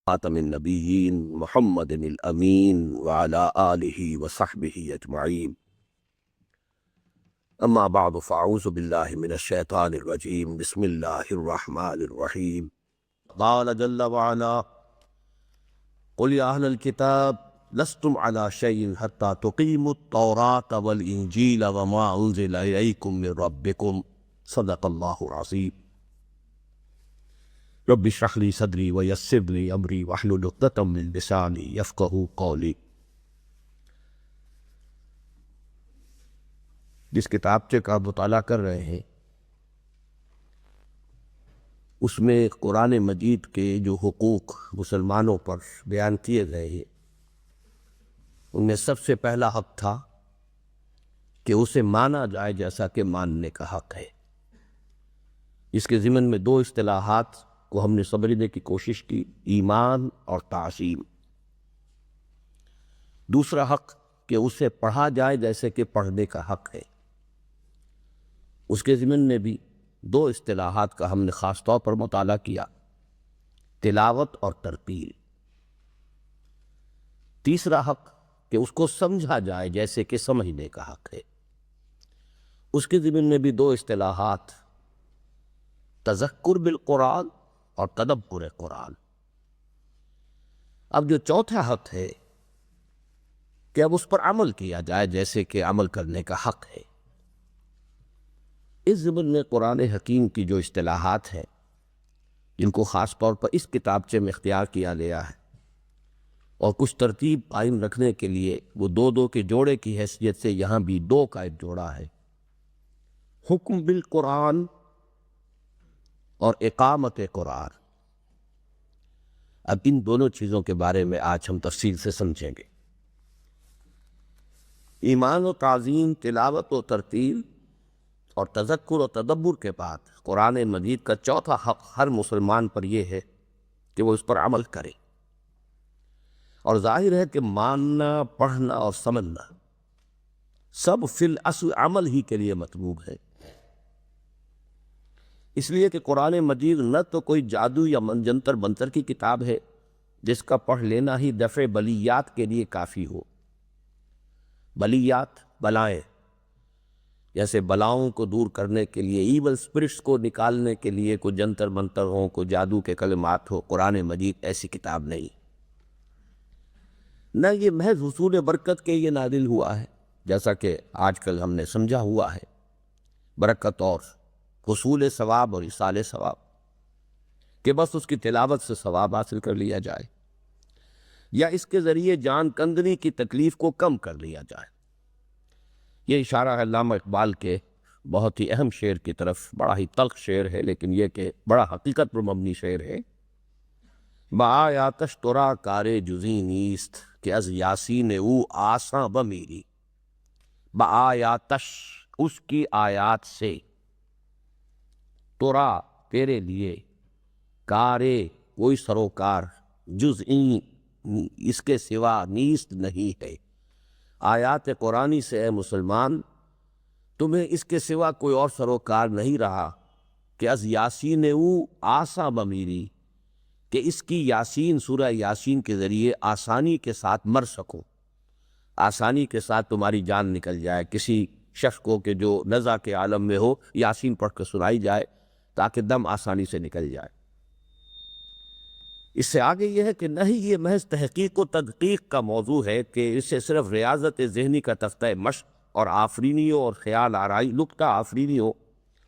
خاتم النبیین محمد الامین وعلی آلہ وصحبہ اجمعین، اما بعد فاعوذ باللہ من الشیطان الرجیم، بسم اللہ الرحمن الرحیم۔ قال جل وعلا قل یا اہل الکتاب لستم علی شیء حتی تقیموا التوراة والانجیل وما انزل الیکم من ربکم، صدق اللہ العظیم۔ رب اشرح لی صدری ویسر لی امری واحلل عقدۃ من لسانی یفقہوا قولی۔ جس کتابچے کا مطالعہ کر رہے ہیں اس میں قرآن مجید کے جو حقوق مسلمانوں پر بیان کیے گئے ہیں ان میں سب سے پہلا حق تھا کہ اسے مانا جائے جیسا کہ ماننے کا حق ہے۔ اس کے ضمن میں دو اصطلاحات کو ہم نے سمجھنے کی کوشش کی، ایمان اور تعظیم۔ دوسرا حق کہ اسے پڑھا جائے جیسے کہ پڑھنے کا حق ہے۔ اس کے ضمن میں بھی دو اصطلاحات کا ہم نے خاص طور پر مطالعہ کیا، تلاوت اور ترتیل۔ تیسرا حق کہ اس کو سمجھا جائے جیسے کہ سمجھنے کا حق ہے۔ اس کے ضمن میں بھی دو اصطلاحات، تذکر بالقرآن اور تدبر قرآن۔ اب جو چوتھا حق ہے کہ اب اس پر عمل کیا جائے جیسے کہ عمل کرنے کا حق ہے۔ اس ضمن میں قرآن حکیم کی جو اصطلاحات ہیں جن کو خاص طور پر اس کتابچے میں اختیار کیا گیا ہے اور کچھ ترتیب قائم رکھنے کے لیے وہ دو دو کے جوڑے کی حیثیت سے یہاں بھی دو کا ایک جوڑا ہے، حکم بالقرآن اور اقامت قرآن۔ اب ان دونوں چیزوں کے بارے میں آج ہم تفصیل سے سمجھیں گے۔ ایمان و تعظیم، تلاوت و ترتیل اور تذکر و تدبر کے بعد قرآن مجید کا چوتھا حق ہر مسلمان پر یہ ہے کہ وہ اس پر عمل کرے۔ اور ظاہر ہے کہ ماننا، پڑھنا اور سمجھنا سب فی الاصل عمل ہی کے لیے مطلوب ہے۔ اس لیے کہ قرآن مجید نہ تو کوئی جادو یا منجنتر منتر کی کتاب ہے جس کا پڑھ لینا ہی دفع بلیات کے لیے کافی ہو۔ بلیات، بلائیں، جیسے بلاؤں کو دور کرنے کے لیے، ایول سپرٹس کو نکالنے کے لیے کوئی جنتر منتر ہو، کوئی جادو کے کلمات ہو، قرآن مجید ایسی کتاب نہیں۔ نہ یہ محض حصول برکت کے یہ نازل ہوا ہے جیسا کہ آج کل ہم نے سمجھا ہوا ہے، برکت اور حصول ثواب اور ایصال ثواب، کہ بس اس کی تلاوت سے ثواب حاصل کر لیا جائے یا اس کے ذریعے جان کندنی کی تکلیف کو کم کر لیا جائے۔ یہ اشارہ ہے علامہ اقبال کے بہت ہی اہم شعر کی طرف، بڑا ہی تلخ شعر ہے لیکن یہ کہ بڑا حقیقت پر مبنی شعر ہے۔ بآیاتش ترا کار جزی نیست کہ از یاسین او آساں بمیری۔ بآیاتش، اس کی آیات سے، ترا، تیرے لیے، کارے، کوئی سروکار، جزئی، اس کے سوا، نیست، نہیں ہے۔ آیات قرآنی سے اے مسلمان تمہیں اس کے سوا کوئی اور سروکار نہیں رہا کہ از یاسین او آساں بمیری، کہ اس کی یاسین، سورہ یاسین کے ذریعے آسانی کے ساتھ مر سکو، آسانی کے ساتھ تمہاری جان نکل جائے۔ کسی شخص کو کہ جو نزع کے عالم میں ہو، یاسین پڑھ کر سنائی جائے تاکہ دم آسانی سے نکل جائے۔ اس سے آگے یہ ہے کہ نہ ہی یہ محض تحقیق و تدقیق کا موضوع ہے کہ اسے صرف ریاضت ذہنی کا تختہ مشق اور آفرینیوں اور خیال آرائی، نکتہ آفرینیوں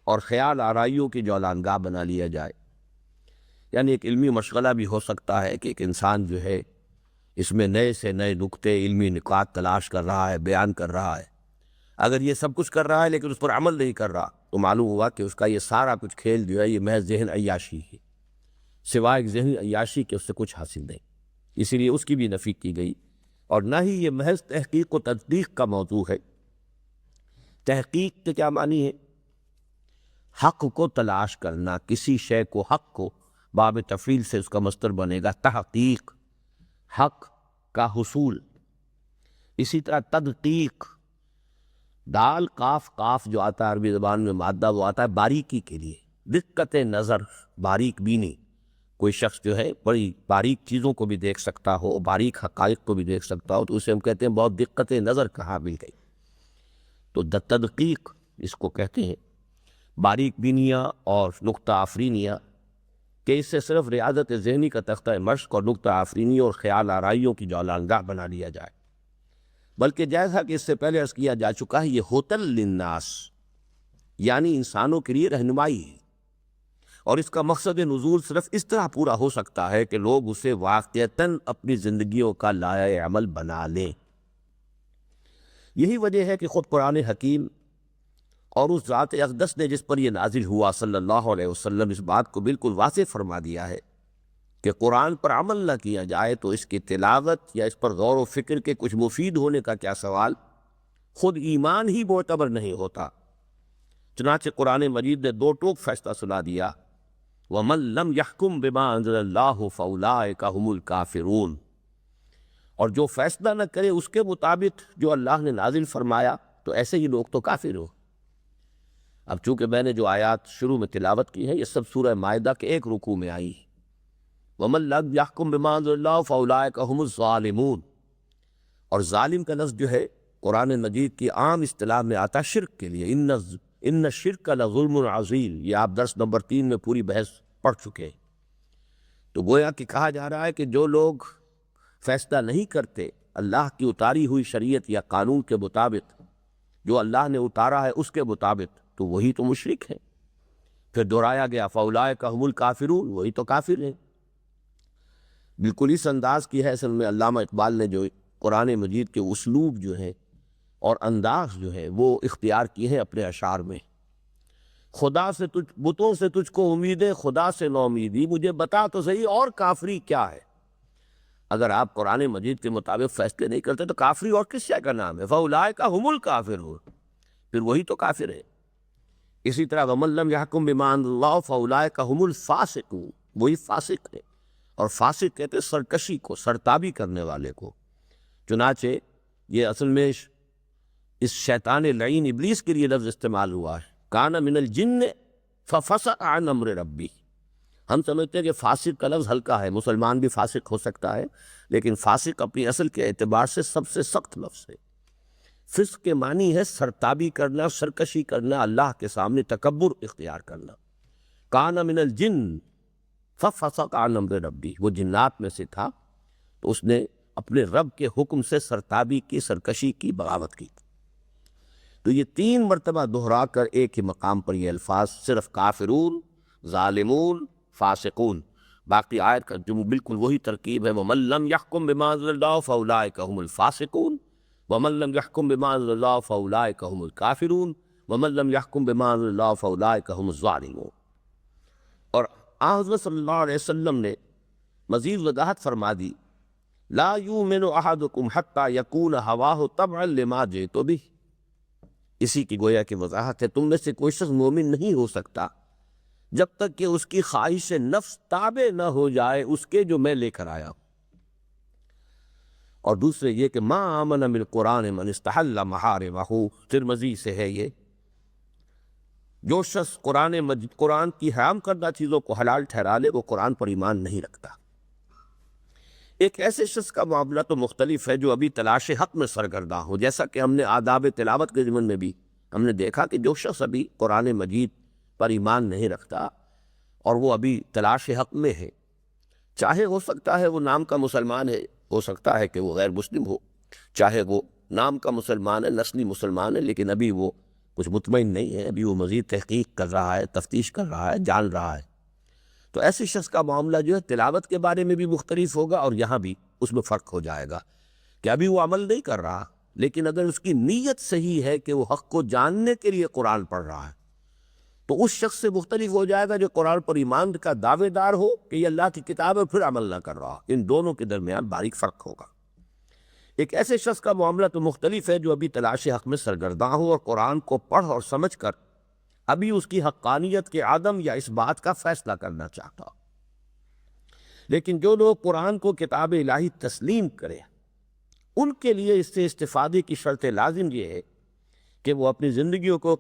اور خیال آرائیوں کی جولانگاہ بنا لیا جائے۔ یعنی ایک علمی مشغلہ بھی ہو سکتا ہے کہ ایک انسان جو ہے اس میں نئے سے نئے نکتے، علمی نکات تلاش کر رہا ہے، بیان کر رہا ہے۔ اگر یہ سب کچھ کر رہا ہے لیکن اس پر عمل نہیں کر رہا تو معلوم ہوا کہ اس کا یہ سارا کچھ کھیل جو ہے یہ محض ذہن عیاشی ہے، سوائے ایک ذہن عیاشی کے اس سے کچھ حاصل نہیں۔ اسی لیے اس کی بھی نفی کی گئی۔ اور نہ ہی یہ محض تحقیق و تدقیق کا موضوع ہے۔ تحقیق کے کیا معنی ہے؟ حق کو تلاش کرنا، کسی شے کو، حق کو، باب تفعیل سے اس کا مصدر بنے گا تحقیق، حق کا حصول۔ اسی طرح تدقیق، دال قاف قاف جو آتا ہے عربی زبان میں مادہ، وہ آتا ہے باریکی کے لیے، دقت نظر، باریک بینی، کوئی شخص جو ہے بڑی باریک چیزوں کو بھی دیکھ سکتا ہو، باریک حقائق کو بھی دیکھ سکتا ہو، تو اسے ہم کہتے ہیں بہت دقت نظر کہاں مل گئی۔ تو تدقیق اس کو کہتے ہیں، باریک بینیاں اور نقطہ آفرینیاں، کہ اس سے صرف ریاضت ذہنی کا تختہ مشق اور نقطہ آفرینی اور خیال آرائیوں کی جولانگاہ بنا لیا جائے، بلکہ جیسا کہ اس سے پہلے عرض کیا جا چکا ہے، یہ ہوتل للناس یعنی انسانوں کے لیے رہنمائی ہے، اور اس کا مقصد نزول صرف اس طرح پورا ہو سکتا ہے کہ لوگ اسے واقعتاً اپنی زندگیوں کا لائحہ عمل بنا لیں۔ یہی وجہ ہے کہ خود قرآن حکیم اور اس ذات اقدس نے جس پر یہ نازل ہوا صلی اللہ علیہ وسلم اس بات کو بالکل واضح فرما دیا ہے کہ قرآن پر عمل نہ کیا جائے تو اس کی تلاوت یا اس پر غور و فکر کے کچھ مفید ہونے کا کیا سوال، خود ایمان ہی معتبر نہیں ہوتا۔ چنانچہ قرآن مجید نے دو ٹوک فیصلہ سنا دیا، وَمَن لَّمْ يَحْكُم بِمَا أَنزَلَ اللَّهُ فَأُولَٰئِكَ هُمُ الْكَافِرُونَ، اور جو فیصلہ نہ کرے اس کے مطابق جو اللہ نے نازل فرمایا تو ایسے ہی لوگ تو کافر ہو۔ اب چونکہ میں نے جو آیات شروع میں تلاوت کی ہے یہ سب سورہ مائدہ کے ایک رکوع میں آئی، وَمَن لَّمْ يَحْكُم بِمَا أَنزَلَ اللَّهُ فَأُولَٰئِكَ هُمُ الظَّالِمُونَ، اور ظالم کا لفظ جو ہے قرآن مجید کی عام اصطلاح میں آتا شرک کے لیے، ان الشرک لظلم عظیم، یہ آپ درس نمبر 3 میں پوری بحث پڑھ چکے ہیں۔ تو گویا کہ کہا جا رہا ہے کہ جو لوگ فیصلہ نہیں کرتے اللہ کی اتاری ہوئی شریعت یا قانون کے مطابق، جو اللہ نے اتارا ہے اس کے مطابق، تو وہی تو مشرک ہیں۔ پھر دہرایا گیا فاولائک هم الکافرون، وہی تو کافر ہیں۔ بالکل اس انداز کی ہے اصل میں علامہ اقبال نے جو قرآن مجید کے اسلوب جو ہے اور انداز جو ہے وہ اختیار کیے ہیں اپنے اشعار میں۔ خدا سے بتوں سے تجھ کو امیدیں، خدا سے نو امیدی، مجھے بتا تو صحیح اور کافری کیا ہے۔ اگر آپ قرآن مجید کے مطابق فیصلے نہیں کرتے تو کافری اور کس شے کا نام ہے؟ فاولئک هم الکافرون، پھر وہی تو کافر ہے۔ اسی طرح ومن لم یحکم بما انزل اللہ فاولئک هم الفاسقون، وہی فاسق ہے، اور فاسق کہتے سرکشی کو، سرتابی کرنے والے کو۔ چنانچہ یہ اصل میں اس شیطان لعین ابلیس کے لیے لفظ استعمال ہوا ہے، کان من الجن ففسق عن امر ربی۔ ہم سمجھتے ہیں کہ فاسق کا لفظ ہلکا ہے، مسلمان بھی فاسق ہو سکتا ہے، لیکن فاسق اپنی اصل کے اعتبار سے سب سے سخت لفظ ہے۔ فسق کے معنی ہے سرتابی کرنا، سرکشی کرنا، اللہ کے سامنے تکبر اختیار کرنا۔ کان من الجن ففسق عن امر ربی، وہ جنات میں سے تھا تو اس نے اپنے رب کے حکم سے سرتابی کی، سرکشی کی، بغاوت کی۔ تو یہ 3 مرتبہ دہرا کر ایک ہی مقام پر یہ الفاظ صرف کافرون، ظالمون، فاسقون، باقی آیت کا جو بالکل وہی ترکیب ہے، وَمَن لَّمْ يَحْكُم بِمَا أَنزَلَ اللَّهُ فَأُولَٰئِكَ هُمُ الْفَاسِقُونَ وَمَن لَّمْ يَحْكُم بِمَا أَنزَلَ اللَّهُ فَأُولَٰئِكَ هُمُ الْكَافِرُونَ وَمَن لَّمْ يَحْكُم بِمَا أَنزَلَ اللَّهُ فَأُولَٰئِكَ هُمُ الظَّالِمُونَ۔ اور حضرت صلی اللہ علیہ وسلم نے مزید وضاحت فرما دی، لا یؤمن احدکم حتی یکون ہواہ تبعا لما جئت بہ، اسی کی گویا کی وضاحت ہے، تم میں سے کوئی شخص مومن نہیں ہو سکتا جب تک کہ اس کی خواہش نفس تابع نہ ہو جائے اس کے جو میں لے کر آیا ہوں۔ اور دوسرے یہ کہ ما آمن بالقرآن من استحل محارمہ، ترمذی سے ہے یہ، جو شخص قرآن کی حرام کردہ چیزوں کو حلال ٹھہرا لے وہ قرآن پر ایمان نہیں رکھتا۔ ایک ایسے شخص کا معاملہ تو مختلف ہے جو ابھی تلاش حق میں سرگرداں ہو، جیسا کہ ہم نے آداب تلاوت کے ضمن میں بھی ہم نے دیکھا کہ جو شخص ابھی قرآن مجید پر ایمان نہیں رکھتا اور وہ ابھی تلاش حق میں ہے، چاہے ہو سکتا ہے وہ نام کا مسلمان ہے، ہو سکتا ہے کہ وہ غیر مسلم ہو، چاہے وہ نام کا مسلمان ہے، نسلی مسلمان ہے، لیکن ابھی وہ کچھ مطمئن نہیں ہے، ابھی وہ مزید تحقیق کر رہا ہے، تفتیش کر رہا ہے، جان رہا ہے، تو ایسے شخص کا معاملہ جو ہے تلاوت کے بارے میں بھی مختلف ہوگا اور یہاں بھی اس میں فرق ہو جائے گا کہ ابھی وہ عمل نہیں کر رہا، لیکن اگر اس کی نیت صحیح ہے کہ وہ حق کو جاننے کے لیے قرآن پڑھ رہا ہے تو اس شخص سے مختلف ہو جائے گا جو قرآن پر ایمان کا دعوے دار ہو کہ یہ اللہ کی کتاب ہے پھر عمل نہ کر رہا، ان دونوں کے درمیان باریک فرق ہوگا۔ ایک ایسے شخص کا معاملہ تو مختلف ہے جو ابھی تلاش حق میں سرگرداں ہو اور قرآن کو پڑھ اور سمجھ کر ابھی اس کی حقانیت کے عدم یا اس بات کا فیصلہ کرنا چاہتا، لیکن جو لوگ قرآن کو کتاب الہی تسلیم کریں ان کے لیے اس سے استفادے کی شرط لازم یہ ہے کہ وہ اپنی زندگیوں کو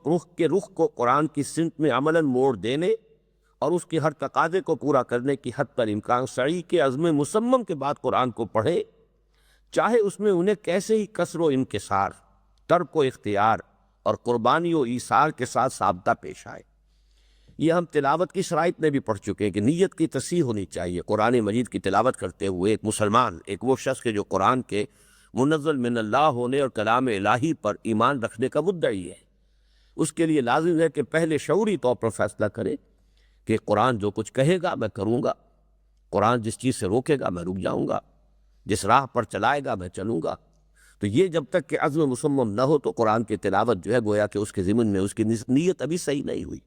رخ کو قرآن کی سمت میں عملاً موڑ دینے اور اس کے ہر تقاضے کو پورا کرنے کی حد پر امکان سعی کے عزم مصمم کے بعد قرآن کو پڑھے، چاہے اس میں انہیں کیسے ہی کسر و انکسار، ترک و اختیار اور قربانی و ایثار کے ساتھ ضابطہ پیش آئے۔ یہ ہم تلاوت کی شرائط میں بھی پڑھ چکے ہیں کہ نیت کی تصحیح ہونی چاہیے۔ قرآن مجید کی تلاوت کرتے ہوئے ایک مسلمان، ایک وہ شخص کے جو قرآن کے منزل من اللہ ہونے اور کلام الہی پر ایمان رکھنے کا مدعی ہے، اس کے لیے لازم ہے کہ پہلے شعوری طور پر فیصلہ کرے کہ قرآن جو کچھ کہے گا میں کروں گا، قرآن جس چیز سے روکے گا میں رک جاؤں گا، جس راہ پر چلائے گا میں چلوں گا۔ تو یہ جب تک کہ عزم مصمم نہ ہو تو قرآن کی تلاوت جو ہے گویا کہ اس کے ضمن میں اس کی نیت ابھی صحیح نہیں ہوئی۔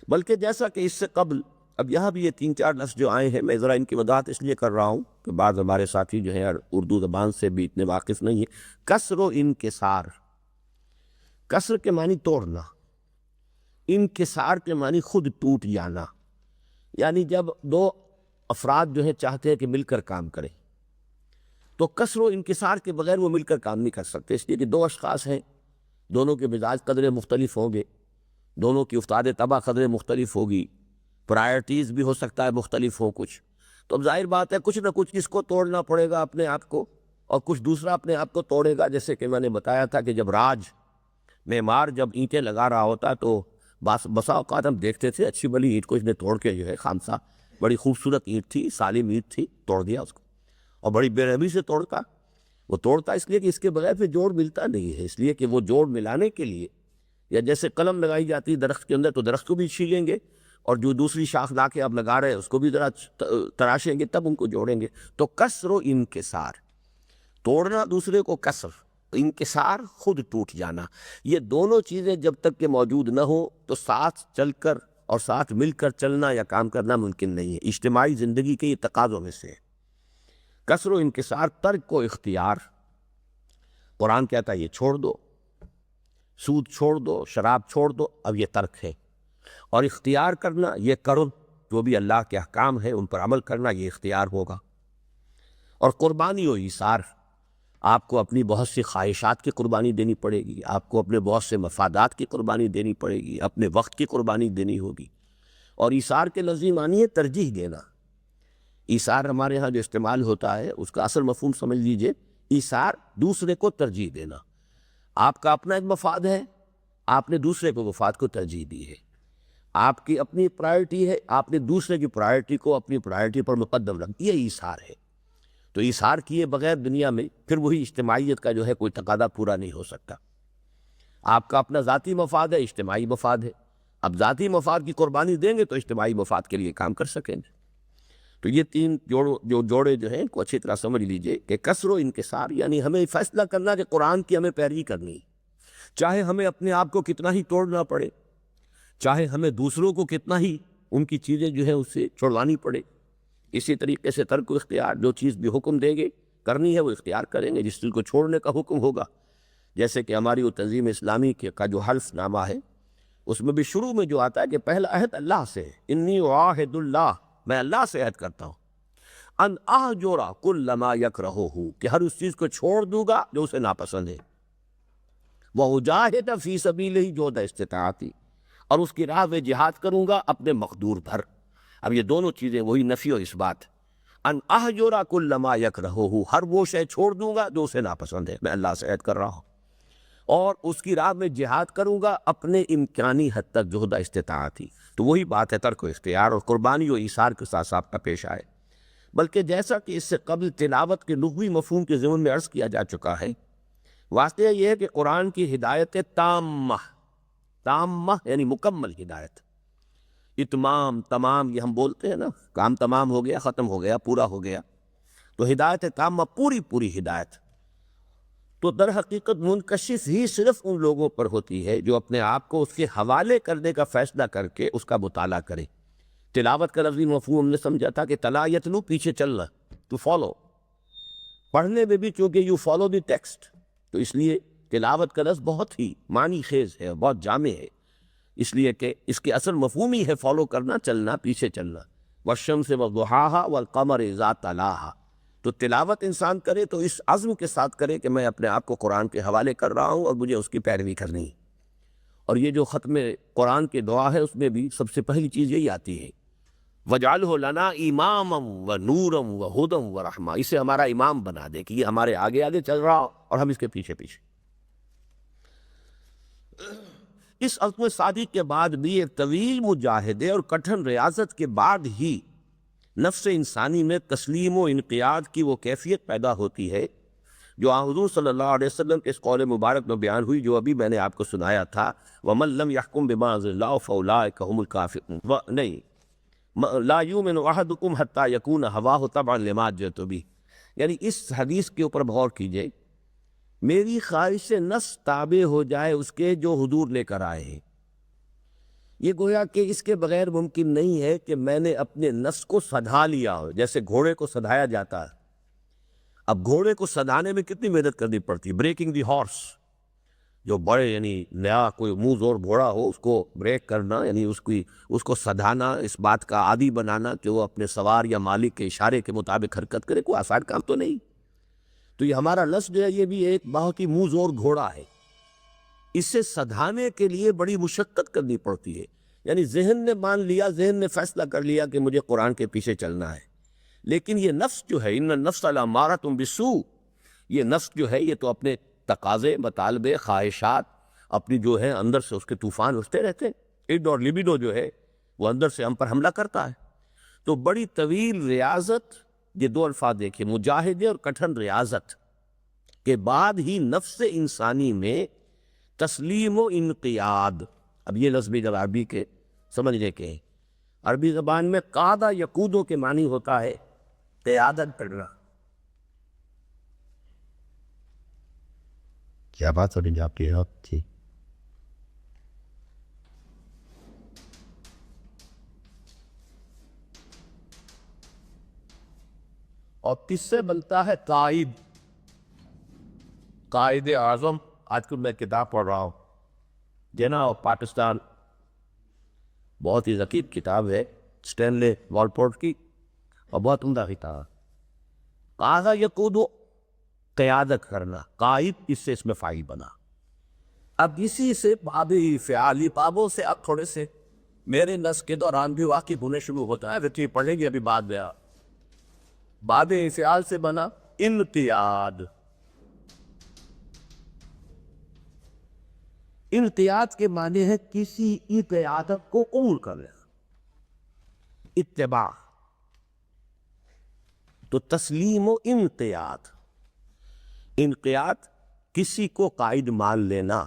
بلکہ جیسا کہ اس سے قبل اب یہاں بھی یہ 3-4 لفظ جو آئے ہیں، میں ذرا ان کی وضاحت اس لیے کر رہا ہوں کہ بعض ہمارے ساتھی جو ہیں اردو زبان سے بھی اتنے واقف نہیں ہیں۔ کسر و انکسار، کسر کے معنی توڑنا، انکسار کے معنی خود ٹوٹ جانا، یعنی جب دو افراد جو ہیں چاہتے ہیں کہ مل کر کام کریں تو کسر و انکسار کے بغیر وہ مل کر کام نہیں کر سکتے، اس لیے کہ دو اشخاص ہیں، دونوں کے مزاج قدرے مختلف ہوں گے، دونوں کی افتاد طبع قدرے مختلف ہوگی، پرائرٹیز بھی ہو سکتا ہے مختلف ہو کچھ، تو اب ظاہر بات ہے کچھ نہ کچھ اس کو توڑنا پڑے گا اپنے آپ کو، اور کچھ دوسرا اپنے آپ کو توڑے گا۔ جیسے کہ میں نے بتایا تھا کہ جب معمار جب اینٹیں لگا رہا ہوتا تو بسا اوقات ہم دیکھتے تھے اچھی بلی اینٹ کو اس نے توڑ کے جو ہے خامسا، بڑی خوبصورت اینٹ تھی، سالم اینٹ تھی، توڑ دیا اس کو، اور بڑی بے رحمی سے توڑتا۔ وہ توڑتا اس لیے کہ اس کے بغیر پھر جوڑ ملتا نہیں ہے، اس لیے کہ وہ جوڑ ملانے کے لیے، یا جیسے قلم لگائی جاتی ہے درخت کے اندر تو درخت کو بھی چھیلیں گے اور جو دوسری شاخ لا کے اب لگا رہے ہیں اس کو بھی ذرا تراشیں گے تب ان کو جوڑیں گے۔ تو کسر و انکسار، توڑنا دوسرے کو، کسر، انکسار خود ٹوٹ جانا، یہ دونوں چیزیں جب تک کہ موجود نہ ہوں تو ساتھ چل کر اور ساتھ مل کر چلنا یا کام کرنا ممکن نہیں ہے۔ اجتماعی زندگی کے یہ تقاضوں میں سے کسر و انکسار، ترک و اختیار۔ قرآن کہتا ہے یہ چھوڑ دو، سود چھوڑ دو، شراب چھوڑ دو، اب یہ ترک ہے، اور اختیار کرنا، یہ کرو، جو بھی اللہ کے احکام ہیں ان پر عمل کرنا، یہ اختیار ہوگا۔ اور قربانی و ایثار، آپ کو اپنی بہت سی خواہشات کی قربانی دینی پڑے گی، آپ کو اپنے بہت سے مفادات کی قربانی دینی پڑے گی، اپنے وقت کی قربانی دینی ہوگی۔ اور ایثار کے لفظی معنی ہے ترجیح دینا۔ ایثار ہمارے ہاں جو استعمال ہوتا ہے اس کا اصل مفہوم سمجھ لیجئے، ایثار دوسرے کو ترجیح دینا۔ آپ کا اپنا ایک مفاد ہے، آپ نے دوسرے کو مفاد کو ترجیح دی ہے، آپ کی اپنی پرائرٹی ہے، آپ نے دوسرے کی پرائرٹی کو اپنی پرائرٹی پر مقدم رکھ دیا، یہ ایثار ہے۔ تو ایثار کیے بغیر دنیا میں پھر وہی اجتماعیت کا جو ہے کوئی تقاضا پورا نہیں ہو سکتا۔ آپ کا اپنا ذاتی مفاد ہے، اجتماعی مفاد ہے، اب ذاتی مفاد کی قربانی دیں گے تو اجتماعی مفاد کے لیے کام کر سکیں گے۔ تو یہ تین جوڑے جو ہیں کو اچھی طرح سمجھ لیجئے کہ کسر و انکسار، یعنی ہمیں فیصلہ کرنا کہ قرآن کی ہمیں پیروی کرنی، چاہے ہمیں اپنے آپ کو کتنا ہی توڑنا پڑے، چاہے ہمیں دوسروں کو کتنا ہی ان کی چیزیں جو ہیں اس سے چھڑوانی پڑے۔ اسی طریقے سے ترک و اختیار، جو چیز بھی حکم دیں گے کرنی ہے وہ اختیار کریں گے، جس چیز کو چھوڑنے کا حکم ہوگا، جیسے کہ ہماری وہ تنظیم اسلامی کا جو حلف نامہ ہے اس میں بھی شروع میں جو آتا ہے کہ پہلا عہد اللہ سے ہے، انی اعاہد اللہ، میں اللہ سے عہد کرتا ہوں، ان اہجر کل ما یکرہہ، کہ ہر اس چیز کو چھوڑ دوں گا جو اسے ناپسند ہے، واجاہد فی سبیلہ جہد استطاعتی، اور اس کی راہ میں جہاد کروں گا اپنے مقدور بھر۔ اب یہ دونوں چیزیں وہی نفی و اثبات، ان اہجر کل ما یکرہہ، ہر وہ شے چھوڑ دوں گا جو اسے ناپسند ہے، میں اللہ سے عہد کر رہا ہوں، اور اس کی راہ میں جہاد کروں گا اپنے امکانی حد تک جہد استطاعتی۔ تو وہی بات ہے ترک و اختیار اور قربانی و ایثار کے ساتھ ساتھ کا پیش آئے۔ بلکہ جیسا کہ اس سے قبل تلاوت کے لغوی مفہوم کے ضمن میں عرض کیا جا چکا ہے، واقعہ یہ ہے کہ قرآن کی ہدایت تامہ، تامہ یعنی مکمل ہدایت، اتمام، تمام، یہ ہم بولتے ہیں نا، کام تمام ہو گیا، ختم ہو گیا، پورا ہو گیا، تو ہدایت تامہ، پوری ہدایت تو در حقیقت منکشف ہی صرف ان لوگوں پر ہوتی ہے جو اپنے آپ کو اس کے حوالے کرنے کا فیصلہ کر کے اس کا مطالعہ کرے۔ تلاوت کا لفظی مفہوم ہم نے سمجھا تھا کہ تلا یتلو، پیچھے چلنا، ٹو فالو، پڑھنے میں بھی چونکہ یو فالو دی ٹیکسٹ، تو اس لیے تلاوت کا لفظ بہت ہی معنی خیز ہے، بہت جامع ہے، اس لیے کہ اس کے اصل مفہوم ہی ہے فالو کرنا، چلنا، پیچھے چلنا۔ والشمس وضحاها والقمر اذا تلاها، تو تلاوت انسان کرے تو اس عزم کے ساتھ کرے کہ میں اپنے آپ کو قرآن کے حوالے کر رہا ہوں اور مجھے اس کی پیروی کرنی ہے، اور یہ جو ختم قرآن کے دعا ہے اس میں بھی سب سے پہلی چیز یہی آتی ہے، وَجْعَلْهُ لَنَا إِمَامًا وَنُورًا وَهُدًى وَرَحْمَةً، اسے ہمارا امام بنا دے کہ یہ ہمارے آگے آگے چل رہا ہو اور ہم اس کے پیچھے پیچھے۔ اس عزم صادق کے بعد بھی ایک طویل مجاہدے اور کٹھن ریاضت کے بعد ہی نفس انسانی میں تسلیم و انقیاد کی وہ کیفیت پیدا ہوتی ہے جو حضور صلی اللہ علیہ وسلم کے اس قول مبارک میں بیان ہوئی، جو ابھی میں نے آپ کو سنایا تھا، وَمَن لَّمْ يَحْكُم بِمَا أَنزَلَ اللَّهُ فَأُولَٰئِكَ هُمُ الْكَافِرُونَ، نہیں، لا یؤمن احدکم حتی یکون ہواہ تبعا لما جئت بہ، یعنی اس حدیث کے اوپر غور کیجئے، میری خواہش نفس تابع ہو جائے اس کے جو حضور لے کر آئے ہیں، یہ گویا کہ اس کے بغیر ممکن نہیں ہے کہ میں نے اپنے نفس کو سدھا لیا ہو، جیسے گھوڑے کو سدھایا جاتا ہے۔ اب گھوڑے کو سدھانے میں کتنی محنت کرنی پڑتی ہے، بریکنگ دی ہارس، جو بڑے یعنی نیا کوئی منہ زور گھوڑا ہو اس کو بریک کرنا، یعنی اس کو سدھانا، اس بات کا عادی بنانا کہ وہ اپنے سوار یا مالک کے اشارے کے مطابق حرکت کرے، کوئی آسان کام تو نہیں۔ تو یہ ہمارا نفس جو ہے یہ بھی ایک بہت ہی منہ زور گھوڑا ہے، اسے سدھانے کے لیے بڑی مشقت کرنی پڑتی ہے، یعنی ذہن نے مان لیا، ذہن نے فیصلہ کر لیا کہ مجھے قرآن کے پیچھے چلنا ہے، لیکن یہ نفس جو ہے، ان النفس لامارۃ بالسوء، یہ نفس جو ہے یہ تو اپنے تقاضے، مطالبے، خواہشات، اپنی جو ہے اندر سے اس کے طوفان اٹھتے رہتے ہیں، اڈ اور لبیڈو جو ہے وہ اندر سے ہم پر حملہ کرتا ہے۔ تو بڑی طویل ریاضت، یہ دو الفاظ دیکھیں، مجاہدے اور کٹھن ریاضت کے بعد ہی نفس انسانی میں تسلیم و انقیاد، اب یہ لفظ بھی جب عربی کے سمجھنے کے ہیں، عربی زبان میں قادہ یقودو کے معنی ہوتا ہے قیادت کرنا۔ کیا بات ہو رہی ہے آپ کی؟ تھی اور کس سے بنتا ہے؟ قائد، قائد اعظم۔ آج کل میں کتاب پڑھ رہا ہوں، جنا آف پاکستان، بہت ہی ذکیر کتاب ہے اسٹینلے والپورٹ کی، اور بہت عمدہ کتاب۔ قادہ یقودو، قیادت کرنا، قائد، اس میں فاعل بنا۔ اب اسی سے باب فعالی بابوں سے اب تھوڑے سے میرے نس کے دوران بھی واقف ہونے شروع ہوتا ہے، ویسے پڑھیں گے ابھی بعد میں۔ باب فعال سے بنا انقیاد۔ انقیاد کے معنی ہے کسی کی قیادت کو قبول کر لینا، اتباع، تو تسلیم و انقیاد، انقیاد کسی کو قائد مان لینا،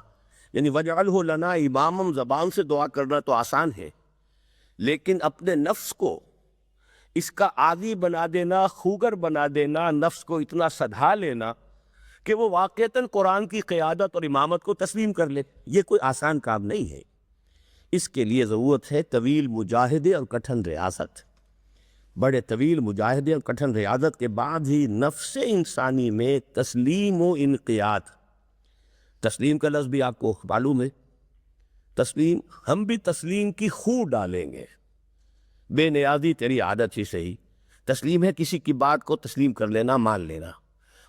یعنی وَجْعَلْهُ لَنَا امامًا، زبان سے دعا کرنا تو آسان ہے، لیکن اپنے نفس کو اس کا عادی بنا دینا، خوگر بنا دینا، نفس کو اتنا سدھا لینا کہ وہ واقعتاً قرآن کی قیادت اور امامت کو تسلیم کر لے، یہ کوئی آسان کام نہیں ہے۔ اس کے لیے ضرورت ہے طویل مجاہدے اور کٹھن ریاضت۔ بڑے طویل مجاہدے اور کٹھن ریاضت کے بعد ہی نفس انسانی میں تسلیم و انقیاد، تسلیم کا لفظ بھی آپ کو معلوم ہے، تسلیم، ہم بھی تسلیم کی خو ڈالیں گے، بے نیازی تیری عادت ہی صحیح، تسلیم ہے کسی کی بات کو تسلیم کر لینا، مان لینا،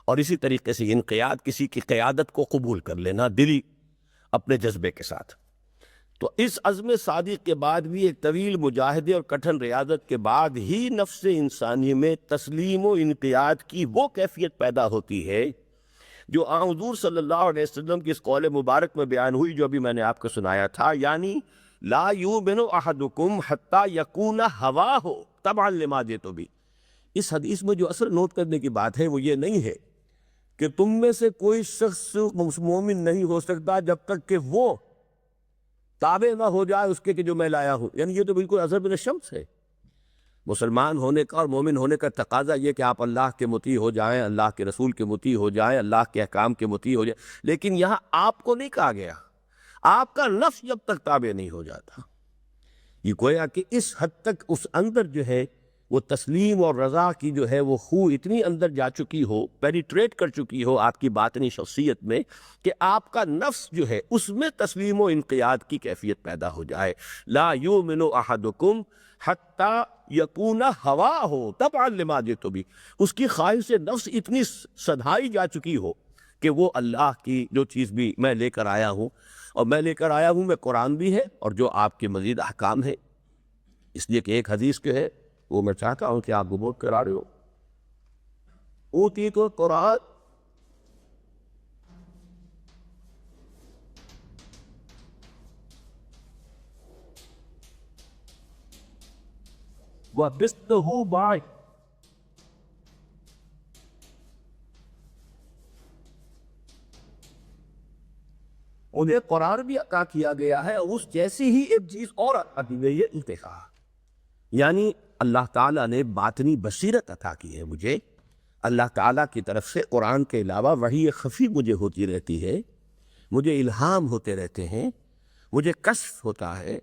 اور اسی طریقے سے انقیاد کسی کی قیادت کو قبول کر لینا دلی اپنے جذبے کے ساتھ۔ تو اس عزم صادق کے بعد بھی ایک طویل مجاہدے اور کٹھن ریاضت کے بعد ہی نفس انسانی میں تسلیم و انقیاد کی وہ کیفیت پیدا ہوتی ہے جو حضور صلی اللہ علیہ وسلم کی اس قول مبارک میں بیان ہوئی، جو ابھی میں نے آپ کو سنایا تھا، یعنی لا یؤمن احدکم حتی یکون ہواہ تبعا لما جئت بہ۔ اس حدیث میں جو اصل نوٹ کرنے کی بات ہے وہ یہ نہیں ہے کہ تم میں سے کوئی شخص مومن نہیں ہو سکتا جب تک کہ وہ تابع نہ ہو جائے اس کے کہ جو میں لایا ہوں، یعنی یہ تو بالکل اظہر من الشمس ہے۔ مسلمان ہونے کا اور مومن ہونے کا تقاضا یہ کہ آپ اللہ کے مطیع ہو جائیں، اللہ کے رسول کے مطیع ہو جائیں، اللہ کے احکام کے مطیع ہو جائیں، لیکن یہاں آپ کو نہیں کہا گیا، آپ کا نفس جب تک تابع نہیں ہو جاتا، یہ گویا کہ اس حد تک اس اندر جو ہے وہ تسلیم اور رضا کی جو ہے وہ خو اتنی اندر جا چکی ہو، پینیٹریٹ کر چکی ہو آپ کی باطنی شخصیت میں، کہ آپ کا نفس جو ہے اس میں تسلیم و انقیاد کی کیفیت پیدا ہو جائے۔ لا یؤمن احدکم حتی یکون ہواہ تبعا لما جئت بہ، اس کی خواہش نفس اتنی سدھائی جا چکی ہو کہ وہ اللہ کی جو چیز بھی میں لے کر آیا ہوں، اور میں لے کر آیا ہوں میں قرآن بھی ہے اور جو آپ کے مزید احکام ہے. اس لیے کہ ایک حدیث کے ہے وہ میں چاہتا ہوں کہ آپ گمور کرا رہے ہو. اوتیت القرآن وَمِثْلُهُ مَعَهُ، انہیں قرآن بھی عطا کیا گیا ہے اور اس جیسی ہی ایک چیز اور عطا کی گئی ہے، انتخاب. یعنی اللہ تعالیٰ نے باطنی بصیرت عطا کی ہے مجھے. اللہ تعالیٰ کی طرف سے قرآن کے علاوہ وحی خفی مجھے ہوتی رہتی ہے، مجھے الہام ہوتے رہتے ہیں، مجھے کشف ہوتا ہے،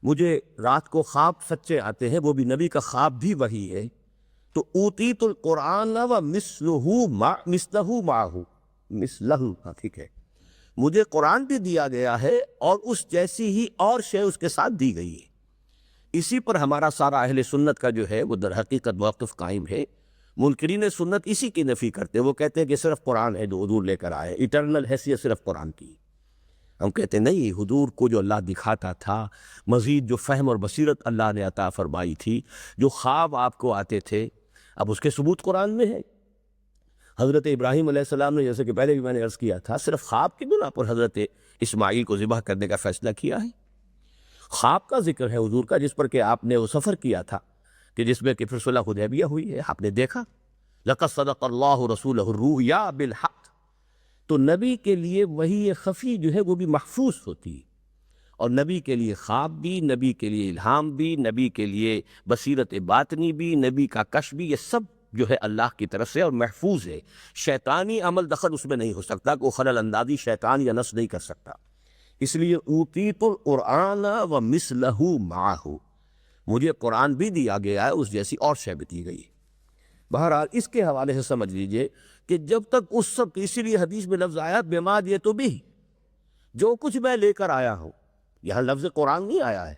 مجھے رات کو خواب سچے آتے ہیں، وہ بھی نبی کا خواب بھی وحی ہے. تو اوتیت القرآن و مثلہ معہ، مثلہ، ٹھیک ہے، مجھے قرآن بھی دیا گیا ہے اور اس جیسی ہی اور شے اس کے ساتھ دی گئی ہے. اسی پر ہمارا سارا اہل سنت کا جو ہے وہ در حقیقت موقف قائم ہے. منکرین سنت اسی کی نفی کرتے، وہ کہتے ہیں کہ صرف قرآن ہے جو حضور لے کر آئے، ایٹرنل حیثیت صرف قرآن کی. ہم کہتے ہیں نہیں، حضور کو جو اللہ دکھاتا تھا، مزید جو فہم اور بصیرت اللہ نے عطا فرمائی تھی، جو خواب آپ کو آتے تھے، اب اس کے ثبوت قرآن میں ہے. حضرت ابراہیم علیہ السلام نے، جیسے کہ پہلے بھی میں نے عرض کیا تھا، صرف خواب کی بنا پر حضرت اسماعیل کو ذبح کرنے کا فیصلہ کیا ہے. خواب کا ذکر ہے حضور کا، جس پر کہ آپ نے وہ سفر کیا تھا کہ جس میں کہ پھر صلح حدیبیہ ہوئی ہے، آپ نے دیکھا لَقَدْ صَدَقَ اللَّهُ رَسُولَهُ الرُّؤْيَا بِالْحَقِّ. تو نبی کے لیے وہی خفی جو ہے وہ بھی محفوظ ہوتی، اور نبی کے لیے خواب بھی، نبی کے لیے الہام بھی، نبی کے لیے بصیرت باطنی بھی، نبی کا کشف بھی، یہ سب جو ہے اللہ کی طرف سے اور محفوظ ہے. شیطانی عمل دخل اس میں نہیں ہو سکتا، کوئی خلل اندازی شیطان یا نفس نہیں کر سکتا. اس لیے اوتیت القرآن و مثلہ معہ، مجھے قرآن بھی دیا گیا ہے، اس جیسی اور شے بھی دی گئی. بہرحال اس کے حوالے سے سمجھ لیجئے کہ جب تک اس سب، اسی لیے حدیث میں لفظ آیا بما جئت بہ، جو کچھ میں لے کر آیا ہوں. یہاں لفظ قرآن نہیں آیا ہے،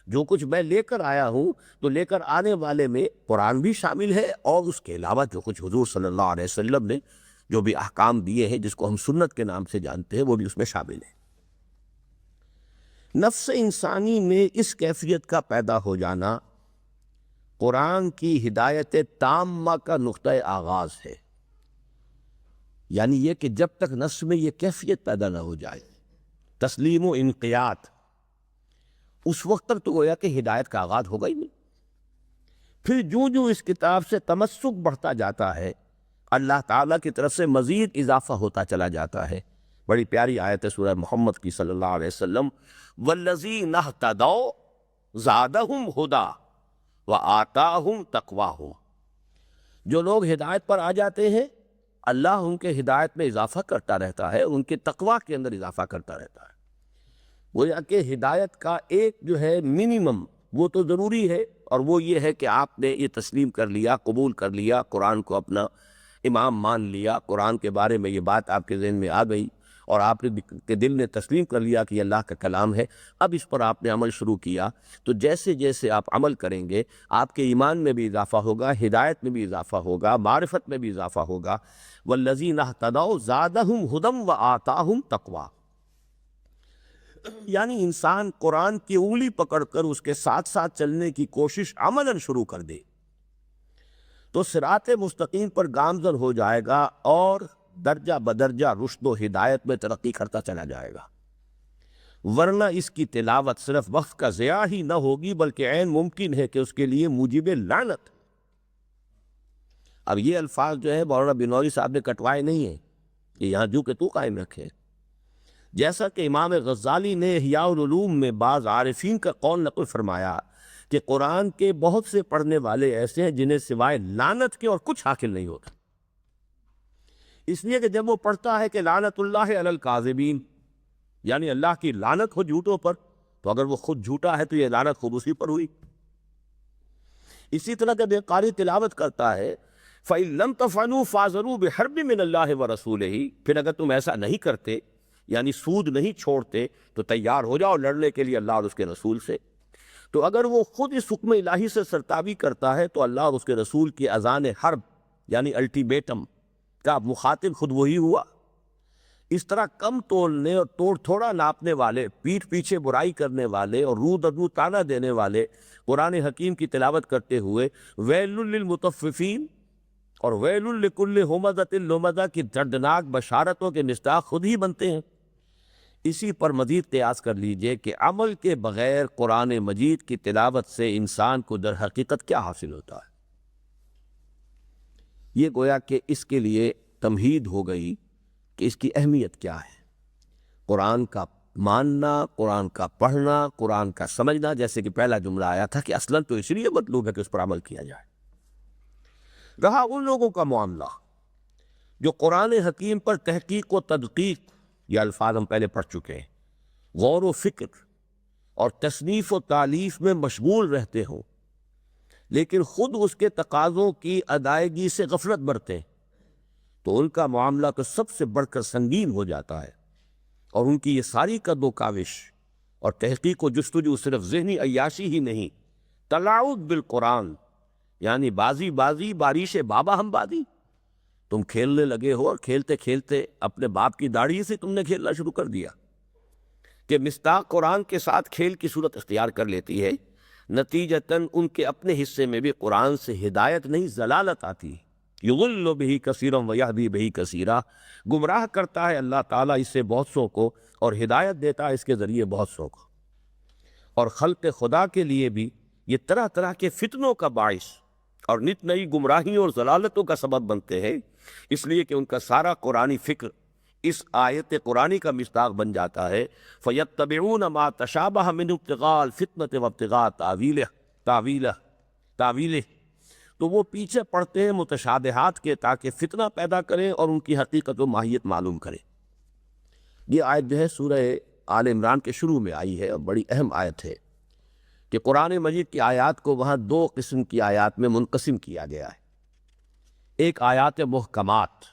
جو کچھ میں لے کر آیا ہوں، تو لے کر آنے والے میں قرآن بھی شامل ہے، اور اس کے علاوہ جو کچھ حضور صلی اللہ علیہ وسلم نے جو بھی احکام دیے ہیں، جس کو ہم سنت کے نام سے جانتے ہیں، وہ بھی اس میں شامل ہے. نفس انسانی میں اس کیفیت کا پیدا ہو جانا قرآن کی ہدایت تامہ کا نقطہ آغاز ہے. یعنی یہ کہ جب تک نفس میں یہ کیفیت پیدا نہ ہو جائے، تسلیم و انقیاد، اس وقت تک تو گویا کہ ہدایت کا آغاز ہوگا ہی نہیں. پھر جو جو اس کتاب سے تمسک بڑھتا جاتا ہے، اللہ تعالیٰ کی طرف سے مزید اضافہ ہوتا چلا جاتا ہے. بڑی پیاری آیت ہے سورہ محمد کی صلی اللہ علیہ وسلم، وَالَّذِينَ اهْتَدَوْا زَادَهُمْ هُدًى وَآتَاهُمْ تَقْوَاهُمْ. جو لوگ ہدایت پر آ جاتے ہیں، اللہ ان کے ہدایت میں اضافہ کرتا رہتا ہے، ان کے تقویٰ کے اندر اضافہ کرتا رہتا ہے. گویا کہ ہدایت کا ایک جو ہے منیمم وہ تو ضروری ہے، اور وہ یہ ہے کہ آپ نے یہ تسلیم کر لیا، قبول کر لیا، قرآن کو اپنا امام مان لیا، قرآن کے بارے میں یہ بات آپ کے ذہن میں آ گئی اور آپ کے دل نے تسلیم کر لیا کہ یہ اللہ کا کلام ہے. اب اس پر آپ نے عمل شروع کیا، تو جیسے جیسے آپ عمل کریں گے، آپ کے ایمان میں بھی اضافہ ہوگا، ہدایت میں بھی اضافہ ہوگا، معرفت میں بھی اضافہ ہوگا. وَالَّذِينَ اهْتَدَوْا زَادَهُمْ هُدًى وَآتَاهُمْ تَقْوَىٰ. یعنی انسان قرآن کی انگلی پکڑ کر اس کے ساتھ ساتھ چلنے کی کوشش عملاً شروع کر دے تو صراط مستقیم پر گامزن ہو جائے گا، اور درجہ بدرجہ رشد و ہدایت میں ترقی کرتا چلا جائے گا. ورنہ اس کی تلاوت صرف وقت کا ضیاع ہی نہ ہوگی، بلکہ عین ممکن ہے کہ اس کے لیے موجب لعنت. اب یہ الفاظ جو ہے مولانا بنوری صاحب نے کٹوائے نہیں ہیں، یہ یہاں جو کہ تو قائم رکھے. جیسا کہ امام غزالی نے احیاء العلوم میں بعض عارفین کا قول نقل فرمایا کہ قرآن کے بہت سے پڑھنے والے ایسے ہیں جنہیں سوائے لعنت کے اور کچھ حاصل نہیں ہوتا. اس لیے کہ جب وہ پڑھتا ہے کہ لعنت اللہ علی الکاذبین، یعنی اللہ کی لعنت ہو جھوٹوں پر، تو اگر وہ خود جھوٹا ہے تو یہ لعنت خود اسی پر ہوئی. اسی طرح جب ایک قاری تلاوت کرتا ہے فَإِن لَمْ تَفْعَلُوا فَاعْذَرُوا بِحَرْبٍ مِّنَ اللَّهِ وَرَسُولِهِ، پھر اگر تم ایسا نہیں کرتے، یعنی سود نہیں چھوڑتے، تو تیار ہو جاؤ لڑنے کے لیے اللہ اور اس کے رسول سے. تو اگر وہ خود اس حکم الہی سے سرتابی کرتا ہے تو اللہ اور اس کے رسول کی اذان حرب یعنی الٹیمیٹم کا مخاطب خود وہی ہوا. اس طرح کم تولنے اور توڑ تھوڑا ناپنے والے، پیٹھ پیچھے برائی کرنے والے اور رو درو تانا دینے والے قرآن حکیم کی تلاوت کرتے ہوئے ویل للمطففین اور ویل لکل ہمزۃ لمزہ کی دردناک بشارتوں کے مصداق خود ہی بنتے ہیں۔ اسی پر مزید قیاس کر لیجئے کہ عمل کے بغیر قرآن مجید کی تلاوت سے انسان کو در حقیقت کیا حاصل ہوتا ہے۔ یہ گویا کہ اس کے لیے تمہید ہو گئی کہ اس کی اہمیت کیا ہے۔ قرآن کا ماننا، قرآن کا پڑھنا، قرآن کا سمجھنا، جیسے کہ پہلا جملہ آیا تھا کہ اصلاً تو اس لیے مطلوب ہے کہ اس پر عمل کیا جائے۔ رہا ان لوگوں کا معاملہ جو قرآن حکیم پر تحقیق و تدقیق، یہ الفاظ ہم پہلے پڑھ چکے ہیں، غور و فکر اور تصنیف و تالیف میں مشغول رہتے ہوں، لیکن خود اس کے تقاضوں کی ادائیگی سے غفلت برتیں، تو ان کا معاملہ تو سب سے بڑھ کر سنگین ہو جاتا ہے، اور ان کی یہ ساری قد و کاوش اور تحقیق و جستجو صرف ذہنی عیاشی ہی نہیں، تلاعب بالقرآن، یعنی بازی بازی بارش بابا ہم بازی، تم کھیلنے لگے ہو اور کھیلتے کھیلتے اپنے باپ کی داڑھی سے تم نے کھیلنا شروع کر دیا، کہ مصداق قرآن کے ساتھ کھیل کی صورت اختیار کر لیتی ہے۔ نتیجتاً ان کے اپنے حصے میں بھی قرآن سے ہدایت نہیں ضلالت آتی۔ یضل بہ کثیرا ویہدی بہ کثیرا، گمراہ کرتا ہے اللہ تعالیٰ اس سے بہت سو کو اور ہدایت دیتا ہے اس کے ذریعے بہت سو کو۔ اور خلق خدا کے لیے بھی یہ طرح طرح کے فتنوں کا باعث اور نت نئی گمراہیوں اور ضلالتوں کا سبب بنتے ہیں، اس لیے کہ ان کا سارا قرآنی فکر اس آیت قرآنی کا مصداق بن جاتا ہے۔ فَيَتَّبِعُونَ مَا تَشَابَهَ مِنْهُ ابْتِغَاءَ الْفِتْنَةِ وَابْتِغَاءَ تَأْوِيلِهِ، تو وہ پیچھے پڑتے ہیں متشابہات کے تاکہ فتنہ پیدا کریں اور ان کی حقیقت و ماہیت معلوم کریں۔ یہ آیت جو ہے سورہ آل عمران کے شروع میں آئی ہے اور بڑی اہم آیت ہے کہ قرآن مجید کی آیات کو وہاں دو قسم کی آیات میں منقسم کیا گیا ہے۔ ایک آیات محکمات،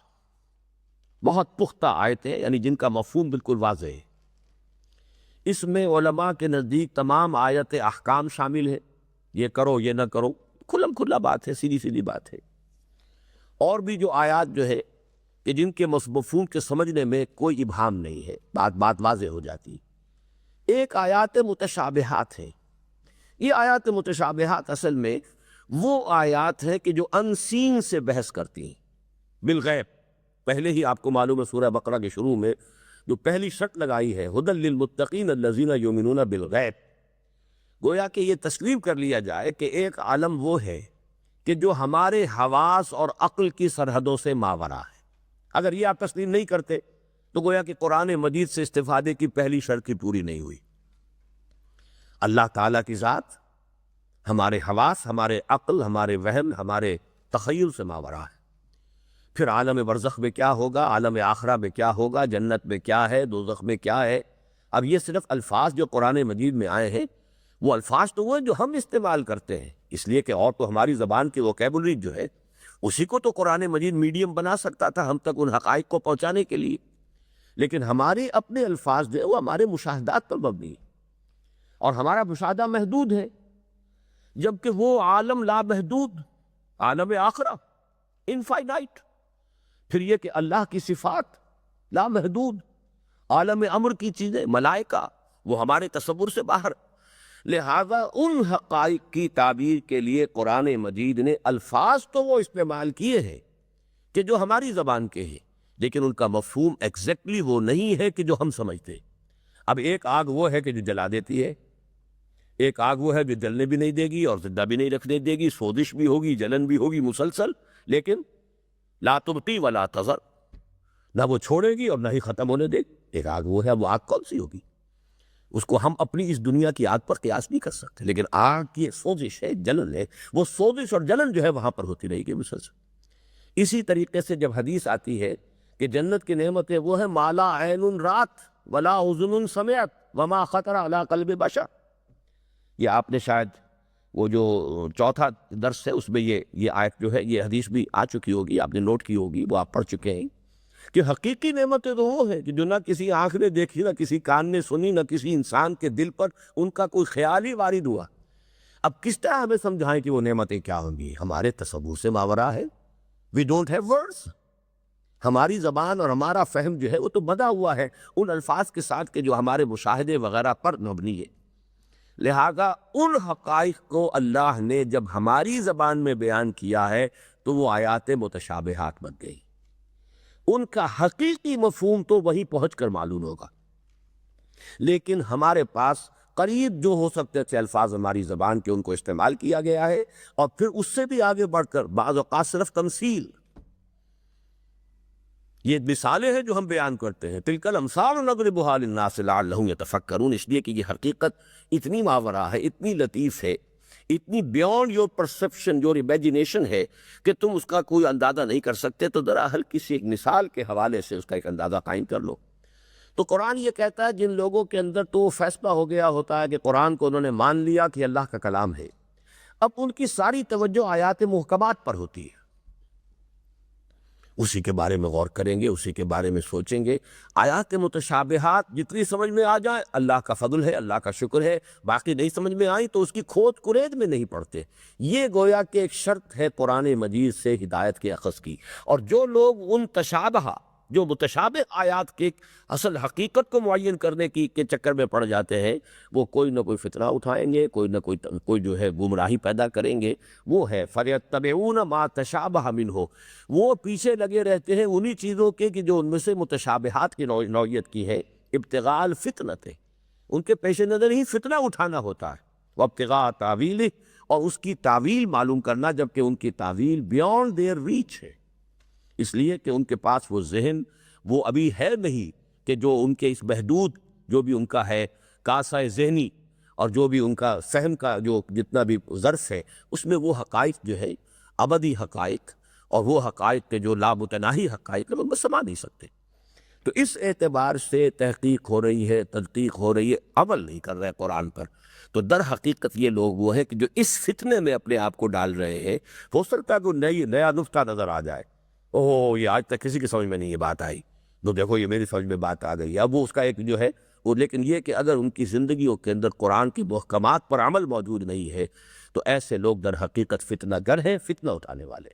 بہت پختہ آیتیں، یعنی جن کا مفہوم بالکل واضح ہے۔ اس میں علماء کے نزدیک تمام آیت احکام شامل ہے، یہ کرو یہ نہ کرو، کھلم کھلا بات ہے، سیدھی سیدھی بات ہے۔ اور بھی جو آیات جو ہے کہ جن کے مفہوم کے سمجھنے میں کوئی ابہام نہیں ہے، بات واضح ہو جاتی۔ ایک آیات متشابہات ہیں۔ یہ آیات متشابہات اصل میں وہ آیات ہیں کہ جو ان سین سے بحث کرتی ہیں، بالغیب۔ پہلے ہی آپ کو معلوم ہے سورہ بقرہ کے شروع میں جو پہلی شرط لگائی ہے، ھدی للمتقین الذین یؤمنون بالغیب، گویا کہ یہ تسلیم کر لیا جائے کہ ایک عالم وہ ہے کہ جو ہمارے حواس اور عقل کی سرحدوں سے ماورا ہے۔ اگر یہ آپ تسلیم نہیں کرتے تو گویا کہ قرآن مجید سے استفادے کی پہلی شرط ہی پوری نہیں ہوئی۔ اللہ تعالیٰ کی ذات ہمارے حواس، ہمارے عقل، ہمارے وہم، ہمارے تخیل سے ماورا ہے۔ پھر عالم برزخ میں کیا ہوگا، عالم آخرہ میں کیا ہوگا، جنت میں کیا ہے، دوزخ میں کیا ہے۔ اب یہ صرف الفاظ جو قرآن مجید میں آئے ہیں، وہ الفاظ تو وہ ہیں جو ہم استعمال کرتے ہیں، اس لیے کہ اور تو ہماری زبان کی ووکیبلری جو ہے اسی کو تو قرآن مجید میڈیم بنا سکتا تھا ہم تک ان حقائق کو پہنچانے کے لیے، لیکن ہمارے اپنے الفاظ جو ہے وہ ہمارے مشاہدات پر مبنی ہے، اور ہمارا مشاہدہ محدود ہے، جبکہ وہ عالم لامحدود، عالم آخرہ انفائنائٹ۔ پھر یہ کہ اللہ کی صفات لامحدود، عالم امر کی چیزیں، ملائکہ، وہ ہمارے تصور سے باہر۔ لہذا ان حقائق کی تعبیر کے لیے قرآن مجید نے الفاظ تو وہ استعمال کیے ہیں کہ جو ہماری زبان کے ہیں، لیکن ان کا مفہوم ایگزیکٹلی وہ نہیں ہے کہ جو ہم سمجھتے۔ اب ایک آگ وہ ہے کہ جو جلا دیتی ہے، ایک آگ وہ ہے جو جلنے بھی نہیں دے گی اور زندہ بھی نہیں رکھنے دے گی، سوزش بھی ہوگی، جلن بھی ہوگی مسلسل، لیکن لا تبقی ولا تذر، نہ وہ چھوڑے گی اور نہ ہی ختم ہونے دے گی۔ ایک آگ وہ ہے، وہ آگ کون سی ہوگی؟ اس کو ہم اپنی اس دنیا کی آگ پر قیاس نہیں کر سکتے، لیکن آگ کی سوزش ہے، جلن ہے، وہ سوزش اور جلن جو ہے وہاں پر ہوتی رہے گی مسلسل۔ اسی طریقے سے جب حدیث آتی ہے کہ جنت کی نعمتیں وہ ہیں ما لا عین رات ولا اذن سمعت وما خطر علی قلب بشر، یہ آپ نے شاید وہ جو چوتھا درس ہے اس میں یہ آیت جو ہے، یہ حدیث بھی آ چکی ہوگی، آپ نے نوٹ کی ہوگی، وہ آپ پڑھ چکے ہیں کہ حقیقی نعمتیں تو وہ ہیں کہ جو نہ کسی آنکھ نے دیکھی، نہ کسی کان نے سنی، نہ کسی انسان کے دل پر ان کا کوئی خیال ہی وارد ہوا۔ اب کس طرح ہمیں سمجھائیں کہ وہ نعمتیں کیا ہوں گی؟ ہمارے تصور سے ماورا ہے۔ وی ڈونٹ ہیو ورڈز، ہماری زبان اور ہمارا فہم جو ہے وہ تو بندھا ہوا ہے ان الفاظ کے ساتھ کہ جو ہمارے مشاہدے وغیرہ پر مبنی ہے۔ لہذا ان حقائق کو اللہ نے جب ہماری زبان میں بیان کیا ہے تو وہ آیات متشابہات بن گئی، ان کا حقیقی مفہوم تو وہیں پہنچ کر معلوم ہوگا، لیکن ہمارے پاس قریب جو ہو سکتے تھے الفاظ ہماری زبان کے ان کو استعمال کیا گیا ہے، اور پھر اس سے بھی آگے بڑھ کر بعض اوقات صرف تمثیل، یہ مثالیں ہیں جو ہم بیان کرتے ہیں، تلک الامثال نضربها للناس لعلهم يتفکرون، اس لیے کہ یہ حقیقت اتنی ماورا ہے، اتنی لطیف ہے، اتنی beyond your perception, your imagination ہے کہ تم اس کا کوئی اندازہ نہیں کر سکتے، تو ذرا ہلکی سی ایک مثال کے حوالے سے اس کا ایک اندازہ قائم کر لو۔ تو قرآن یہ کہتا ہے جن لوگوں کے اندر تو فیصلہ ہو گیا ہوتا ہے کہ قرآن کو انہوں نے مان لیا کہ اللہ کا کلام ہے، اب ان کی ساری توجہ آیات محکمات پر ہوتی ہے، اسی کے بارے میں غور کریں گے، اسی کے بارے میں سوچیں گے۔ آیات متشابہات جتنی سمجھ میں آ جائیں اللہ کا فضل ہے، اللہ کا شکر ہے، باقی نہیں سمجھ میں آئیں تو اس کی کھود کرید میں نہیں پڑتے۔ یہ گویا کہ ایک شرط ہے قرآن مجید سے ہدایت کے اخذ کی، اور جو لوگ ان تشابہ، جو متشابہ آیات کے اصل حقیقت کو معین کرنے کے چکر میں پڑ جاتے ہیں، وہ کوئی نہ کوئی فتنہ اٹھائیں گے، کوئی نہ کوئی جو ہے گمراہی پیدا کریں گے۔ وہ ہے فَلْيَتَّبِعُونَ مَا تَشَابَهَ مِنْهُ، وہ پیچھے لگے رہتے ہیں انہی چیزوں کے کہ جو ان میں سے متشابہات کی نوعیت کی ہے، ابتغاء الفتنۃ، ان کے پیش نظر ہی فتنہ اٹھانا ہوتا ہے، وابتغاء تاویلہ، اور اس کی تعویل معلوم کرنا، جبکہ ان کی تعویل بیونڈ دیئر ریچ ہے، اس لیے کہ ان کے پاس وہ ذہن وہ ابھی ہے نہیں کہ جو ان کے اس محدود جو بھی ان کا ہے کاسہ ذہنی اور جو بھی ان کا فہم کا جو جتنا بھی ظرف ہے، اس میں وہ حقائق جو ہے ابدی حقائق اور وہ حقائق کے جو لامتناہی حقائق ہیں وہ سما نہیں سکتے۔ تو اس اعتبار سے تحقیق ہو رہی ہے، تدقیق ہو رہی ہے، عمل نہیں کر رہے قرآن پر، تو در حقیقت یہ لوگ وہ ہیں کہ جو اس فتنے میں اپنے آپ کو ڈال رہے ہیں۔ ہو سکتا ہے کوئی نیا نقطہ نظر آ جائے، اوہ یہ آج تک کسی کی سمجھ میں نہیں یہ بات آئی، تو دیکھو یہ میری سمجھ میں بات آ گئی، اب وہ اس کا ایک جو ہے وہ، لیکن یہ کہ اگر ان کی زندگیوں کے اندر قرآن کی محکمات پر عمل موجود نہیں ہے تو ایسے لوگ در حقیقت فتنہ گر ہیں، فتنہ اٹھانے والے۔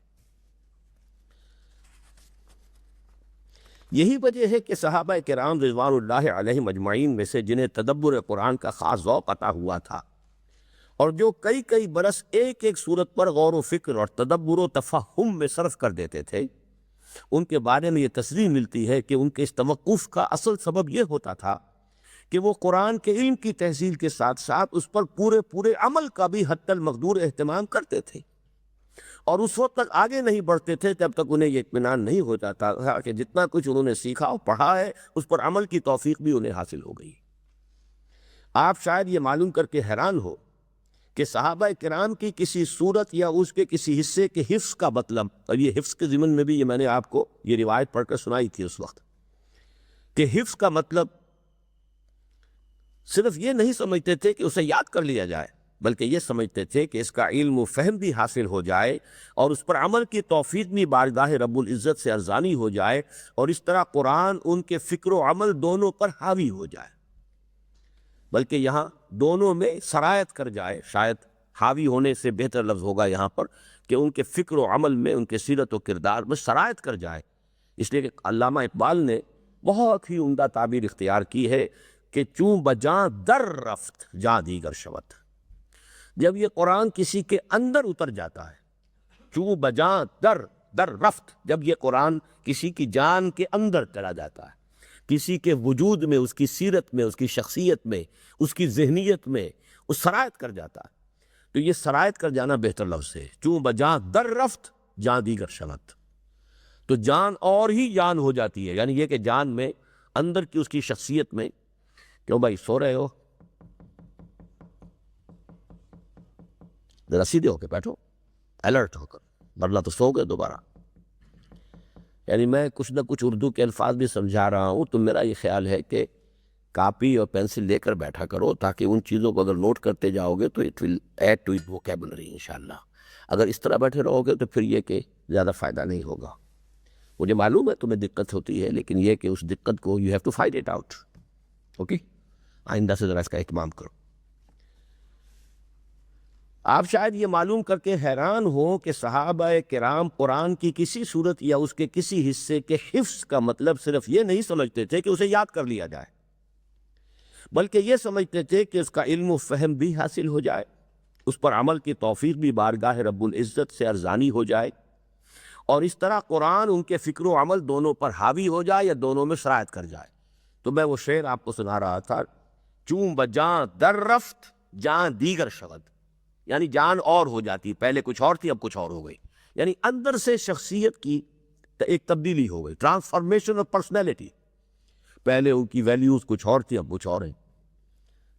یہی وجہ ہے کہ صحابہ کرام رضوان اللہ علیہم اجمعین میں سے جنہیں تدبر قرآن کا خاص ذوق عطا ہوا تھا، اور جو کئی کئی برس ایک ایک صورت پر غور و فکر اور تدبر و تفہم میں صرف کر دیتے تھے، ان کے بارے میں یہ تصریح ملتی ہے کہ ان کے اس توقف کا اصل سبب یہ ہوتا تھا کہ وہ قرآن کے علم کی تحصیل کے ساتھ ساتھ اس پر پورے عمل کا بھی حتی المقدور اہتمام کرتے تھے، اور اس وقت تک آگے نہیں بڑھتے تھے جب تک انہیں یہ اطمینان نہیں ہو جاتا تھا کہ جتنا کچھ انہوں نے سیکھا اور پڑھا ہے اس پر عمل کی توفیق بھی انہیں حاصل ہو گئی۔ آپ شاید یہ معلوم کر کے حیران ہو کہ صحابہ کرام کی کسی صورت یا اس کے کسی حصے کے حفظ کا مطلب، اور یہ حفظ کے ضمن میں بھی یہ میں نے آپ کو یہ روایت پڑھ کر سنائی تھی اس وقت، کہ حفظ کا مطلب صرف یہ نہیں سمجھتے تھے کہ اسے یاد کر لیا جائے، بلکہ یہ سمجھتے تھے کہ اس کا علم و فہم بھی حاصل ہو جائے اور اس پر عمل کی توفیق بھی بارگاہ رب العزت سے ارزانی ہو جائے، اور اس طرح قرآن ان کے فکر و عمل دونوں پر حاوی ہو جائے، بلکہ یہاں دونوں میں سرایت کر جائے، شاید حاوی ہونے سے بہتر لفظ ہوگا یہاں پر کہ ان کے فکر و عمل میں، ان کے سیرت و کردار میں سرایت کر جائے۔ اس لیے کہ علامہ اقبال نے بہت ہی عمدہ تعبیر اختیار کی ہے کہ چوں بجاں در رفت جاں دیگر شوت، جب یہ قرآن کسی کے اندر اتر جاتا ہے، چوں بجاں در رفت، جب یہ قرآن کسی کی جان کے اندر چلا جاتا ہے، کسی کے وجود میں، اس کی سیرت میں، اس کی شخصیت میں، اس کی ذہنیت میں وہ سرایت کر جاتا ہے، تو یہ سرایت کر جانا بہتر لفظ ہے، چوں بجاں در رفت جاں دیگر شوت، تو جان اور ہی جان ہو جاتی ہے، یعنی یہ کہ جان میں اندر کی اس کی شخصیت میں، کیوں بھائی سو رہے ہو؟ ذرا سیدھے ہو کے بیٹھو، الرٹ ہو کر، ورنہ تو سو گئے دوبارہ۔ یعنی میں کچھ نہ کچھ اردو کے الفاظ بھی سمجھا رہا ہوں، تو میرا یہ خیال ہے کہ کاپی اور پینسل لے کر بیٹھا کرو، تاکہ ان چیزوں کو اگر نوٹ کرتے جاؤ گے تو it will add to it vocabulary انشاءاللہ۔ اگر اس طرح بیٹھے رہو گے تو پھر یہ کہ زیادہ فائدہ نہیں ہوگا۔ مجھے معلوم ہے تمہیں دقت ہوتی ہے، لیکن یہ کہ اس دقت کو you have to find it out, okay? آئندہ سے ذرا اس کا اہتمام کرو۔ آپ شاید یہ معلوم کر کے حیران ہو کہ صحابہ کرام قرآن کی کسی صورت یا اس کے کسی حصے کے حفظ کا مطلب صرف یہ نہیں سمجھتے تھے کہ اسے یاد کر لیا جائے، بلکہ یہ سمجھتے تھے کہ اس کا علم و فہم بھی حاصل ہو جائے، اس پر عمل کی توفیق بھی بارگاہ رب العزت سے ارزانی ہو جائے، اور اس طرح قرآن ان کے فکر و عمل دونوں پر حاوی ہو جائے یا دونوں میں سرایت کر جائے۔ تو میں وہ شعر آپ کو سنا رہا تھا، چوں بجاں در رفت جاں دیگر شود، یعنی جان اور ہو جاتی، پہلے کچھ اور تھی اب کچھ اور ہو گئی، یعنی اندر سے شخصیت کی ایک تبدیلی ہو گئی، ٹرانسفارمیشن آف پرسنالٹی۔ پہلے ان کی ویلیوز کچھ اور تھی اب کچھ اور ہیں،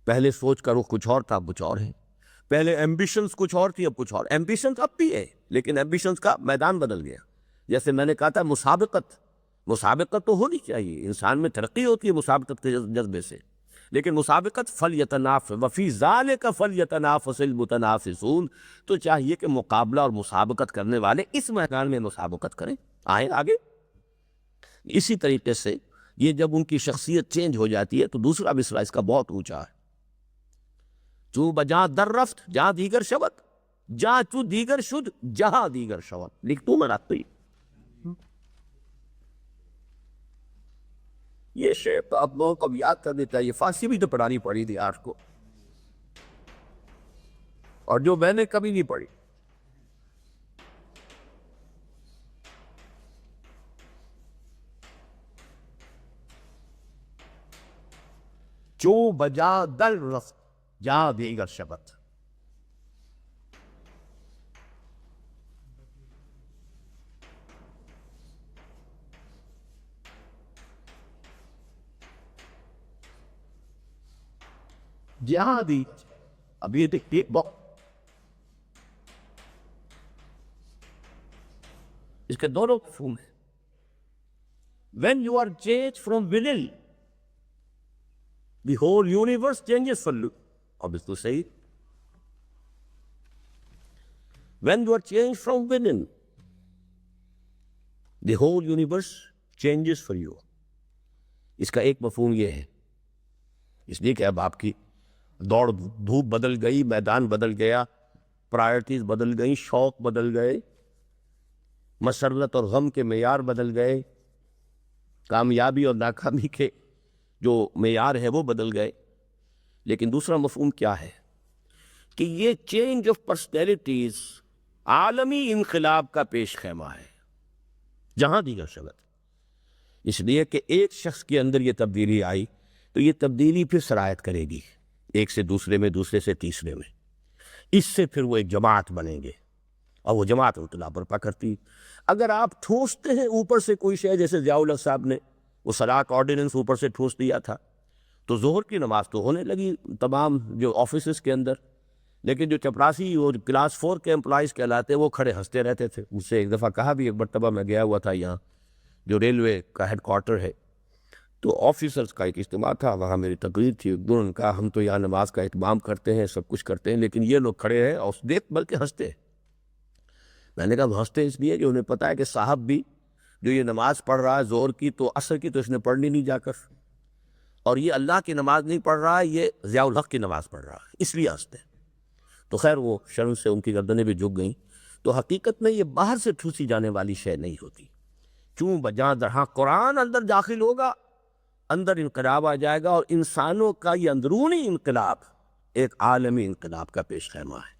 پہلے سوچ کا رخ کچھ اور تھا اب کچھ اور ہے، پہلے ایمبیشنز کچھ اور تھی اب کچھ اور، ایمبیشنز اب بھی ہے لیکن ایمبیشنز کا میدان بدل گیا۔ جیسے میں نے کہا تھا مسابقت تو ہونی چاہیے، انسان میں ترقی ہوتی ہے مسابقت کے جذبے سے، لیکن مسابقت فلیتنافس وفی ذالک فلیتنافس المتنافسون، تو چاہیے کہ مقابلہ اور مسابقت کرنے والے اس میدان میں مسابقت کریں، آئیں آگے۔ اسی طریقے سے یہ جب ان کی شخصیت چینج ہو جاتی ہے تو دوسرا مصرع اس کا بہت اونچا ہے، چوں بجاں در رفت جہاں دیگر شود، جہاں چوں دیگر شد جہاں دیگر شود، لکھتوں میں رکھتی یہ شعر تو آپ لوگوں کو اب یاد کرنے چاہیے، فارسی بھی تو پڑھانی پڑی تھی آج کو، اور جو میں نے کبھی نہیں پڑھی۔ چوں بجا در رفت جہاں دیگر شبت، جہاں دی، اب یہ دیکھیے اس کے دونوں مفہوم ہیں۔ When you are changed from within, the whole universe changes for you. اب اس کو صحیح، when you are changed from within, the whole universe changes for you. اس کا ایک مفہوم یہ ہے، اس لیے کہ اب آپ کی دوڑ دھوپ بدل گئی، میدان بدل گیا، پرائرٹیز بدل گئیں، شوق بدل گئے، مسرت اور غم کے معیار بدل گئے، کامیابی اور ناکامی کے جو معیار ہے وہ بدل گئے۔ لیکن دوسرا مفہوم کیا ہے کہ یہ چینج آف پرسنالٹیز عالمی انقلاب کا پیش خیمہ ہے جہاں دیگر شبت، اس لیے کہ ایک شخص کے اندر یہ تبدیلی آئی تو یہ تبدیلی پھر سرایت کرے گی ایک سے دوسرے میں، دوسرے سے تیسرے میں، اس سے پھر وہ ایک جماعت بنیں گے اور وہ جماعت انقلاب برپا کرتی۔ اگر آپ ٹھونستے ہیں اوپر سے کوئی شے، جیسے ضیاء الحق صاحب نے وہ صلاۃ آرڈیننس اوپر سے ٹھونس دیا تھا تو ظہر کی نماز تو ہونے لگی تمام جو آفیسز کے اندر، لیکن جو چپراسی اور کلاس 4 کے امپلائیز کہلاتے وہ کھڑے ہنستے رہتے تھے۔ مجھ سے ایک دفعہ کہا بھی، ایک مرتبہ میں گیا ہوا تھا یہاں جو ریلوے کا ہیڈ کوارٹر ہے، تو آفیسرز کا ایک اجتماع تھا، وہاں میری تقریر تھی، انہوں نے کہا ہم تو یہاں نماز کا اہتمام کرتے ہیں، سب کچھ کرتے ہیں، لیکن یہ لوگ کھڑے ہیں اور دیکھ بلکہ ہنستے ہیں۔ میں نے کہا ہنستے اس لیے کہ انہیں پتہ ہے کہ صاحب بھی جو یہ نماز پڑھ رہا ہے ظہر کی تو عصر کی تو اس نے پڑھنی نہیں جا کر، اور یہ اللہ کی نماز نہیں پڑھ رہا ہے، یہ ضیاء الحق کی نماز پڑھ رہا ہے، اس لیے ہنستے ہیں۔ تو خیر وہ شرم سے ان کی گردنیں بھی جھک گئیں۔ تو حقیقت میں یہ باہر سے ٹھوسی جانے والی شے نہیں ہوتی، چوں بجاں درہاں قرآن اندر داخل ہوگا، اندر انقلاب آ جائے گا، اور انسانوں کا یہ اندرونی انقلاب ایک عالمی انقلاب کا پیش خیمہ ہے،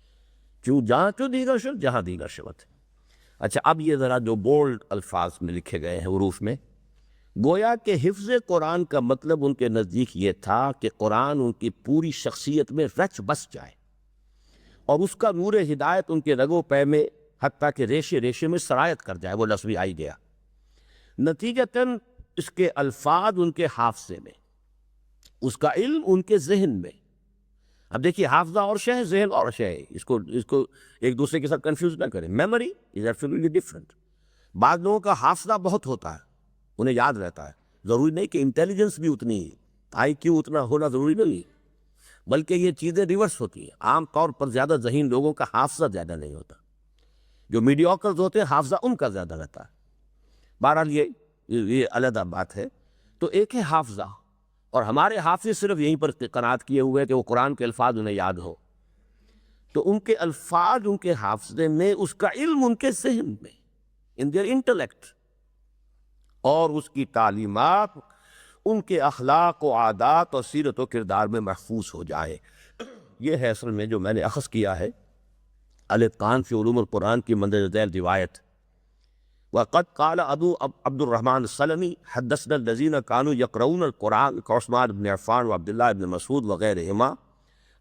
چوں جہاں چوں دیگر شد جہاں دیگر شبت۔ اچھا اب یہ ذرا جو بولڈ الفاظ میں لکھے گئے ہیں حروف میں، گویا کہ حفظ قرآن کا مطلب ان کے نزدیک یہ تھا کہ قرآن ان کی پوری شخصیت میں رچ بس جائے اور اس کا نور ہدایت ان کے رگ و پے میں حتیٰ کہ ریشے ریشے میں سرایت کر جائے، وہ لفظ بھی آئی گیا۔ نتیجتاً اس کے الفاظ ان کے حافظے میں، اس کا علم ان کے ذہن میں۔ اب دیکھیے حافظہ اور شے ہے، ذہن اور شے ہے، اس کو ایک دوسرے کے ساتھ کنفیوز نہ کریں۔ Memory is absolutely different. بعض لوگوں کا حافظہ بہت ہوتا ہے، انہیں یاد رہتا ہے، ضروری نہیں کہ انٹیلیجنس بھی اتنی ہی، آئی کیو اتنا ہونا ضروری نہیں، بلکہ یہ چیزیں ریورس ہوتی ہیں۔ عام طور پر زیادہ ذہین لوگوں کا حافظہ زیادہ نہیں ہوتا، جو میڈیوکرز ہوتے ہیں حافظہ ان کا زیادہ رہتا ہے۔ بہرحال یہ علیحدہ بات ہے۔ تو ایک ہے حافظہ، اور ہمارے حافظ صرف یہیں پر قناعت کیے ہوئے کہ وہ قرآن کے الفاظ انہیں یاد ہو۔ تو ان کے الفاظ ان کے حافظے میں، اس کا علم ان کے ذہن میں، ان دیئر انٹلیکٹ، اور اس کی تعلیمات ان کے اخلاق و عادات اور سیرت و کردار میں محفوظ ہو جائے۔ یہ ہے اصل میں جو میں نے اخذ کیا ہے الاتقان فی علوم القرآن کی مندرجہ ذیل روایت۔ وقد قال ابو عبد الرحمن السلمی حدثنا الذين كانوا يقرؤون القرآن كعثمان بن عفان وعبد الله بن مسعود وغيرهما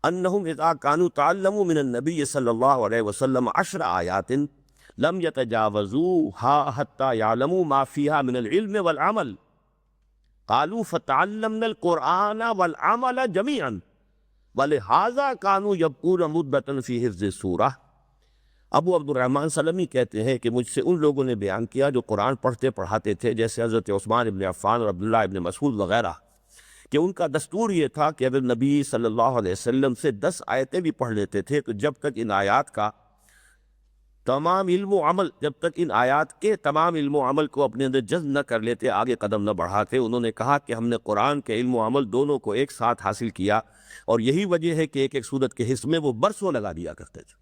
انهم اذا كانوا تعلموا من النبي صلى الله عليه وسلم 10 آيات لم يتجاوزوها حتى يعلموا ما فيها من العلم والعمل قالوا فتعلمنا القرآن والعمل جميعا ولهذا كانوا يبقون مدة في حفظ السورة۔ ابو عبد الرحمن سلمی کہتے ہیں کہ مجھ سے ان لوگوں نے بیان کیا جو قرآن پڑھتے پڑھاتے تھے، جیسے حضرت عثمان ابن عفان اور عبداللہ ابن مسعود وغیرہ، کہ ان کا دستور یہ تھا کہ اگر نبی صلی اللہ علیہ وسلم سے 10 آیتیں بھی پڑھ لیتے تھے تو جب تک ان آیات کا تمام علم و عمل، جب تک ان آیات کے تمام علم و عمل کو اپنے اندر جذب نہ کر لیتے، آگے قدم نہ بڑھاتے۔ انہوں نے کہا کہ ہم نے قرآن کے علم و عمل دونوں کو ایک ساتھ حاصل کیا، اور یہی وجہ ہے کہ ایک ایک سورت کے حصے میں وہ برسوں لگا دیا کرتے تھے۔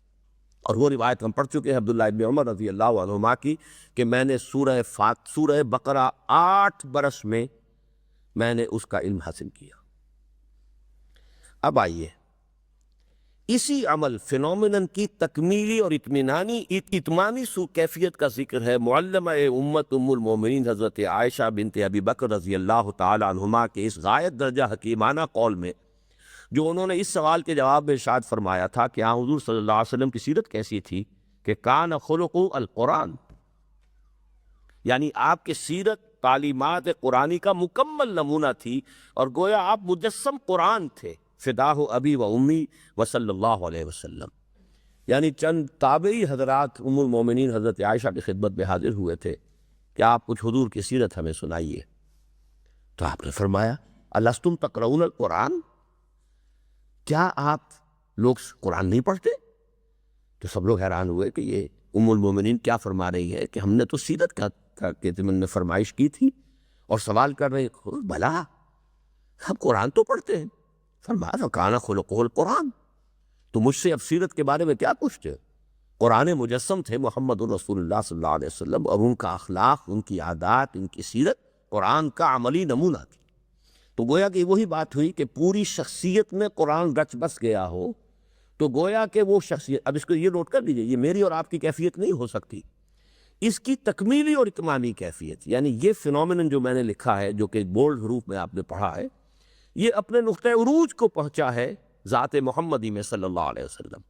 اور وہ روایت ہم پڑھ چکے ہیں عبداللہ ابن عمر رضی اللہ عنہما کی کہ میں نے سورہ بقرہ 8 برس میں میں نے اس کا علم حاصل کیا۔ اب آئیے اسی عمل فینومینن کی تکمیلی اور اتمامی کیفیت کا ذکر ہے معلمہ امت ام المومنین حضرت عائشہ بنت ابی بکر رضی اللہ تعالی عنہما کے اس غایت درجہ حکیمانہ قول میں، جو انہوں نے اس سوال کے جواب میں ارشاد فرمایا تھا کہ حضور صلی اللہ علیہ وسلم کی سیرت کیسی تھی، کہ کان خلق القرآن، یعنی آپ کی سیرت تعلیمات قرآنی کا مکمل نمونہ تھی، اور گویا آپ مجسم قرآن تھے، فداہ ابی و امی و صلی اللہ علیہ وسلم۔ یعنی چند تابعی حضرات ام المومنین حضرت عائشہ کی خدمت میں حاضر ہوئے تھے کہ آپ کچھ حضور کی سیرت ہمیں سنائیے، تو آپ نے فرمایا الستم تقرؤون القرآن، کیا آپ لوگ قرآن نہیں پڑھتے؟ تو سب لوگ حیران ہوئے کہ یہ ام المومنین کیا فرما رہی ہے کہ ہم نے تو سیرت کے ضمن میں فرمائش کی تھی، اور سوال کر رہے ہیں بھلا ہم قرآن تو پڑھتے ہیں۔ فرمایا کان خلقہ القرآن، تو مجھ سے اب سیرت کے بارے میں کیا پوچھتے؟ قرآن مجسم تھے محمد رسول اللہ صلی اللہ علیہ وسلم، اور ان کا اخلاق، ان کی عادات، ان کی سیرت قرآن کا عملی نمونہ تھی۔ تو گویا کہ وہی بات ہوئی کہ پوری شخصیت میں قرآن رچ بس گیا ہو، تو گویا کہ وہ شخصیت، اب اس کو یہ نوٹ کر لیجئے، یہ میری اور آپ کی کیفیت نہیں ہو سکتی، اس کی تکمیلی اور اتمامی کیفیت، یعنی یہ فینومینن جو میں نے لکھا ہے، جو کہ بولڈ حروف میں آپ نے پڑھا ہے، یہ اپنے نقطۂ عروج کو پہنچا ہے ذات محمدی میں صلی اللہ علیہ وسلم،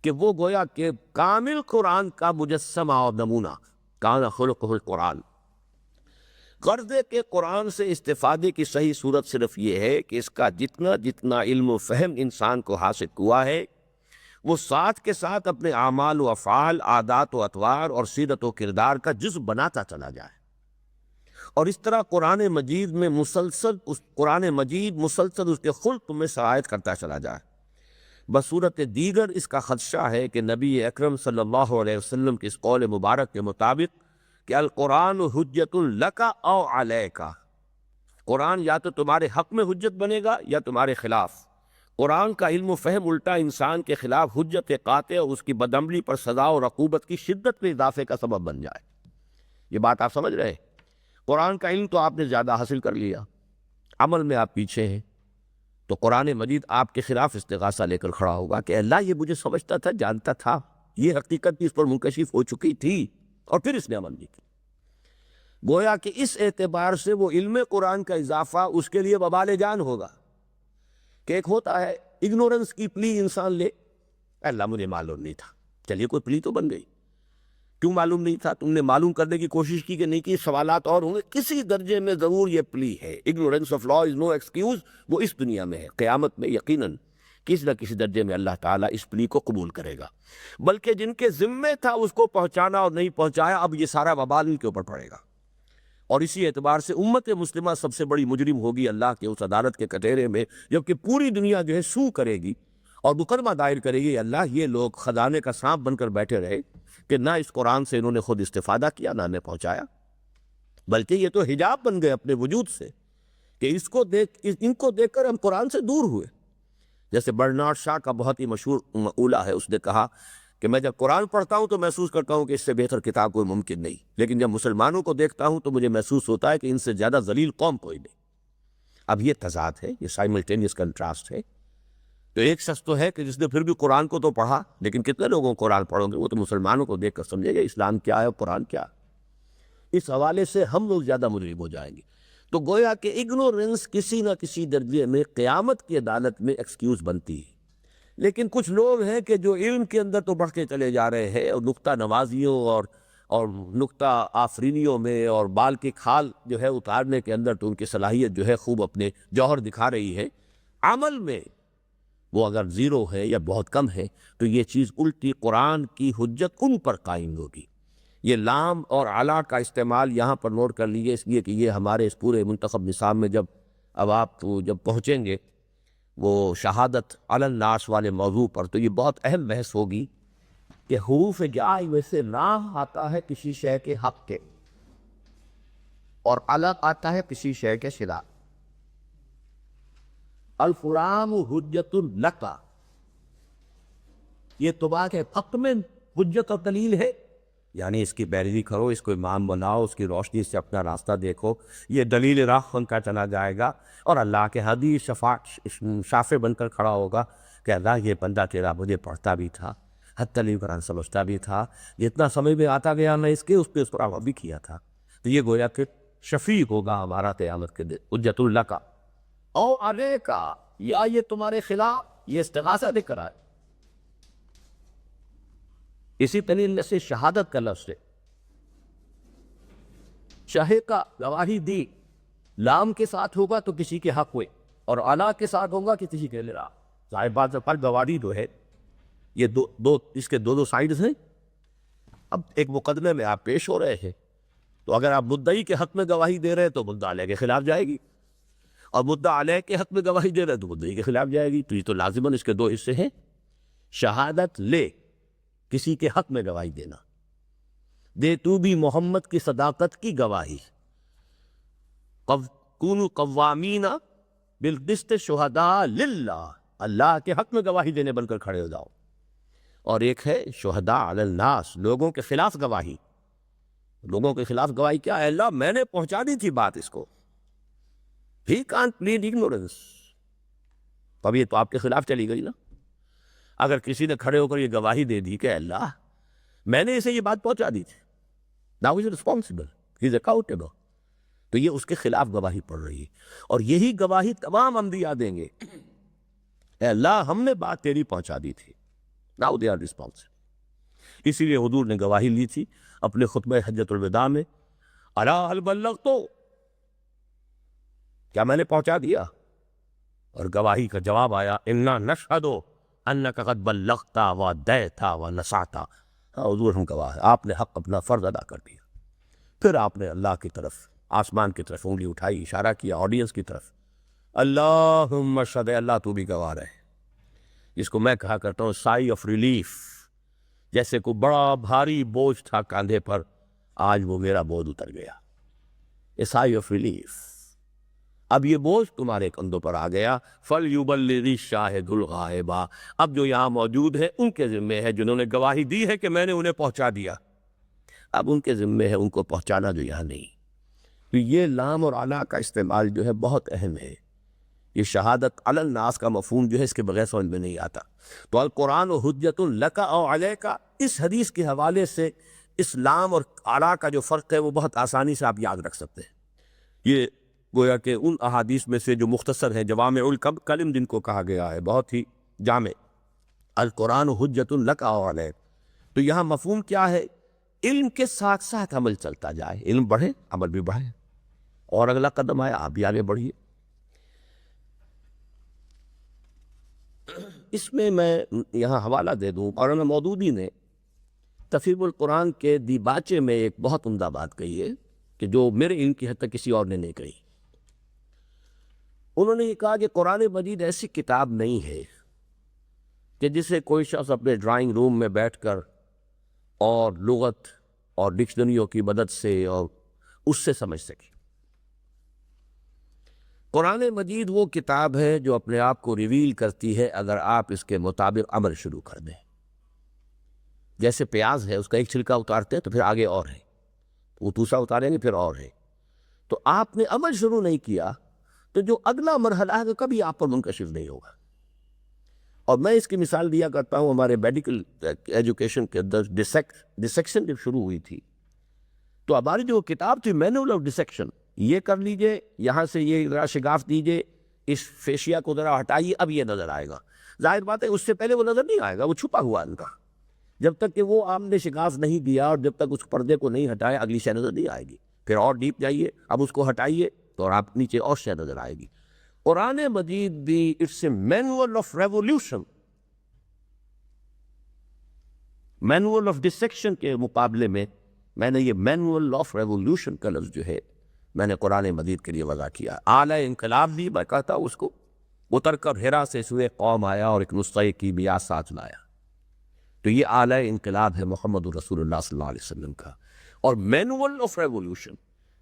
کہ وہ گویا کہ کامل قرآن کا مجسمہ اور نمونہ، کان خلقہ القرآن۔ غرض ہے کہ قرآن سے استفادے کی صحیح صورت صرف یہ ہے کہ اس کا جتنا علم و فہم انسان کو حاصل ہوا ہے، وہ ساتھ کے ساتھ اپنے اعمال و افعال، عادات و اطوار اور سیرت و کردار کا جزء بناتا چلا جائے، اور اس طرح قرآن مجید مسلسل اس کے خلق میں سرایت کرتا چلا جائے۔ بصورت دیگر اس کا خدشہ ہے کہ نبی اکرم صلی اللہ علیہ وسلم کے اس قول مبارک کے مطابق کہ القرآن حجت لک او علیک، قرآن یا تو تمہارے حق میں حجت بنے گا یا تمہارے خلاف، قرآن کا علم و فہم الٹا انسان کے خلاف حجت قاطع اور اس کی بدعملی پر سزا اور عقوبت کی شدت میں اضافے کا سبب بن جائے۔ یہ بات آپ سمجھ رہے ہیں؟ قرآن کا علم تو آپ نے زیادہ حاصل کر لیا، عمل میں آپ پیچھے ہیں، تو قرآن مجید آپ کے خلاف استغاثہ لے کر کھڑا ہوگا کہ اللہ یہ مجھے سمجھتا تھا، جانتا تھا، یہ حقیقت بھی اس پر منکشف ہو چکی تھی، اور پھر اس نے عمل نہیں کیا۔ گویا کہ اس اعتبار سے وہ علم قرآن کا اضافہ اس کے لیے وبال جان ہوگا، کہ ایک ہوتا ہے اگنورنس کی پلی انسان لے، اللہ مجھے معلوم نہیں تھا، چلیے کوئی پلی تو بن گئی، کیوں معلوم نہیں تھا؟ تم نے معلوم کرنے کی کوشش کی کہ نہیں کی، سوالات اور ہوں گے، کسی درجے میں ضرور یہ پلی ہے، ignorance of law is no excuse, وہ اس دنیا میں ہے، قیامت میں یقیناً کسی نہ کسی درجے میں اللہ تعالیٰ اس پلی کو قبول کرے گا، بلکہ جن کے ذمے تھا اس کو پہنچانا اور نہیں پہنچایا، اب یہ سارا وبال ان کے اوپر پڑے گا، اور اسی اعتبار سے امت مسلمہ سب سے بڑی مجرم ہوگی اللہ کے اس عدالت کے کٹہرے میں، جبکہ پوری دنیا جو ہے سو کرے گی اور مقدمہ دائر کرے گی، اللہ یہ لوگ خزانے کا سانپ بن کر بیٹھے رہے کہ نہ اس قرآن سے انہوں نے خود استفادہ کیا، نہ نے پہنچایا، بلکہ یہ تو حجاب بن گئے اپنے وجود سے، کہ ان کو دیکھ کر ہم قرآن سے دور ہوئے، جیسے برنارڈ شاہ کا بہت ہی مشہور مقولہ ہے، اس نے کہا کہ میں جب قرآن پڑھتا ہوں تو محسوس کرتا ہوں کہ اس سے بہتر کتاب کوئی ممکن نہیں، لیکن جب مسلمانوں کو دیکھتا ہوں تو مجھے محسوس ہوتا ہے کہ ان سے زیادہ ذلیل قوم کوئی نہیں۔ اب یہ تضاد ہے، یہ سائملٹینیس کنٹراسٹ ہے۔ تو ایک شخص تو ہے کہ جس نے پھر بھی قرآن کو تو پڑھا، لیکن کتنے لوگوں کو قرآن پڑھو گے؟ وہ تو مسلمانوں کو دیکھ کر سمجھے گا اسلام کیا ہے اور قرآن کیا ہے۔ اس حوالے سے ہم لوگ زیادہ مجرم ہو جائیں گے۔ تو گویا کہ اگنورنس کسی نہ کسی درجے میں قیامت کی عدالت میں ایکسکیوز بنتی ہے۔ لیکن کچھ لوگ ہیں کہ جو علم کے اندر تو بڑھ کے چلے جا رہے ہیں، اور نکتہ نوازیوں اور نکتہ آفرینیوں میں اور بال کی کھال جو ہے اتارنے کے اندر تو ان کی صلاحیت جو ہے خوب اپنے جوہر دکھا رہی ہے، عمل میں وہ اگر زیرو ہے یا بہت کم ہے تو یہ چیز الٹی قرآن کی حجت ان پر قائم ہوگی۔ یہ لام اور علا کا استعمال یہاں پر نوٹ کر لیجیے، اس لیے کہ یہ ہمارے اس پورے منتخب نصاب میں اب آپ جب پہنچیں گے وہ شہادت علی الناس والے موضوع پر تو یہ بہت اہم بحث ہوگی کہ حروف جائی میں سے لام آتا ہے کسی شے کے حق کے اور علا آتا ہے کسی شے کے خلاف۔ القرآن حجت لک، یہ تمہارے حق میں حجت اور دلیل ہے، یعنی اس کی پیروی کرو، اس کو امام بناؤ، اس کی روشنی سے اپنا راستہ دیکھو، یہ دلیل راہ بن کر چلا جائے گا، اور اللہ کے حدیث شافع بن کر کھڑا ہوگا کہ اللہ یہ بندہ تیرا مجھے پڑھتا بھی تھا، حتی تعلیم قرآن سمجھتا بھی تھا، جتنا سمجھ میں آتا گیا میں اس پہ اس پر عمل بھی کیا تھا۔ تو یہ گویا کہ شفیع ہوگا ہمارا قیامت کے دن، حجت اللہ کا او علیہ کا، یا یہ تمہارے خلاف یہ استغاثہ دے کر آئے۔ اسی دلیل سے شہادت کا لفظ ہے، شاہد کا گواہی دی، لام کے ساتھ ہوگا تو کسی کے حق ہوئے، اور علا کے ساتھ ہوگا کہ کسی کے خلاف۔ ظاہر بات ہے پر گواہی جو ہے یہ اس کے دو سائیڈز ہیں۔ اب ایک مقدمے میں آپ پیش ہو رہے ہیں تو اگر آپ مدعی کے حق میں گواہی دے رہے ہیں تو مدعا علیہ کے خلاف جائے گی، اور مدعا علیہ کے حق میں گواہی دے رہے ہیں تو مدعی کے خلاف جائے گی۔ تو یہ تو لازماً اس کے دو حصے ہیں، شہادت لے، کسی کے حق میں گواہی دینا، دے تو بھی محمد کی صداقت کی گواہی، کونوا قوامین بالقسط شہداء للہ، اللہ کے حق میں گواہی دینے بن کر کھڑے ہو جاؤ۔ اور ایک ہے شہداء علی الناس، لوگوں کے خلاف گواہی۔ لوگوں کے خلاف گواہی کیا ہے؟ اللہ میں نے پہنچا دی تھی بات اس کو، ہی کانٹ پلیڈ اگنورنس، اب یہ تو آپ کے خلاف چلی گئی نا۔ اگر کسی نے کھڑے ہو کر یہ گواہی دے دی کہ اللہ میں نے اسے یہ بات پہنچا دی تھی، now is responsible, he is accountable, تو یہ اس کے خلاف گواہی پڑ رہی ہے، اور یہی گواہی تمام انبیاء دیں گے، اے اللہ ہم نے بات تیری پہنچا دی تھی، ناؤ دے آر ریسپانسبل۔ اسی لیے حضور نے گواہی لی تھی اپنے خطبہ حجۃ الوداع میں، الا هل بلغت، کیا میں نے پہنچا دیا؟ اور گواہی کا جواب آیا انا نشہد انک قد بلغت وادیت ونصحت، حضور ہم گواہ ہیں آپ نے حق اپنا فرض ادا کر دیا۔ پھر آپ نے اللہ کی طرف، آسمان کی طرف انگلی اٹھائی، اشارہ کیا آڈینس کی طرف، اللہم اشہد، اللہ تو بھی گواہ رہے، جس کو میں کہا کرتا ہوں سائی آف ریلیف، جیسے کوئی بڑا بھاری بوجھ تھا کاندھے پر، آج وہ میرا بوجھ اتر گیا، اے سائی آف ریلیف، اب یہ بوجھ تمہارے کندھوں پر آ گیا، فَلْيُبَلِّغِ الشَّاهِدُ الْغَائِبَ، اب جو یہاں موجود ہیں ان کے ذمے ہے، جنہوں نے گواہی دی ہے کہ میں نے انہیں پہنچا دیا، اب ان کے ذمے ہے ان کو پہنچانا جو یہاں نہیں۔ تو یہ لام اور علا کا استعمال جو ہے بہت اہم ہے، یہ شہادت علی الناس کا مفہوم جو ہے اس کے بغیر سمجھ میں نہیں آتا۔ تو القرآن و حجت لک او علیک، اس حدیث کے حوالے سے اس لام اور علا کا جو فرق ہے وہ بہت آسانی سے آپ یاد رکھ سکتے ہیں۔ یہ گویا کہ ان احادیث میں سے جو مختصر ہیں، جوامع الکلم جن کو کہا گیا ہے، بہت ہی جامع، القرآن حجت لک او علیک۔ تو یہاں مفہوم کیا ہے؟ علم کے ساتھ ساتھ عمل چلتا جائے، علم بڑھے عمل بھی بڑھے، اور اگلا قدم آیا آپ بھی آگے بڑھیے۔ اس میں یہاں حوالہ دے دوں، مولانا مودودی نے تفہیم القرآن کے دیباچے میں ایک بہت عمدہ بات کہی ہے کہ جو میرے علم کی حد تک کسی اور نے نہیں کہی۔ انہوں نے یہ کہا کہ قرآن مجید ایسی کتاب نہیں ہے کہ جسے کوئی شخص اپنے ڈرائنگ روم میں بیٹھ کر اور لغت اور ڈکشنریوں کی مدد سے اور اس سے سمجھ سکے۔ قرآن مجید وہ کتاب ہے جو اپنے آپ کو ریویل کرتی ہے اگر آپ اس کے مطابق عمل شروع کر دیں. جیسے پیاز ہے، اس کا ایک چھلکا اتارتے ہیں تو پھر آگے اور ہے، وہ دوسرا اتاریں گے پھر اور ہے. تو آپ نے عمل شروع نہیں کیا تو جو اگلا مرحلہ ہے وہ کبھی آپ پر منکشف نہیں ہوگا. اور میں اس کی مثال دیا کرتا ہوں، ہمارے میڈیکل ایجوکیشن کے اندر ڈسیکشن جب شروع ہوئی تھی تو ہماری جو کتاب تھی مینول آف ڈسیکشن، یہ کر لیجئے، یہاں سے یہ ذرا شگاف دیجئے، اس فیشیا کو ذرا ہٹائیے، اب یہ نظر آئے گا. ظاہر بات ہے اس سے پہلے وہ نظر نہیں آئے گا، وہ چھپا ہوا ان کا. جب تک کہ وہ آپ نے شگاف نہیں دیا اور جب تک اس پردے کو نہیں ہٹایا اگلی شے نظر نہیں آئے گی. پھر اور ڈیپ جائیے، اب اس کو ہٹائیے تو اور آپ نیچے اور شے نظر آئے گی. قرآن مجید بھی it's a manual of revolution. Manual of dissection کے مقابلے میں نے یہ مینول آف ریولیوشن کا لفظ جو ہے میں نے قرآن مجید کے لیے وضع کیا. اعلی انقلاب بھی میں کہتا ہوں اس کو. اتر کر ہرا سے سوئے قوم آیا اور ایک نسخے کی بیاض ساتھ لایا. تو یہ اعلی انقلاب ہے محمد رسول اللہ صلی اللہ علیہ وسلم کا. اور مینول آف ریولیوشن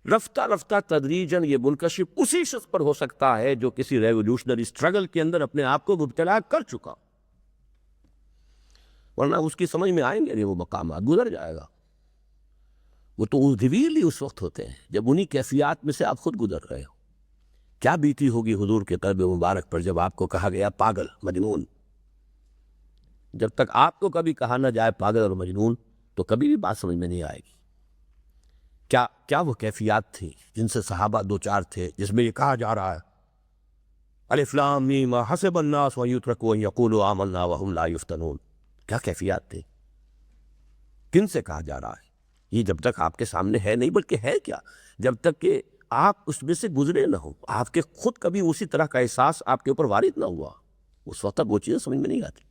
رفتہ رفتہ تدریجاً یہ منکشف اسی شخص پر ہو سکتا ہے جو کسی ریولیوشنری اسٹرگل کے اندر اپنے آپ کو مبتلا کر چکا، ورنہ اس کی سمجھ میں آئیں گے نہیں وہ مقامات، گزر جائے گا. وہ تو ریویل ہی اس وقت ہوتے ہیں جب انہی کیفیات میں سے آپ خود گزر رہے ہو. کیا بیتی ہوگی حضور کے قلب مبارک پر جب آپ کو کہا گیا پاگل مجنون. جب تک آپ کو کبھی کہا نہ جائے پاگل اور مجنون تو کبھی بھی بات سمجھ میں نہیں آئے گی. کیا وہ کیفیات تھی جن سے صحابہ دو چار تھے، جس میں یہ کہا جا رہا ہے الف لام میم حسب الناس ان یترکوا ان یقولوا آمنا وهم لا یفتنون. کیا کیفیات تھی، کن سے کہا جا رہا ہے؟ یہ جب تک آپ کے سامنے ہے نہیں، بلکہ ہے کیا جب تک کہ آپ اس میں سے گزرے نہ ہو، آپ کے خود کبھی اسی طرح کا احساس آپ کے اوپر وارد نہ ہوا، اس وقت تک وہ چیزیں سمجھ میں نہیں آتی.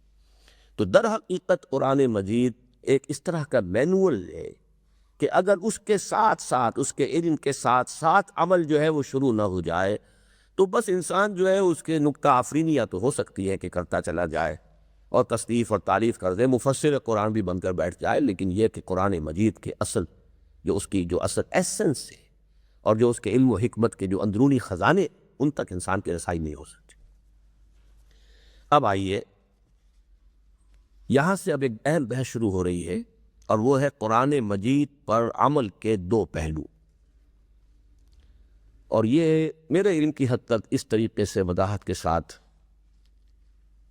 تو در حقیقت قرآن مجید ایک اس طرح کا مینول ہے کہ اگر اس کے ساتھ ساتھ، اس کے علم کے ساتھ ساتھ عمل جو ہے وہ شروع نہ ہو جائے تو بس انسان جو ہے اس کے نکتہ آفرینیاں تو ہو سکتی ہے کہ کرتا چلا جائے اور تصنیف اور تعریف کر دے، مفسر قرآن بھی بن کر بیٹھ جائے. لیکن یہ کہ قرآن مجید کے اصل جو اس کی جو اصل ایسنس ہے اور جو اس کے علم و حکمت کے جو اندرونی خزانے، ان تک انسان کی رسائی نہیں ہو سکتی. اب آئیے یہاں سے اب ایک اہم بحث شروع ہو رہی ہے اور وہ ہے قرآن مجید پر عمل کے دو پہلو. اور یہ میرے علم کی حد تک اس طریقے سے وضاحت کے ساتھ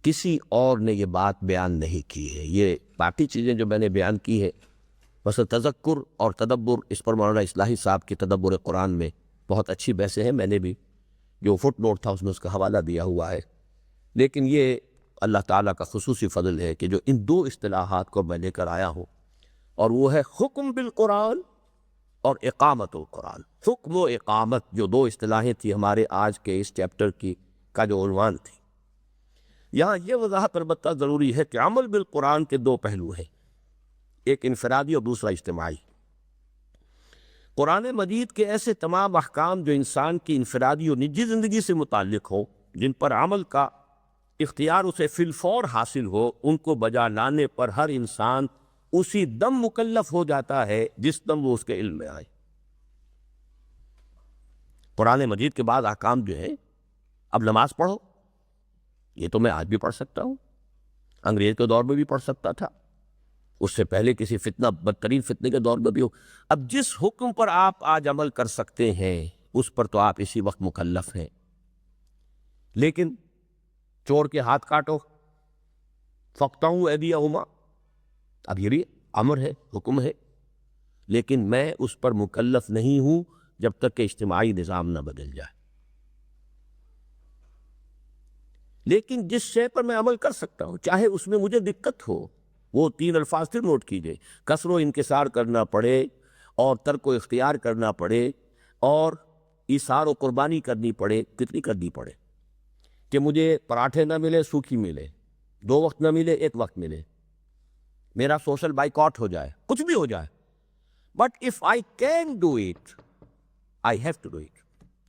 کسی اور نے یہ بات بیان نہیں کی ہے. یہ باقی چیزیں جو میں نے بیان کی ہے مثلا تذکر اور تدبر، اس پر مولانا اصلاحی صاحب کی تدبر قرآن میں بہت اچھی بحثیں ہیں، میں نے بھی جو فٹ نوٹ تھا اس میں اس کا حوالہ دیا ہوا ہے. لیکن یہ اللہ تعالیٰ کا خصوصی فضل ہے کہ جو ان دو اصطلاحات کو میں لے کر آیا ہوں، اور وہ ہے حکم بالقرآن اور اقامت القرآن. حکم و اقامت جو دو اصطلاحیں تھیں ہمارے آج کے اس چیپٹر کی کا جو عنوان تھی. یہاں یہ وضاحت البتہ ضروری ہے کہ عمل بالقرآن کے دو پہلو ہیں، ایک انفرادی اور دوسرا اجتماعی. قرآن مجید کے ایسے تمام احکام جو انسان کی انفرادی اور نجی زندگی سے متعلق ہو، جن پر عمل کا اختیار اسے فی الفور حاصل ہو، ان کو بجا لانے پر ہر انسان اسی دم مکلف ہو جاتا ہے جس دم وہ اس کے علم میں آئے. قرآن مجید کے بعد احکام جو ہے، اب نماز پڑھو، یہ تو میں آج بھی پڑھ سکتا ہوں، انگریز کے دور میں بھی پڑھ سکتا تھا، اس سے پہلے کسی فتنہ بدترین فتنے کے دور میں بھی ہو. اب جس حکم پر آپ آج عمل کر سکتے ہیں اس پر تو آپ اسی وقت مکلف ہیں. لیکن چور کے ہاتھ کاٹو، فقطعوا ایدیہما، اب یہ بھی امر ہے، حکم ہے، لیکن میں اس پر مکلف نہیں ہوں جب تک کہ اجتماعی نظام نہ بدل جائے. لیکن جس شے پر میں عمل کر سکتا ہوں، چاہے اس میں مجھے دقت ہو، وہ 3 الفاظ پھر نوٹ کیجئے، کسر و انکسار کرنا پڑے اور ترک و اختیار کرنا پڑے اور ایثار و قربانی کرنی پڑے. کتنی کرنی پڑے کہ مجھے پراٹھے نہ ملے، سوکھی ملے، 2 وقت نہ ملے، 1 وقت ملے، میرا سوشل بائیکاٹ ہو جائے، کچھ بھی ہو جائے، but if I can do it I have to do it.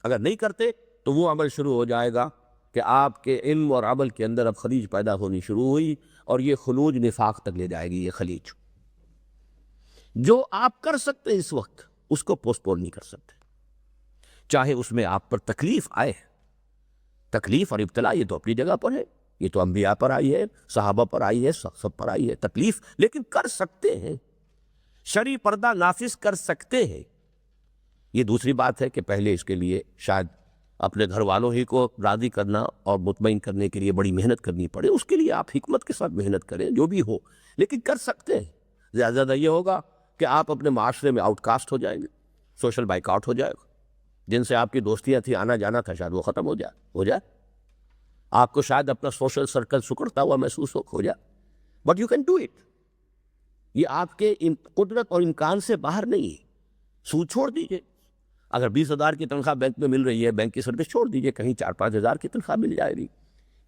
اگر نہیں کرتے تو وہ عمل شروع ہو جائے گا کہ آپ کے علم اور عمل کے اندر اب خلیج پیدا ہونی شروع ہوئی، اور یہ خلوج نفاق تک لے جائے گی. یہ خلیج جو آپ کر سکتے اس وقت، اس کو پوسٹ پون نہیں کر سکتے، چاہے اس میں آپ پر تکلیف آئے. تکلیف اور ابتلا یہ تو اپنی جگہ پر ہے، یہ تو انبیاء پر آئی ہے، صحابہ پر آئی ہے، سب پر آئی ہے تکلیف، لیکن کر سکتے ہیں، شرعی پردہ نافذ کر سکتے ہیں۔ یہ دوسری بات ہے کہ پہلے اس کے لیے شاید اپنے گھر والوں ہی کو راضی کرنا اور مطمئن کرنے کے لیے بڑی محنت کرنی پڑے، اس کے لیے آپ حکمت کے ساتھ محنت کریں جو بھی ہو، لیکن کر سکتے ہیں۔ زیادہ زیادہ یہ ہوگا کہ آپ اپنے معاشرے میں آؤٹ کاسٹ ہو جائیں گے، سوشل بائک آؤٹ ہو جائے گا، جن سے آپ کی دوستیاں تھیں، آنا جانا تھا، شاید وہ ختم ہو جائے، آپ کو شاید اپنا سوشل سرکل سکڑتا ہوا محسوس ہو جائے، but you can do it. یہ آپ کے قدرت اور امکان سے باہر نہیں ہے۔ سود چھوڑ دیجئے، اگر 20,000 کی تنخواہ بینک میں مل رہی ہے، بینک کی سروس چھوڑ دیجئے، کہیں 4-5 ہزار کی تنخواہ مل جائے گی،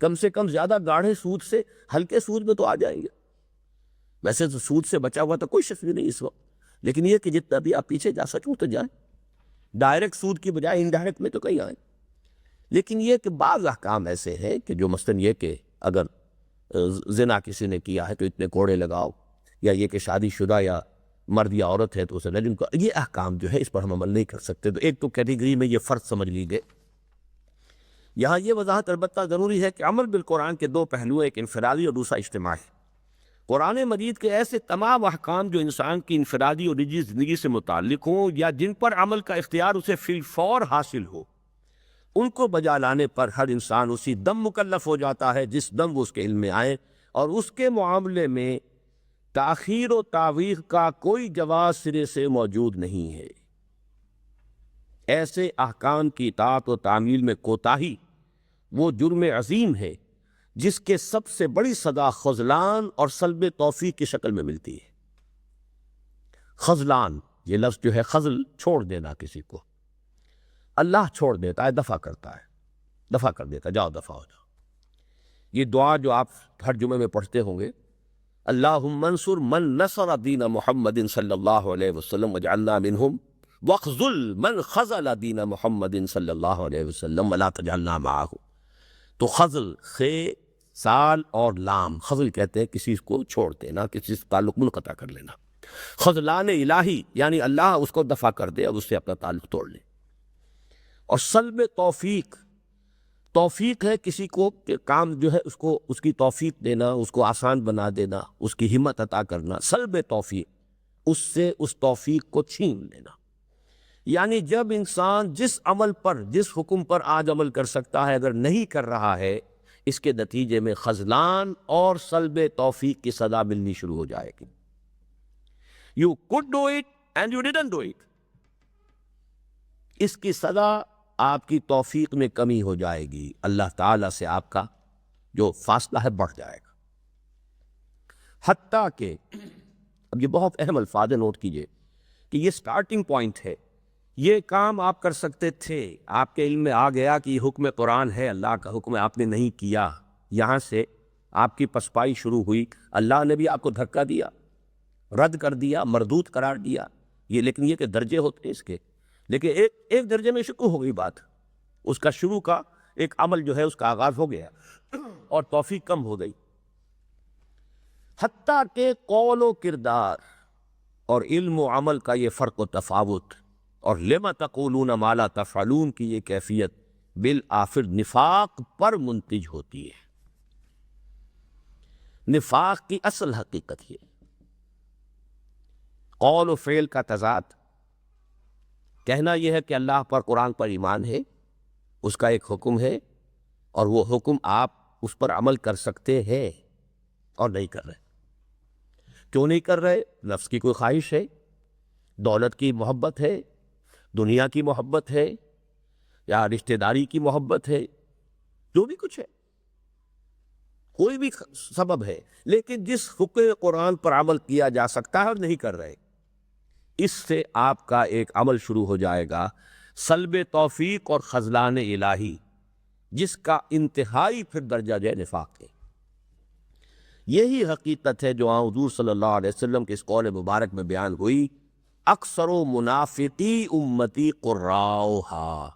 کم سے کم زیادہ گاڑھے سود سے ہلکے سود میں تو آ جائیں گے۔ ویسے تو سود سے بچا ہوا تو کوئی شخص بھی نہیں اس وقت، لیکن یہ کہ جتنا بھی آپ پیچھے جا سکوں تو جائیں، ڈائریکٹ سود کی بجائے انڈائریکٹ میں تو کہیں آئیں۔ لیکن یہ کہ بعض احکام ایسے ہیں کہ جو مثلاً یہ کہ اگر زنا کسی نے کیا ہے تو اتنے کوڑے لگاؤ، یا یہ کہ شادی شدہ یا مرد یا عورت ہے تو اسے رجم کو، یہ احکام جو ہے اس پر ہم عمل نہیں کر سکتے، تو ایک تو کیٹیگری میں یہ فرض سمجھ لیجیے۔ یہاں یہ وضاحت البتہ ضروری ہے کہ عمل بالقرآن کے دو پہلو ہیں، ایک انفرادی اور دوسرا اجتماعی۔ قرآن مجید کے ایسے تمام احکام جو انسان کی انفرادی اور نجی زندگی سے متعلق ہوں یا جن پر عمل کا اختیار اسے فی الفور حاصل ہو، ان کو بجا لانے پر ہر انسان اسی دم مکلف ہو جاتا ہے جس دم وہ اس کے علم میں آئے، اور اس کے معاملے میں تاخیر و تعویق کا کوئی جواز سرے سے موجود نہیں ہے۔ ایسے احکام کی اطاعت و تعمیل میں کوتاہی وہ جرم عظیم ہے جس کے سب سے بڑی سزا خذلان اور سلب توفیق کی شکل میں ملتی ہے۔ خذلان، یہ لفظ جو ہے خذل، چھوڑ دینا کسی کو، اللہ چھوڑ دیتا ہے، دفع کرتا ہے، دفع کر دیتا ہے، جاؤ دفع ہو جاؤ۔ یہ دعا جو آپ ہر جمعے میں پڑھتے ہوں گے، اللہم انصر من نصر دین محمد صلی اللہ علیہ وسلم وجعلنا منہم واخذل من خذل دین محمد صلی اللہ علیہ وسلم ولا تجعلنا معه۔ تو خذل، خے سال اور لام، خذل کہتے ہیں کسی کو چھوڑ دینا، کسی سے تعلق منقطع کر لینا۔ خذلان الہی یعنی اللہ اس کو دفع کر دے، اب اس سے اپنا تعلق توڑ لے۔ اور سلب توفیق، توفیق ہے کسی کو کہ کام جو ہے اس کو اس کی توفیق دینا، اس کو آسان بنا دینا، اس کی ہمت عطا کرنا۔ سلب توفیق، اس سے اس توفیق کو چھین لینا۔ یعنی جب انسان جس عمل پر، جس حکم پر آج عمل کر سکتا ہے اگر نہیں کر رہا ہے، اس کے نتیجے میں خذلان اور سلب توفیق کی سزا ملنی شروع ہو جائے گی۔ You could do it and you didn't do it۔ اس کی سزا آپ کی توفیق میں کمی ہو جائے گی، اللہ تعالیٰ سے آپ کا جو فاصلہ ہے بڑھ جائے گا۔ حتیٰ کہ اب یہ بہت اہم الفاظ ہے، نوٹ کیجئے کہ یہ سٹارٹنگ پوائنٹ ہے۔ یہ کام آپ کر سکتے تھے، آپ کے علم میں آ گیا کہ یہ حکم قرآن ہے، اللہ کا حکم ہے، آپ نے نہیں کیا، یہاں سے آپ کی پسپائی شروع ہوئی، اللہ نے بھی آپ کو دھکا دیا، رد کر دیا، مردود قرار دیا۔ یہ لیکن یہ کہ درجے ہوتے ہیں اس کے، لیکن ایک درجے میں شروع ہو گئی بات، اس کا شروع کا ایک عمل جو ہے اس کا آغاز ہو گیا اور توفیق کم ہو گئی۔ حتیٰ کہ قول و کردار اور علم و عمل کا یہ فرق و تفاوت اور لما تقولون ما لا تفعلون کی یہ کیفیت بالآخر نفاق پر منتج ہوتی ہے۔ نفاق کی اصل حقیقت یہ قول و فعل کا تضاد، کہنا یہ ہے کہ اللہ پر، قرآن پر ایمان ہے، اس کا ایک حکم ہے اور وہ حکم آپ اس پر عمل کر سکتے ہیں اور نہیں کر رہے۔ کیوں نہیں کر رہے؟ نفس کی کوئی خواہش ہے، دولت کی محبت ہے، دنیا کی محبت ہے، یا رشتہ داری کی محبت ہے، جو بھی کچھ ہے، کوئی بھی سبب ہے، لیکن جس حکم قرآن پر عمل کیا جا سکتا ہے اور نہیں کر رہے، اس سے آپ کا ایک عمل شروع ہو جائے گا سلب توفیق اور خذلان الہی، جس کا انتہائی پھر درجہ جو ہے نفاق ہے۔ یہی حقیقت ہے جو حضور صلی اللہ علیہ وسلم کے اس قول مبارک میں بیان ہوئی، اکثر و منافقی امتی قراؤہا،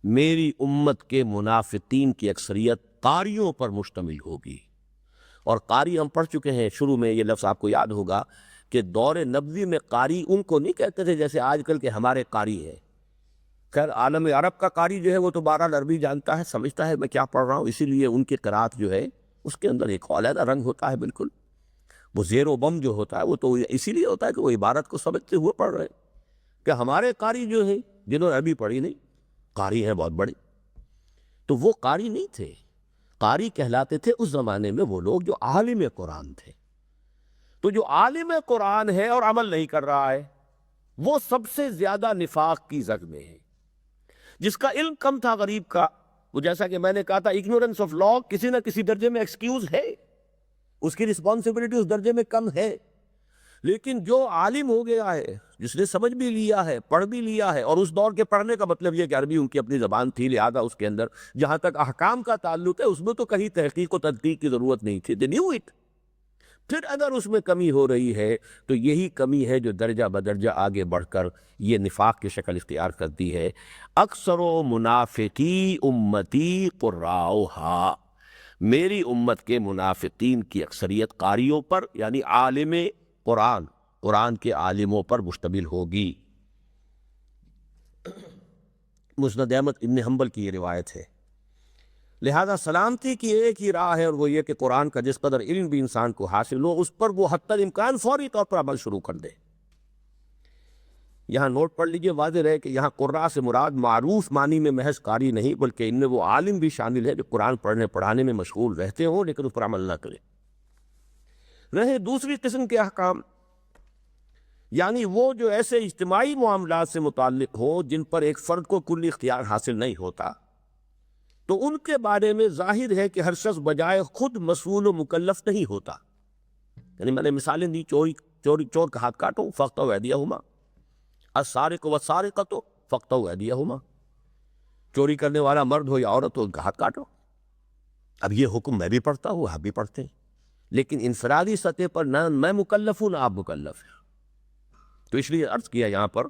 میری امت کے منافقین کی اکثریت قاریوں پر مشتمل ہوگی۔ اور قاری ہم پڑھ چکے ہیں، شروع میں یہ لفظ آپ کو یاد ہوگا کہ دور نبوی میں قاری ان کو نہیں کہتے تھے جیسے آج کل کے ہمارے قاری ہیں، خیر عالم عرب کا قاری جو ہے وہ تو بہرحال عربی جانتا ہے، سمجھتا ہے میں کیا پڑھ رہا ہوں، اسی لیے ان کی قرأت جو ہے اس کے اندر ایک علیحدہ رنگ ہوتا ہے بالکل. وہ زیر و بم جو ہوتا ہے وہ تو اسی لیے ہوتا ہے کہ وہ عبارت کو سمجھتے ہوئے پڑھ رہے ہیں. کہ ہمارے قاری جو ہیں جنہوں نے عربی پڑھی نہیں، قاری ہیں بہت بڑے، تو وہ قاری نہیں تھے. قاری کہلاتے تھے اس زمانے میں وہ لوگ جو عالم قرآن تھے. تو جو عالم قرآن ہے اور عمل نہیں کر رہا ہے وہ سب سے زیادہ نفاق کی زد میں ہے. جس کا علم کم تھا غریب کا، وہ جیسا کہ میں نے کہا تھا اگنورنس آف لا کسی نہ کسی درجے میں ایکسکیوز ہے، اس کی رسپانسبلٹی اس درجے میں کم ہے. لیکن جو عالم ہو گیا ہے، جس نے سمجھ بھی لیا ہے، پڑھ بھی لیا ہے، اور اس دور کے پڑھنے کا مطلب یہ کہ عربی ان کی اپنی زبان تھی، لہذا اس کے اندر جہاں تک احکام کا تعلق ہے اس میں تو کہیں تحقیق و تدقیق کی ضرورت نہیں تھی. they knew it. پھر اگر اس میں کمی ہو رہی ہے تو یہی کمی ہے جو درجہ بدرجہ آگے بڑھ کر یہ نفاق کی شکل اختیار کرتی ہے. اکثر و منافقی امتی قراؤہا، میری امت کے منافقین کی اکثریت قاریوں پر یعنی عالم قرآن کے عالموں پر مشتمل ہوگی. مسند احمد ابن حنبل کی یہ روایت ہے. لہذا سلامتی کی ایک ہی راہ ہے اور وہ یہ کہ قرآن کا جس قدر علم بھی انسان کو حاصل ہو اس پر وہ حتی الامکان فوری طور پر عمل شروع کر دے. یہاں نوٹ پڑھ لیجئے، واضح رہے کہ یہاں قراء سے مراد معروف معنی میں محض قاری نہیں بلکہ ان میں وہ عالم بھی شامل ہے جو قرآن پڑھنے پڑھانے میں مشغول رہتے ہوں لیکن اس پر عمل نہ کرے. رہے دوسری قسم کے احکام، یعنی وہ جو ایسے اجتماعی معاملات سے متعلق ہوں جن پر ایک فرد کو کلی اختیار حاصل نہیں ہوتا، تو ان کے بارے میں ظاہر ہے کہ ہر شخص بجائے خود مسئول و مکلف نہیں ہوتا. یعنی میں نے مثالیں دی، چور کا ہاتھ کاٹو فاقطعوا ایدیہما، السارق والسارقۃ فاقطعوا ایدیہما، چوری کرنے والا مرد ہو یا عورت ہو ان کا ہاتھ کاٹو. اب یہ حکم میں بھی پڑھتا ہوں، آپ بھی پڑھتے ہیں، لیکن انفرادی سطح پر نہ میں مکلف ہوں نہ آپ مکلف ہیں. تو اس لیے عرض کیا یہاں پر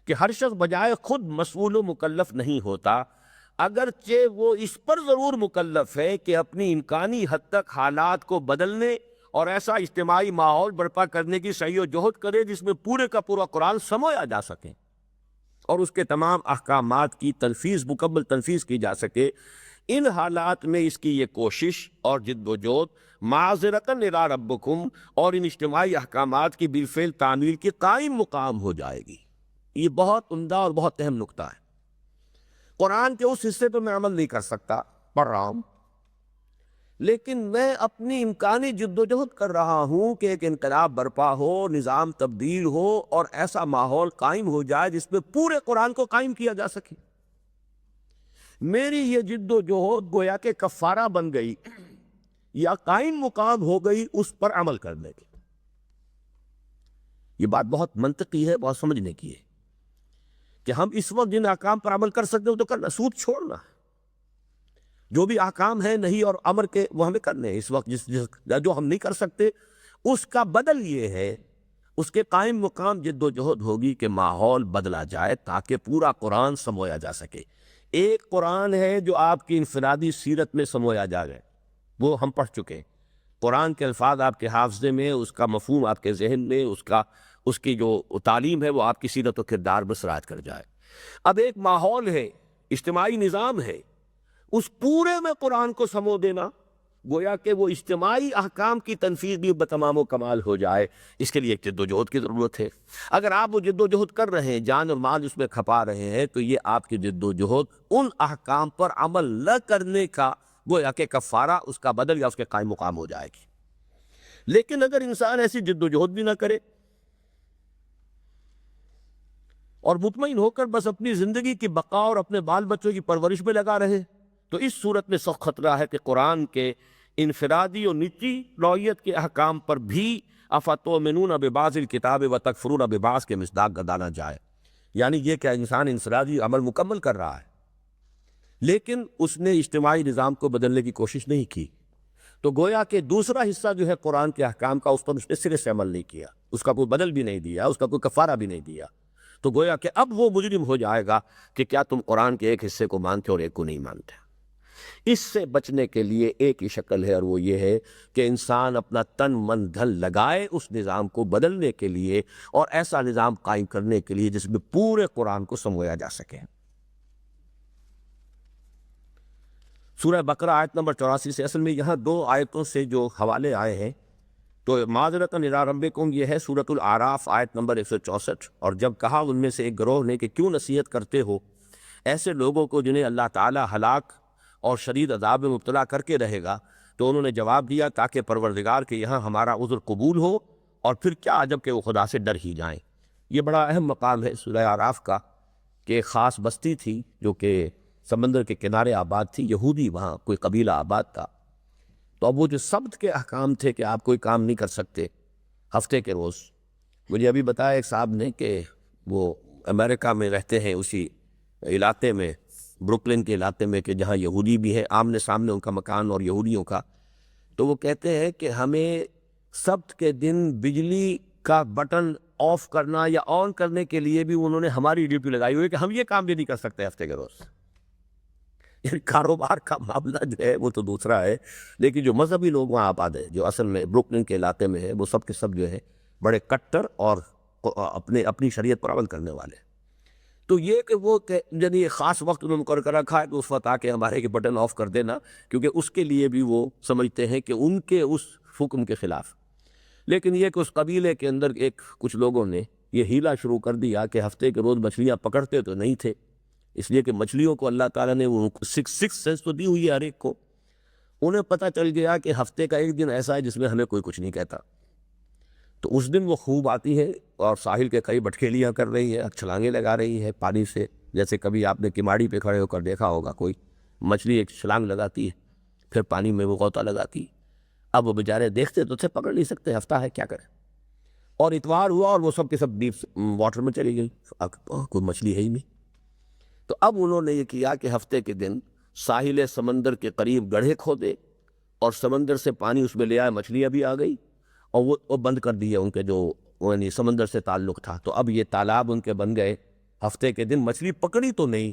کہ ہر شخص بجائے خود مسئول و مکلف نہیں ہوتا، اگرچہ وہ اس پر ضرور مکلف ہے کہ اپنی امکانی حد تک حالات کو بدلنے اور ایسا اجتماعی ماحول برپا کرنے کی سعی و جہد کرے جس میں پورے کا پورا قرآن سمویا جا سکے اور اس کے تمام احکامات کی مکمل تنفیذ کی جا سکے. ان حالات میں اس کی یہ کوشش اور جد و جہد معذرتاً الی ربکم اور ان اجتماعی احکامات کی بالفعل تعمیل کی قائم مقام ہو جائے گی. یہ بہت عمدہ اور بہت اہم نکتہ ہے. قرآن کے اس حصے پہ میں عمل نہیں کر سکتا، پڑھ رہا ہوں، لیکن میں اپنی امکانی جد و جہد کر رہا ہوں کہ ایک انقلاب برپا ہو، نظام تبدیل ہو اور ایسا ماحول قائم ہو جائے جس میں پورے قرآن کو قائم کیا جا سکے. میری یہ جد و جہد گویا کہ کفارہ بن گئی یا قائم مقام ہو گئی اس پر عمل کرنے کی. یہ بات بہت منطقی ہے، بہت سمجھنے کی ہے کہ ہم اس وقت جن احکام پر عمل کر سکتے ہو تو کرنا، سود چھوڑنا، جو بھی احکام ہیں نہیں اور امر کے وہ ہمیں کرنے ہیں. اس وقت جو ہم نہیں کر سکتے اس کا بدل یہ ہے، اس کے قائم مقام جد و جہد ہوگی کہ ماحول بدلا جائے تاکہ پورا قرآن سمویا جا سکے. ایک قرآن ہے جو آپ کی انفرادی سیرت میں سمویا جا گئے، وہ ہم پڑھ چکے. قرآن کے الفاظ آپ کے حافظے میں، اس کا مفہوم آپ کے ذہن میں، اس کی جو تعلیم ہے وہ آپ کی سیرت و کردار میں سراج کر جائے. اب ایک ماحول ہے، اجتماعی نظام ہے، اس پورے میں قرآن کو سمو دینا گویا کہ وہ اجتماعی احکام کی تنفیذ بھی بتمام و کمال ہو جائے. اس کے لیے ایک جد و جہد کی ضرورت ہے. اگر آپ وہ جد و جہد کر رہے ہیں، جان اور مال اس میں کھپا رہے ہیں، تو یہ آپ کی جد و جہد ان احکام پر عمل نہ کرنے کا گویا کہ کفارہ، اس کا بدل یا اس کے قائم مقام ہو جائے گی. لیکن اگر انسان ایسی جد و جہد بھی نہ کرے اور مطمئن ہو کر بس اپنی زندگی کی بقا اور اپنے بال بچوں کی پرورش میں لگا رہے، تو اس صورت میں سخت خطرہ ہے کہ قرآن کے انفرادی اور نجی نوعیت کے احکام پر بھی افتؤمنون ببعض الکتاب وتکفرون ببعض کے مصداق گدانا جائے. یعنی یہ کہ انسان انفرادی عمل مکمل کر رہا ہے لیکن اس نے اجتماعی نظام کو بدلنے کی کوشش نہیں کی، تو گویا کہ دوسرا حصہ جو ہے قرآن کے احکام کا اس پر اس نے سرے سے عمل نہیں کیا، اس کا کوئی بدل بھی نہیں دیا، اس کا کوئی کفارہ بھی نہیں دیا. تو گویا کہ اب وہ مجرم ہو جائے گا کہ کیا تم قرآن کے ایک حصے کو مانتے اور ایک کو نہیں مانتے. اس سے بچنے کے لیے ایک ہی شکل ہے اور وہ یہ ہے کہ انسان اپنا تن من دھن لگائے اس نظام کو بدلنے کے لیے اور ایسا نظام قائم کرنے کے لیے جس میں پورے قرآن کو سمویا جا سکے. سورہ بقرہ آیت نمبر 84 سے، اصل میں یہاں دو آیتوں سے جو حوالے آئے ہیں، تو معذرتاً الی ربکم یہ ہے سورۃ الاعراف آیت نمبر 164، اور جب کہا ان میں سے ایک گروہ نے کہ کیوں نصیحت کرتے ہو ایسے لوگوں کو جنہیں اللہ تعالیٰ ہلاک اور شدید عذاب میں مبتلا کر کے رہے گا، تو انہوں نے جواب دیا تاکہ پروردگار کے یہاں ہمارا عذر قبول ہو، اور پھر کیا عجب کہ وہ خدا سے ڈر ہی جائیں۔ یہ بڑا اہم مقام ہے سورہ اعراف کا، کہ ایک خاص بستی تھی جو کہ سمندر کے کنارے آباد تھی، یہودی وہاں کوئی قبیلہ آباد تھا، تو اب وہ جو سبت کے احکام تھے کہ آپ کوئی کام نہیں کر سکتے ہفتے کے روز، مجھے ابھی بتایا ایک صاحب نے کہ وہ امریکہ میں رہتے ہیں، اسی علاقے میں، بروکلن کے علاقے میں، کہ جہاں یہودی بھی ہے، آمنے سامنے ان کا مکان اور یہودیوں کا، تو وہ کہتے ہیں کہ ہمیں سبت کے دن بجلی کا بٹن آف کرنا یا آن کرنے کے لیے بھی انہوں نے ہماری ڈیوٹی لگائی ہوئی ہے کہ ہم یہ کام بھی نہیں کر سکتے ہفتے کے روز۔ یعنی کاروبار کا معاملہ جو ہے وہ تو دوسرا ہے، لیکن جو مذہبی لوگ وہاں آباد ہیں، جو اصل میں بروکلن کے علاقے میں ہے، وہ سب کے سب جو ہے بڑے کٹر اور اپنی شریعت پر عمل کرنے والے ہیں۔ تو یہ کہ وہ یعنی ایک خاص وقت انہوں نے مقرر کر رکھا ہے کہ اس وقت آ کے ہمارے کے بٹن آف کر دینا، کیونکہ اس کے لیے بھی وہ سمجھتے ہیں کہ ان کے اس حکم کے خلاف۔ لیکن یہ کہ اس قبیلے کے اندر کچھ لوگوں نے یہ ہیلا شروع کر دیا کہ ہفتے کے روز مچھلیاں پکڑتے تو نہیں تھے، اس لیے کہ مچھلیوں کو اللہ تعالیٰ نے وہ سکس سینس تو دی ہوئی ہے ہر ایک کو، انہیں پتہ چل گیا کہ ہفتے کا ایک دن ایسا ہے جس میں ہمیں کوئی کچھ نہیں کہتا، تو اس دن وہ خوب آتی ہے اور ساحل کے قریب بٹکیلیاں کر رہی ہے، چھلانگیں لگا رہی ہے پانی سے، جیسے کبھی آپ نے کماڑی پہ کھڑے ہو کر دیکھا ہوگا کوئی مچھلی ایک چھلانگ لگاتی ہے پھر پانی میں وہ غوطہ لگاتی ہے۔ اب وہ بیچارے دیکھتے تو تھے، پکڑ نہیں سکتے، ہفتہ ہے کیا کریں، اور اتوار ہوا اور وہ سب کے سب ڈیپ واٹر میں چلی گئی، کوئی مچھلی ہے ہی نہیں۔ تو اب انہوں نے یہ کیا کہ ہفتے کے دن ساحل سمندر کے قریب گڑھے کھودے اور سمندر سے پانی اس میں لے آئے، مچھلیاں بھی آ گئی، اور وہ بند کر دیے ان کے جو یعنی سمندر سے تعلق تھا، تو اب یہ تالاب ان کے بن گئے۔ ہفتے کے دن مچھلی پکڑی تو نہیں،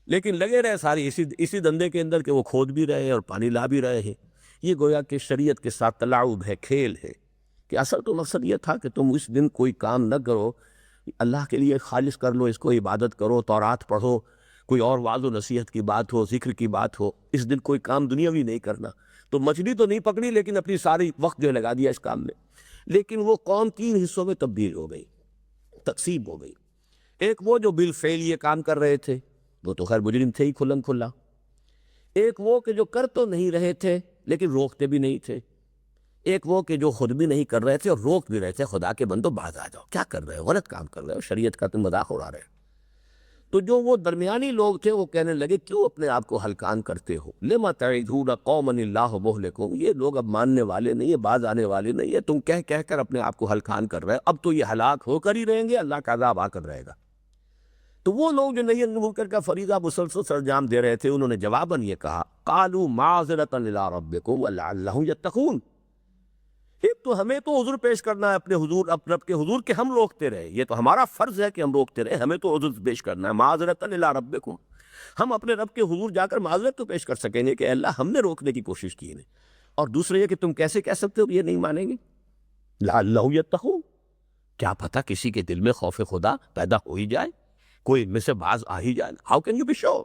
لیکن لگے رہے ساری اسی دندے کے اندر کہ وہ کھود بھی رہے اور پانی لا بھی رہے ہیں۔ یہ گویا کہ شریعت کے ساتھ تلاعب ہے، کھیل ہے، کہ اصل تو مقصد یہ تھا کہ تم اس دن کوئی کام نہ کرو، اللہ کے لیے خالص کر لو، اس کو عبادت کرو، تورات پڑھو، کوئی اور وعظ و نصیحت کی بات ہو، ذکر کی بات ہو، اس دن کوئی کام دنیاوی نہیں کرنا۔ تو مچھلی تو نہیں پکڑی لیکن اپنی ساری وقت جو ہے لگا دیا اس کام میں۔ لیکن وہ قوم 3 حصوں میں تبدیل ہو گئی، تقسیم ہو گئی۔ ایک وہ جو بالفعل یہ کام کر رہے تھے، وہ تو خیر مجرم تھے ہی کھلم کھلا۔ ایک وہ کہ جو کر تو نہیں رہے تھے لیکن روکتے بھی نہیں تھے۔ ایک وہ کہ جو خود بھی نہیں کر رہے تھے اور روک بھی رہے تھے، خدا کے بندو باز آ جاؤ، کیا کر رہے ہو، غلط کام کر رہے ہو، شریعت کا تم مذاق اڑا رہے ہو۔ تو جو وہ درمیانی لوگ تھے وہ کہنے لگے کیوں اپنے آپ کو ہلکان کرتے ہو، لما تعظون قوما اللہ مہلکہم، یہ لوگ اب ماننے والے نہیں، یہ باز آنے والے نہیں، یہ تم کہہ کر اپنے آپ کو ہلکان کر رہے ہو، اب تو یہ ہلاک ہو کر ہی رہیں گے، اللہ کا عذاب آ کر رہے گا۔ تو وہ لوگ جو نہی عن المنکر کا فریضہ مسلسل سرانجام دے رہے تھے، انہوں نے جواباً یہ کہا قالوا معذرۃ الی ربکم ولعلہم یتقون، ایک تو ہمیں تو عذر پیش کرنا ہے اپنے حضور، اپنے رب کے حضور، کہ ہم روکتے رہے، یہ تو ہمارا فرض ہے کہ ہم روکتے رہے، ہمیں تو عذر پیش کرنا ہے، معذرۃ الی ربکم، ہم اپنے رب کے حضور جا کر معذرت تو پیش کر سکیں گے کہ اے اللہ ہم نے روکنے کی کوشش کی ہے، اور دوسرے یہ کہ تم کیسے کہہ سکتے ہو کہ یہ نہیں مانیں گے، لعلہم یتقون، کیا پتہ کسی کے دل میں خوف خدا پیدا ہو ہی جائے، کوئی ان میں سے باز آ ہی جائے، how can you be sure,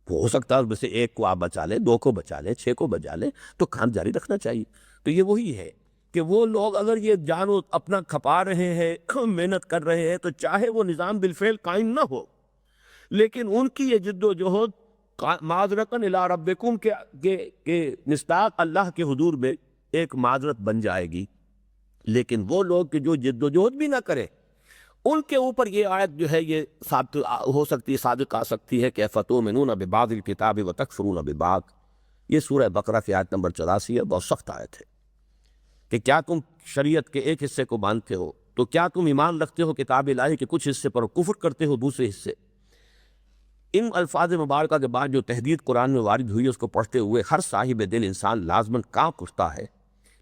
ہو سکتا ہے اس میں سے 1 کو آپ بچا لیں، 2 کو بچا لیں، 6 کو بچا لیں، تو کام جاری رکھنا چاہیے۔ تو یہ وہی ہے کہ وہ لوگ اگر یہ جانو اپنا کھپا رہے ہیں، محنت کر رہے ہیں، تو چاہے وہ نظام بالفعل قائم نہ ہو، لیکن ان کی یہ جد و جہد معذرتاً الی ربکم کے مصداق اللہ کے حضور میں ایک معذرت بن جائے گی۔ لیکن وہ لوگ کہ جو جد و جہد بھی نہ کرے، ان کے اوپر یہ آیت جو ہے یہ ثابت ہو سکتی ہے، صادق آ سکتی ہے کہ فتؤمنون ببعض الکتاب وتکفرون ببعض، یہ سورہ بقرہ کی آیت نمبر 84 ہے، بہت سخت آیت ہے کہ کیا تم شریعت کے ایک حصے کو مانتے ہو تو کیا تم ایمان رکھتے ہو کتاب الہی کے کچھ حصے پر، کفر کرتے ہو دوسرے حصے۔ ان الفاظ مبارکہ کے بعد جو تحدید قرآن میں وارد ہوئی، اس کو پڑھتے ہوئے ہر صاحب دل انسان لازماً کانپ اٹھتا ہے،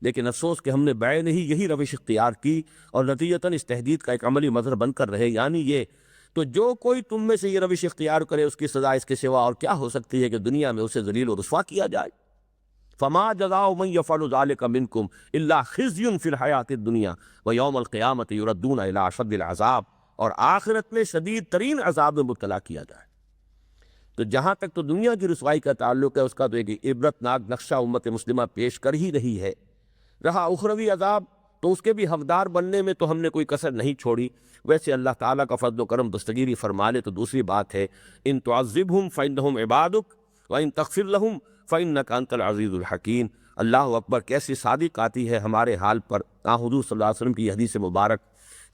لیکن افسوس کہ ہم نے بیع نہیں یہی روش اختیار کی اور نتیجتاً اس تحدید کا ایک عملی مظہر بن کر رہے، یعنی یہ تو جو کوئی تم میں سے یہ روش اختیار کرے اس کی سزا اس کے سوا اور کیا ہو سکتی ہے کہ دنیا میں اسے ذلیل و رسوا کیا جائے۔ فما جزاء من يفعل ذلك منكم الا خزي في الحیات الدنیا ویوم القیامۃ یردون الی اشد العذاب، اور آخرت میں شدید ترین عذاب میں مبتلا کیا جائے۔ تو جہاں تک تو دنیا کی رسوائی کا تعلق ہے، اس کا تو ایک عبرت ناک نقشہ امت مسلمہ پیش کر ہی رہی ہے۔ رہا اخروی عذاب تو اس کے بھی حقدار بننے میں تو ہم نے کوئی کسر نہیں چھوڑی۔ ویسے اللہ تعالیٰ کا فضل و کرم دستگیری فرما لے تو دوسری بات ہے، ان تعذبہم فإنہم عبادک وإن تغفر لہم فإنک انت العزیز الحکیم۔ اللہ اکبر، کیسی صادق آتی ہے ہمارے حال پر حضور صلی اللہ علیہ وسلم کی حدیث مبارک،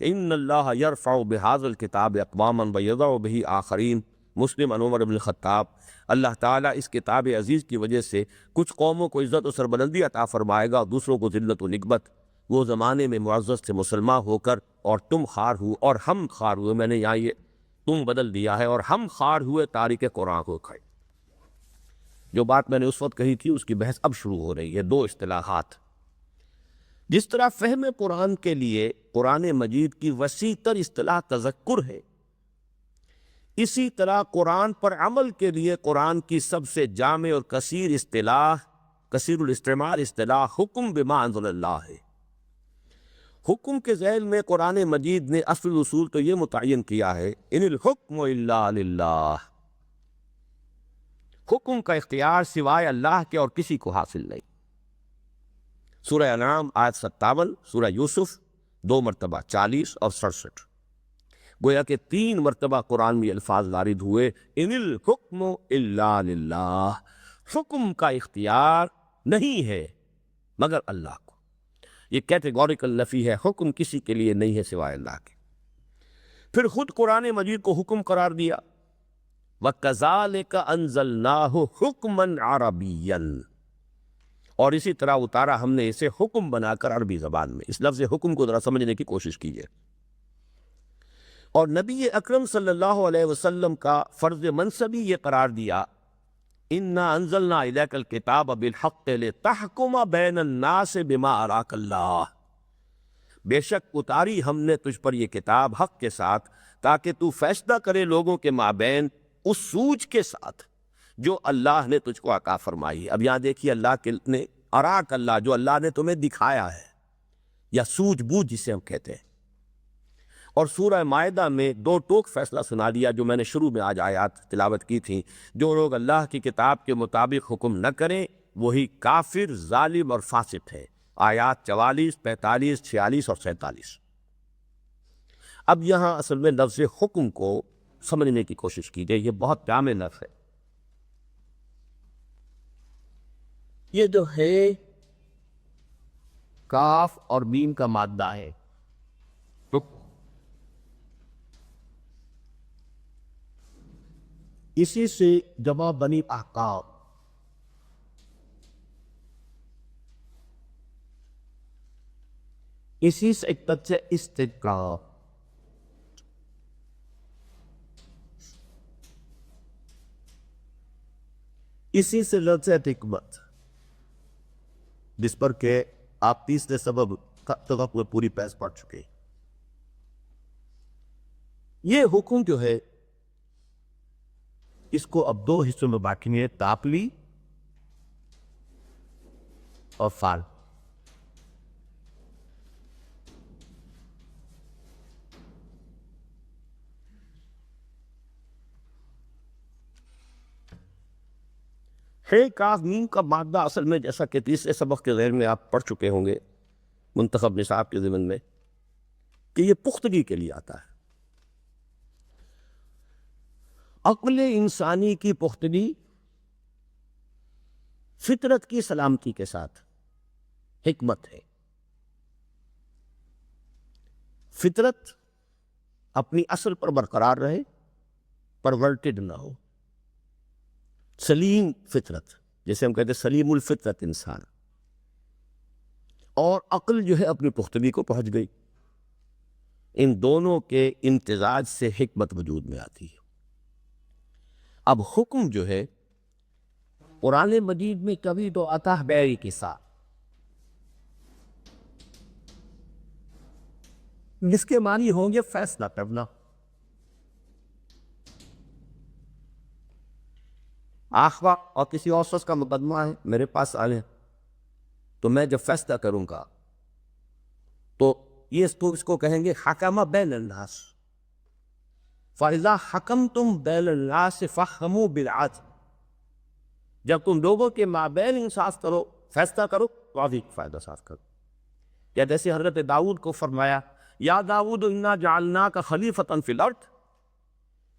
ان اللہ یرفع بہذا الکتاب اقواما ویضع بہ آخرین، مسلم عن عمر بن الخطاب، اللہ تعالیٰ اس کتاب عزیز کی وجہ سے کچھ قوموں کو عزت و سربلندی عطا فرمائے گا اور دوسروں کو ذلت و نکبت۔ وہ زمانے میں معزز سے مسلمان ہو کر اور تم خار ہو اور ہم خار ہوئے، میں نے یہاں یہ تم بدل دیا ہے، اور ہم خار ہوئے تارک قرآن کو کھائے۔ جو بات میں نے اس وقت کہی تھی اس کی بحث اب شروع ہو رہی ہے۔ دو اصطلاحات، جس طرح فہم قرآن کے لیے قرآن مجید کی وسیع تر اصطلاح تذکر ہے، اسی طرح قرآن پر عمل کے لیے قرآن کی سب سے جامع اور کثیر الاستعمال اصطلاح حکم بما انزل اللہ ہے۔ حکم کے ذیل میں قرآن مجید نے اصل اصول تو یہ متعین کیا ہے، ان الحکم الا للہ، حکم کا اختیار سوائے اللہ کے اور کسی کو حاصل نہیں۔ سورہ انعام آیت 57، سورہ یوسف 2 مرتبہ 40 اور 67، گویا کہ 3 مرتبہ قرآن میں الفاظ وارد ہوئے، ان الحکم الا للہ، حکم کا اختیار نہیں ہے مگر اللہ کو۔ یہ کیٹیگوریکل نفی ہے، حکم کسی کے لیے نہیں ہے سوائے اللہ کے۔ پھر خود قرآن مجید کو حکم قرار دیا، وَكَذَلِكَ أَنزَلْنَاهُ حُكْمًا عَرَبِيًّا، اور اسی طرح اتارا ہم نے اسے حکم بنا کر عربی زبان میں۔ اس لفظ حکم کو ذرا سمجھنے کی کوشش کیجیے۔ اور نبی اکرم صلی اللہ علیہ وسلم کا فرض منصبی یہ قرار دیا، اِنَّا أَنزَلْنَا إِلَيْكَ الْكِتَابَ بِالْحَقِّ لِتَحْكُمَ بَيْنَ النَّاسِ بِمَا أَرَاكَ اللَّهُ، بے شک اتاری ہم نے تجھ پر یہ کتاب حق کے ساتھ تاکہ تو فیصلہ کرے لوگوں کے مابین اس سوجھ کے ساتھ جو اللہ نے تجھ کو عطا فرمائی۔ اب یہاں دیکھیے، اللہ نے اراک اللہ، جو اللہ نے تمہیں دکھایا ہے، یا سوجھ بوجھ جسے ہم کہتے ہیں۔ اور سورہ مائدہ میں 2 ٹوک فیصلہ سنا دیا، جو میں نے شروع میں آج آیات تلاوت کی تھیں، جو لوگ اللہ کی کتاب کے مطابق حکم نہ کریں وہی کافر، ظالم اور فاسق ہے۔ آیات 44، 45، 46 اور 47۔ اب یہاں اصل میں لفظ حکم کو سمجھنے کی کوشش کیجیے، یہ بہت جامع لفظ ہے۔ یہ جو ہے کاف اور میم کا مادہ ہے، اسی سے جمع بنی احکام، اسی سے ایک طرح سے استحکام، اسی سے لفظ حکمت، جس پر کہ آپ تیسرے سبب تک میں پوری بحث پڑھ چکے۔ یہ حکم جو ہے اس کو اب 2 حصوں میں بانٹیں گے، تاپلی اور فعل۔ ہے کاف میم کا مادہ اصل میں، جیسا کہ تیسرے سبق کے ذہن میں آپ پڑھ چکے ہوں گے منتخب نصاب کے ضمن میں، کہ یہ پختگی کے لیے آتا ہے۔ عقل انسانی کی پختگی فطرت کی سلامتی کے ساتھ حکمت ہے۔ فطرت اپنی اصل پر برقرار رہے، پرورٹڈ نہ ہو، سلیم فطرت، جیسے ہم کہتے ہیں سلیم الفطرت انسان، اور عقل جو ہے اپنی پختگی کو پہنچ گئی۔ ان دونوں کے امتزاج سے حکمت وجود میں آتی ہے۔ اب حکم جو ہے قرآن مجید میں کبھی تو آتا ہے بیری کے ساتھ، جس کے معنی ہوں گے فیصلہ کرنا۔ آخوا اور کسی اور شخص کا مقدمہ ہے، میرے پاس آئے تو میں جب فیصلہ کروں گا تو یہ اس کو کہیں گے حکم بین الناس، فَإِذَا حَكَمْتُمْ بَيْنَ النَّاسِ فَاحْكُمُوا بِالْعَدْلِ، جب تم لوگوں کے مابین انصاف کرو، فیصلہ کرو تو عدل کا فائدہ صاف کرو. یا جیسے حضرت داؤد کو فرمایا یا داؤد انا جعلناک خلیفۃ فی الارض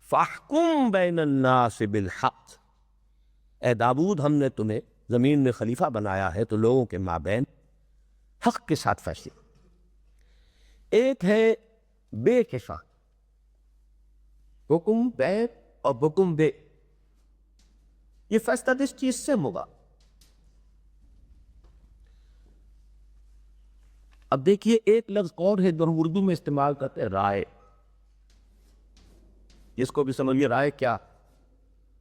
فاحکم بین الناس بالحق، اے داؤد ہم نے تمہیں زمین میں خلیفہ بنایا ہے تو لوگوں کے مابین حق کے ساتھ فیصلے. ایک ہے بے کے ساتھ، حکم بے اور حکم بے، یہ فیصلہ کس چیز سے ہوگا؟ اب دیکھیے ایک لفظ اور ہے جو ہم اردو میں استعمال کرتے ہیں، رائے. جس کو بھی سمجھیے رائے کیا،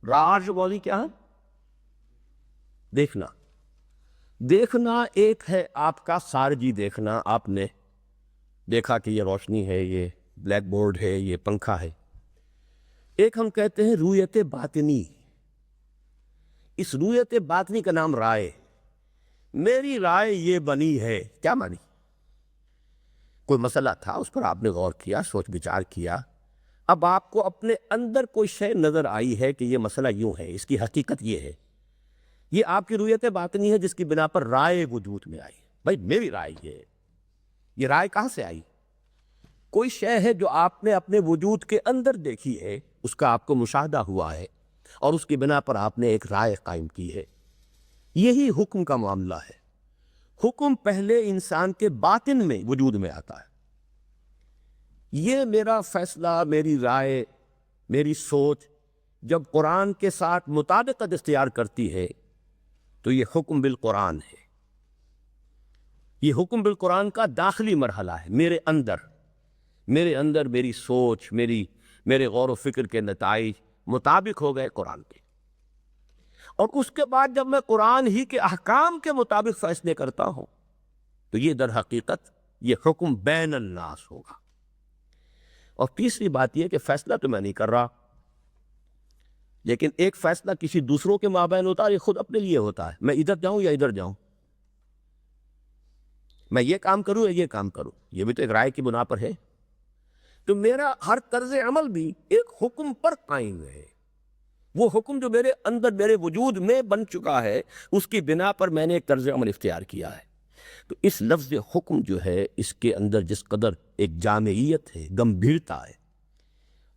راج بولی کیا ہے؟ دیکھنا. دیکھنا ایک ہے آپ کا خارجی دیکھنا، آپ نے دیکھا کہ یہ روشنی ہے، یہ بلیک بورڈ ہے، یہ پنکھا ہے. ایک ہم کہتے ہیں رویت باطنی. اس رویت باطنی کا نام رائے. میری رائے یہ بنی ہے، کیا مانی؟ کوئی مسئلہ تھا، اس پر آپ نے غور کیا، سوچ بچار کیا، اب آپ کو اپنے اندر کوئی شے نظر آئی ہے کہ یہ مسئلہ یوں ہے، اس کی حقیقت یہ ہے. یہ آپ کی رویت باطنی ہے جس کی بنا پر رائے وجود میں آئی. بھائی میری رائے یہ رائے کہاں سے آئی؟ کوئی شے ہے جو آپ نے اپنے وجود کے اندر دیکھی ہے، اس کا آپ کو مشاہدہ ہوا ہے اور اس کی بنا پر آپ نے ایک رائے قائم کی ہے. یہی حکم کا معاملہ ہے. حکم پہلے انسان کے باطن میں وجود میں آتا ہے. یہ میرا فیصلہ، میری رائے، میری سوچ جب قرآن کے ساتھ مطابقت اختیار کرتی ہے تو یہ حکم بالقرآن ہے. یہ حکم بالقرآن کا داخلی مرحلہ ہے. میرے اندر میری سوچ، میرے غور و فکر کے نتائج مطابق ہو گئے قرآن کے، اور اس کے بعد جب میں قرآن ہی کے احکام کے مطابق فیصلے کرتا ہوں تو یہ در حقیقت یہ حکم بین الناس ہوگا. اور تیسری بات یہ کہ فیصلہ تو میں نہیں کر رہا، لیکن ایک فیصلہ کسی دوسروں کے مابین ہوتا ہے، یہ خود اپنے لیے ہوتا ہے. میں ادھر جاؤں یا ادھر جاؤں، میں یہ کام کروں یا یہ کام کروں، یہ بھی تو ایک رائے کی بنا پر ہے. تو میرا ہر طرز عمل بھی ایک حکم پر قائم ہے. وہ حکم جو میرے اندر، میرے وجود میں بن چکا ہے، اس کی بنا پر میں نے ایک طرز عمل اختیار کیا ہے. تو اس لفظ حکم جو ہے، اس کے اندر جس قدر ایک جامعیت ہے، گمبھیرتا ہے،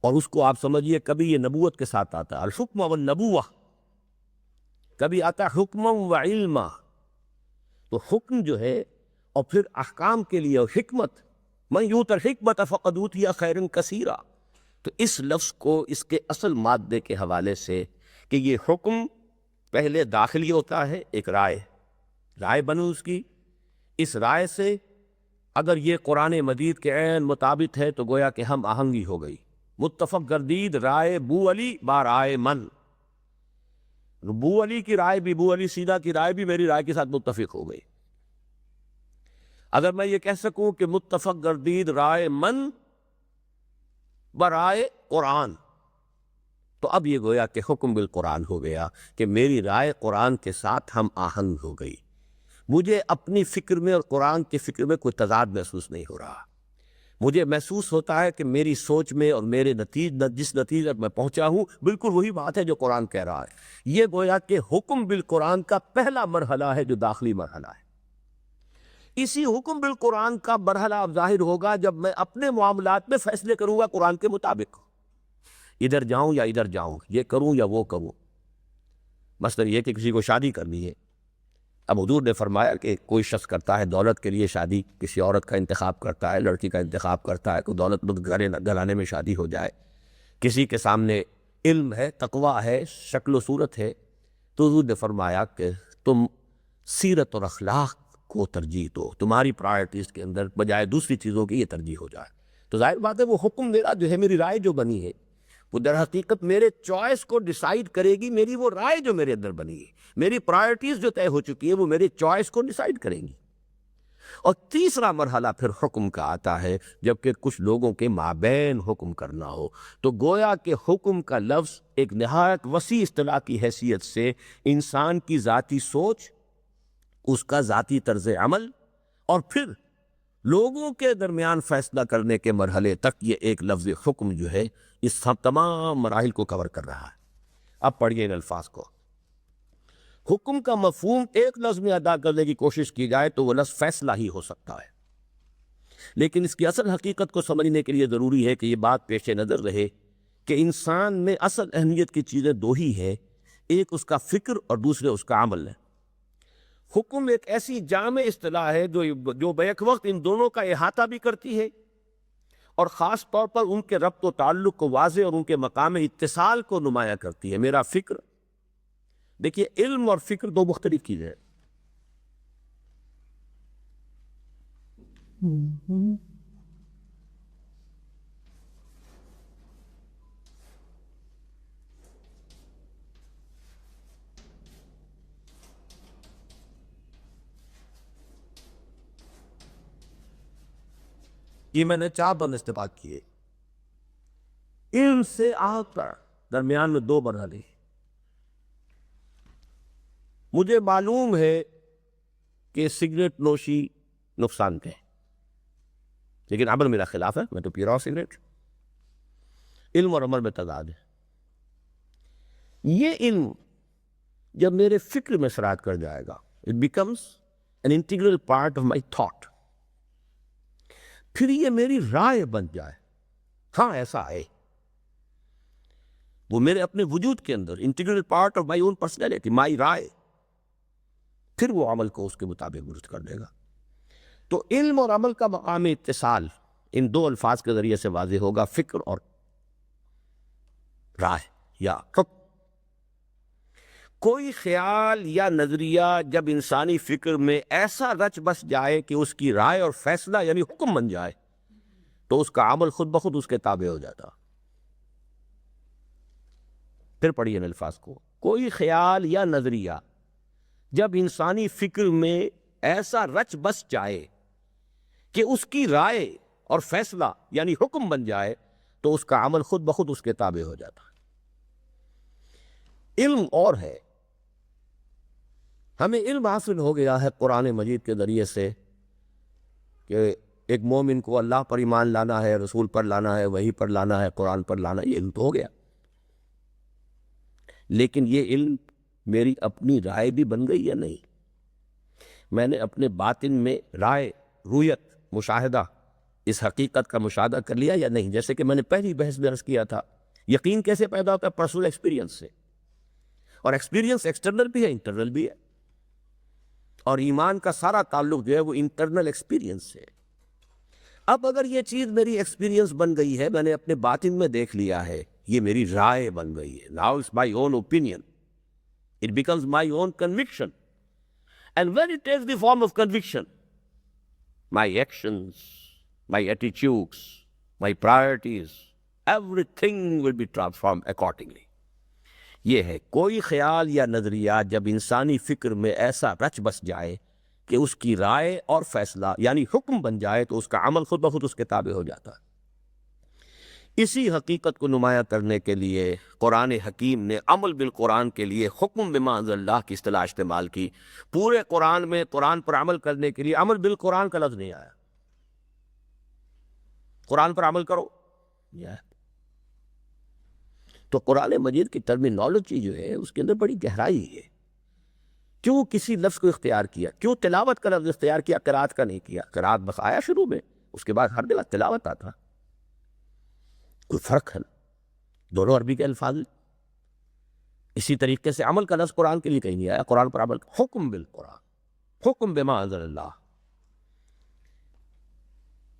اور اس کو آپ سمجھیے کبھی یہ نبوت کے ساتھ آتا ہے، الحکم والنبوہ، کبھی آتا ہے حکم و علم. تو حکم جو ہے اور پھر احکام کے لیے حکمت، من یؤت الحکمۃ فقد اوتی خیرا کثیرا. تو اس لفظ کو اس کے اصل مادے کے حوالے سے کہ یہ حکم پہلے داخلی ہوتا ہے، ایک رائے بنو اس کی، اس رائے سے اگر یہ قرآن مجید کے عین مطابق ہے تو گویا کہ ہم آہنگی ہو گئی. متفق گردید رائے بو علی با رائے من. بو علی کی رائے بھی، بو علی سیدھا کی رائے بھی میری رائے کے ساتھ متفق ہو گئی. اگر میں یہ کہہ سکوں کہ متفق گردید رائے من برائے قرآن، تو اب یہ گویا کہ حکم بالقرآن ہو گیا کہ میری رائے قرآن کے ساتھ ہم آہنگ ہو گئی. مجھے اپنی فکر میں اور قرآن کی فکر میں کوئی تضاد محسوس نہیں ہو رہا. مجھے محسوس ہوتا ہے کہ میری سوچ میں اور میرے جس نتیجے میں پہنچا ہوں بالکل وہی بات ہے جو قرآن کہہ رہا ہے. یہ گویا کہ حکم بالقرآن کا پہلا مرحلہ ہے جو داخلی مرحلہ ہے. اسی حکم بالقرآن کا مرحلہ اب ظاہر ہوگا جب میں اپنے معاملات میں فیصلے کروں گا قرآن کے مطابق، ادھر جاؤں یا ادھر جاؤں، یہ کروں یا وہ کروں. مثلا یہ کہ کسی کو شادی کرنی ہے، اب حضور نے فرمایا کہ کوئی شخص کرتا ہے دولت کے لیے شادی، کسی عورت کا انتخاب کرتا ہے، لڑکی کا انتخاب کرتا ہے، کوئی دولت مند گھرانے میں شادی ہو جائے، کسی کے سامنے علم ہے، تقویٰ ہے، شکل و صورت ہے، تو حضور نے فرمایا کہ تم سیرت اور اخلاق کو ترجیح دو، تمہاری پرائرٹیز کے اندر بجائے دوسری چیزوں کی یہ ترجیح ہو جائے. تو ظاہر بات ہے وہ حکم میرا جو ہے، میری رائے جو بنی ہے، وہ در حقیقت میرے چوائس کو ڈیسائیڈ کرے گی. میری وہ رائے جو میرے اندر بنی ہے، میری پرائرٹیز جو طے ہو چکی ہے، وہ میرے چوائس کو ڈیسائیڈ کریں گی. اور تیسرا مرحلہ پھر حکم کا آتا ہے جبکہ کچھ لوگوں کے مابین حکم کرنا ہو. تو گویا کہ حکم کا لفظ ایک نہایت وسیع اصطلاح کی حیثیت سے انسان کی ذاتی سوچ، اس کا ذاتی طرز عمل، اور پھر لوگوں کے درمیان فیصلہ کرنے کے مرحلے تک یہ ایک لفظ حکم جو ہے اس تمام مراحل کو کور کر رہا ہے۔ اب پڑھیے ان الفاظ کو۔ حکم کا مفہوم ایک لفظ میں ادا کرنے کی کوشش کی جائے تو وہ لفظ فیصلہ ہی ہو سکتا ہے، لیکن اس کی اصل حقیقت کو سمجھنے کے لیے ضروری ہے کہ یہ بات پیش نظر رہے کہ انسان میں اصل اہمیت کی چیزیں دو ہی ہیں، ایک اس کا فکر اور دوسرے اس کا عمل ہے۔ حکم ایک ایسی جامع اصطلاح ہے جو بیک وقت ان دونوں کا احاطہ بھی کرتی ہے اور خاص طور پر ان کے ربط و تعلق کو واضح اور ان کے مقام اتصال کو نمایاں کرتی ہے۔ میرا فکر، دیکھیے علم اور فکر دو مختلف چیزیں ہیں۔ یہ میں نے 4 بند استفاد کیے۔ علم سے آگ پر درمیان میں 2 مرحلے۔ مجھے معلوم ہے کہ سگریٹ نوشی نقصان دہ ہے، لیکن عمل میرا خلاف ہے، میں تو پی رہا ہوں سگریٹ۔ علم اور عمل میں تضاد ہے۔ یہ علم جب میرے فکر میں سرایت کر جائے گا، it becomes an integral part of my thought، پھر یہ میری رائے بن جائے، ہاں ایسا ہے، وہ میرے اپنے وجود کے اندر integral part of my own personality, my رائے، پھر وہ عمل کو اس کے مطابق درست کر دے گا۔ تو علم اور عمل کا مقام اتصال ان 2 الفاظ کے ذریعے سے واضح ہوگا، فکر اور رائے یا حکم۔ کوئی خیال یا نظریہ جب انسانی فکر میں ایسا رچ بس جائے کہ اس کی رائے اور فیصلہ یعنی حکم بن جائے تو اس کا عمل خود بخود اس کے تابع ہو جاتا۔ پھر پڑھیے ان الفاظ کو۔ کوئی خیال یا نظریہ جب انسانی فکر میں ایسا رچ بس جائے کہ اس کی رائے اور فیصلہ یعنی حکم بن جائے تو اس کا عمل خود بخود اس کے تابع ہو جاتا ہے۔ علم اور ہے، ہمیں علم حاصل ہو گیا ہے قرآن مجید کے ذریعے سے کہ ایک مومن کو اللہ پر ایمان لانا ہے، رسول پر لانا ہے، وحی پر لانا ہے، قرآن پر لانا ہے، یہ علم تو ہو گیا، لیکن یہ علم میری اپنی رائے بھی بن گئی یا نہیں؟ میں نے اپنے باطن میں رائے، رویت، مشاہدہ، اس حقیقت کا مشاہدہ کر لیا یا نہیں؟ جیسے کہ میں نے پہلی بحث میں عرض کیا تھا، یقین کیسے پیدا ہوتا ہے؟ پرسنل ایکسپیرینس سے، اور ایکسپیرینس ایکسٹرنل بھی ہے، انٹرنل بھی ہے، اور ایمان کا سارا تعلق جو ہے وہ انٹرنل ایکسپیرینس سے۔ اب اگر یہ چیز میری ایکسپیرینس بن گئی ہے، میں نے اپنے باطن میں دیکھ لیا ہے، یہ میری رائے بن گئی ہے، now it's my own opinion, it becomes my own conviction, and when it takes the form of conviction, my actions, my attitudes, my priorities, everything will be transformed accordingly۔ یہ ہے کوئی خیال یا نظریہ جب انسانی فکر میں ایسا رچ بس جائے کہ اس کی رائے اور فیصلہ یعنی حکم بن جائے تو اس کا عمل خود بخود اس کے تابع ہو جاتا ہے۔ اسی حقیقت کو نمایاں کرنے کے لیے قرآن حکیم نے عمل بالقرآن کے لیے حکم بما انزل اللہ کی اصطلاح استعمال کی۔ پورے قرآن میں قرآن پر عمل کرنے کے لیے عمل بالقرآن کا لفظ نہیں آیا، قرآن پر عمل کرو یہ ہے۔ تو قرآن مجید کی ٹرمینالوجی جو ہے اس کے اندر بڑی گہرائی ہے۔ کیوں کسی لفظ کو اختیار کیا؟ کیوں تلاوت کا لفظ اختیار کیا، قرات کا نہیں کیا؟ قرات بس آیا شروع میں، اس کے بعد ہر جگہ تلاوت آتا، کوئی فرق ہے؟ دونوں عربی کے الفاظ۔ اسی طریقے سے عمل کا لفظ قرآن کے لیے کہیں نہیں آیا، قرآن پر عمل، حکم بالقرآن، حکم بما انزل اللہ۔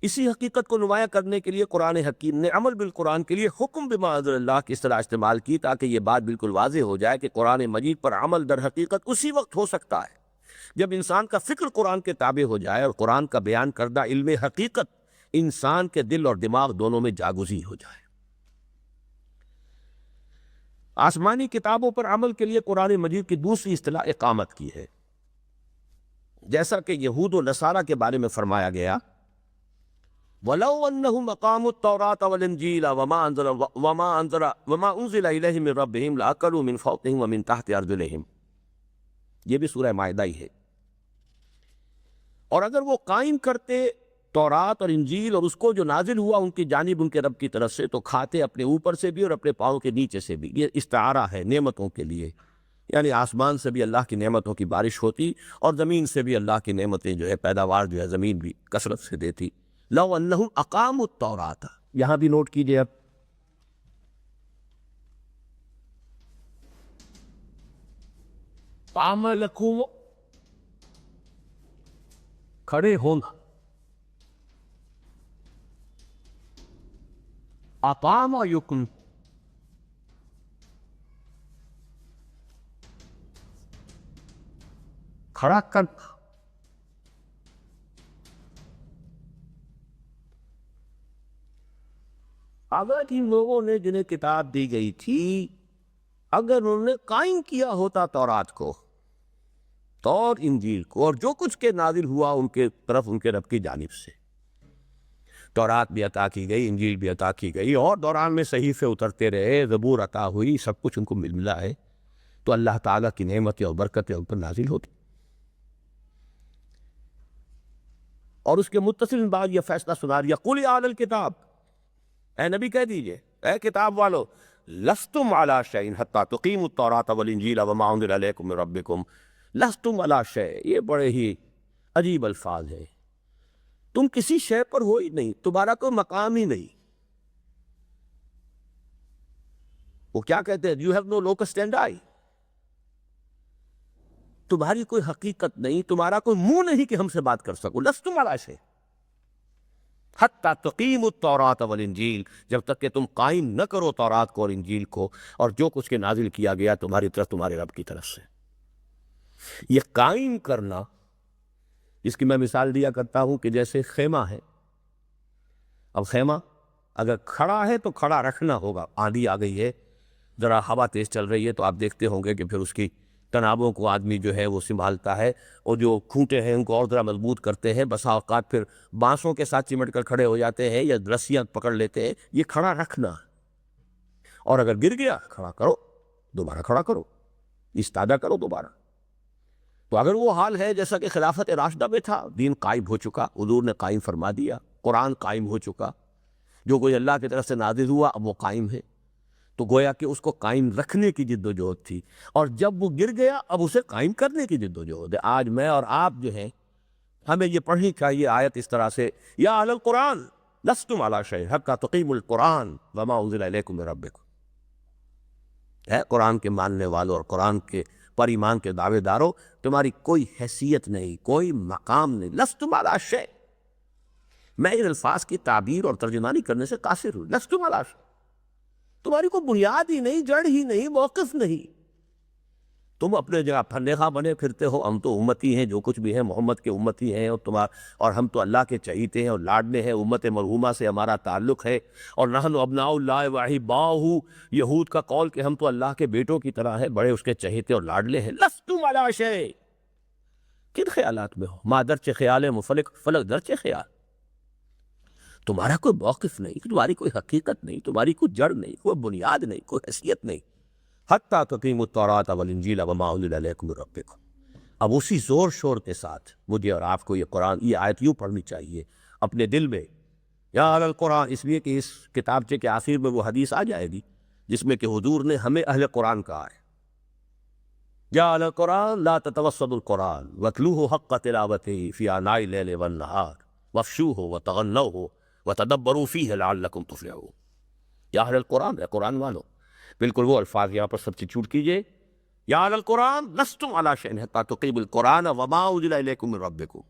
اسی حقیقت کو نمایاں کرنے کے لیے قرآن حکیم نے عمل بالقرآن کے لیے حکم بما انزل اللہ کی اصطلاح استعمال کی، تاکہ یہ بات بالکل واضح ہو جائے کہ قرآن مجید پر عمل در حقیقت اسی وقت ہو سکتا ہے جب انسان کا فکر قرآن کے تابع ہو جائے اور قرآن کا بیان کردہ علم حقیقت انسان کے دل اور دماغ دونوں میں جاگزی ہو جائے۔ آسمانی کتابوں پر عمل کے لیے قرآن مجید کی دوسری اصطلاح اقامت کی ہے، جیسا کہ یہود و نصارہ کے بارے میں فرمایا گیا، وَلَوْ أَنَّهُمْ أَقَامُوا التَّوْرَاةَ وَالْإِنْجِيلَ وَمَا أُنزِلَ إِلَيْهِم مِّن رَّبِّهِمْ لَأَكَلُوا مِن فَوْقِهِمْ وَمِن تَحْتِ أَرْجُلِهِمْ۔ یہ بھی سورہ مائدہ ہی ہے۔ اور اگر وہ قائم کرتے تورات اور انجیل اور اس کو جو نازل ہوا ان کی جانب ان کے رب کی طرف سے تو کھاتے اپنے اوپر سے بھی اور اپنے پاؤں کے نیچے سے بھی. یہ استعارہ ہے نعمتوں کے لیے، یعنی آسمان سے بھی اللہ کی نعمتوں کی بارش ہوتی اور زمین سے بھی اللہ کی نعمتیں جو ہے پیداوار جو ہے زمین بھی کثرت سے دیتی. لو انہم اقاموا التوراۃ، یہاں بھی نوٹ کیجئے. اب عملکم، کھڑے ہونا، اقام یکم، کھڑا کرنا. اگر ان لوگوں نے جنہیں کتاب دی گئی تھی اگر انہوں نے قائم کیا ہوتا تورات کو اور انجیل کو اور جو کچھ کے نازل ہوا ان کے طرف ان کے رب کی جانب سے، تورات بھی عطا کی گئی، انجیل بھی عطا کی گئی اور دوران میں صحیفے اترتے رہے، زبور عطا ہوئی، سب کچھ ان کو ملا ہے، تو اللہ تعالیٰ کی نعمتیں اور برکتیں ان پر نازل ہوتی. اور اس کے متصل بعد یہ فیصلہ سنا دیا، قل یا اہل الکتاب، اے نبی کہہ دیجئے اے کتاب والو، لستم علی شیء حتی تقیموا التوراۃ والانجیل وما انزل الیکم من ربکم. لستم علی شیء، یہ بڑے ہی عجیب الفاظ ہیں. تم کسی شے پر ہو ہی نہیں، تمہارا کوئی مقام ہی نہیں. وہ کیا کہتے ہیں، یو ہیو نو لوکس اسٹینڈائی، تمہاری کوئی حقیقت نہیں، تمہارا کوئی منہ نہیں کہ ہم سے بات کر سکو. لستم علی شیء حتی تقیموا التوراۃ والانجیل، جب تک کہ تم قائم نہ کرو تورات کو اور انجیل کو اور جو کچھ کے نازل کیا گیا تمہاری طرف تمہارے رب کی طرف سے. یہ قائم کرنا، اس کی میں مثال دیا کرتا ہوں کہ جیسے خیمہ ہے. اب خیمہ اگر کھڑا ہے تو کھڑا رکھنا ہوگا. آندھی آ گئی ہے، ذرا ہوا تیز چل رہی ہے تو آپ دیکھتے ہوں گے کہ پھر اس کی تنابوں کو آدمی جو ہے وہ سنبھالتا ہے اور جو کھوٹے ہیں ان کو اور ذرا مضبوط کرتے ہیں. بسا اوقات پھر بانسوں کے ساتھ چمٹ کر کھڑے ہو جاتے ہیں یا رسیاں پکڑ لیتے ہیں. یہ کھڑا رکھنا. اور اگر گر گیا کھڑا کرو، دوبارہ کھڑا کرو، استادہ کرو دوبارہ. تو اگر وہ حال ہے جیسا کہ خلافت راشدہ میں تھا، دین قائم ہو چکا، حضور نے قائم فرما دیا، قرآن قائم ہو چکا، جو کوئی اللہ کی طرف سے نازل ہوا اب وہ قائم ہے، تو گویا کہ اس کو قائم رکھنے کی جد و جہد تھی. اور جب وہ گر گیا اب اسے قائم کرنے کی جد و جہد ہے. آج میں اور آپ جو ہیں ہمیں یہ پڑھنی چاہیے آیت اس طرح سے، یا اہل القرآن لستم علی شیء حتی تقیموا القرآن وما انزل الیکم من ربکم. ہے قرآن کے ماننے والوں اور قرآن کے پر ایمان کے دعوے داروں، تمہاری کوئی حیثیت نہیں، کوئی مقام نہیں. لستم علی شیء، میں ان الفاظ کی تعبیر اور ترجمانی کرنے سے قاصر ہوں. لستم علی شیء، تمہاری کوئی بنیاد ہی نہیں، جڑ ہی نہیں، موقف نہیں. تم اپنے جگہ پھندے بنے پھرتے ہو. ہم تو امتی ہیں، جو کچھ بھی ہیں محمد کے امتی ہیں، اور ہم تو اللہ کے چہیتے ہیں اور لاڈلے ہیں. امت مرحومہ سے ہمارا تعلق ہے. اور نحن ابناء اللہ واحباؤہ، یہود کا قول کہ ہم تو اللہ کے بیٹوں کی طرح ہیں، بڑے اس کے چہیتے اور لاڈلے ہیں. لستم علی شیء، کن خیالات میں ہو؟ ما درچ خیال مفلک، فلک درچ خیال. تمہارا کوئی موقف نہیں، تمہاری کوئی حقیقت نہیں، تمہاری کوئی جڑ نہیں، کوئی بنیاد نہیں، کوئی حیثیت نہیں. حتیٰ تقیموا التوراۃ والانجیل وما انزل الیکم من ربکم. اب اسی زور شور کے ساتھ مجھے اور آپ کو یہ قرآن، یہ آیت یوں پڑھنی چاہیے اپنے دل میں، یا اہل القرآن، اس لیے کہ اس کتابچے کے آخر میں وہ حدیث آ جائے گی جس میں کہ حضور نے ہمیں اہل قرآن کہا ہے. یا اہل القرآن لا تتوسطوا القرآن واتلوہ حق تلاوتہ فی آناء اللیل والنہار وافشوہ وتغنوہ وتدبروا فیہ لعلکم تفلحون. یا اہل القرآن، ہے قرآن والو. بالکل وہ الفاظ یہاں پر سبسٹیٹیوٹ کیجئے، یا اہل القرآن لستم علی شیء حتی تقیموا القرآن وما انزل الیکم من ربکم.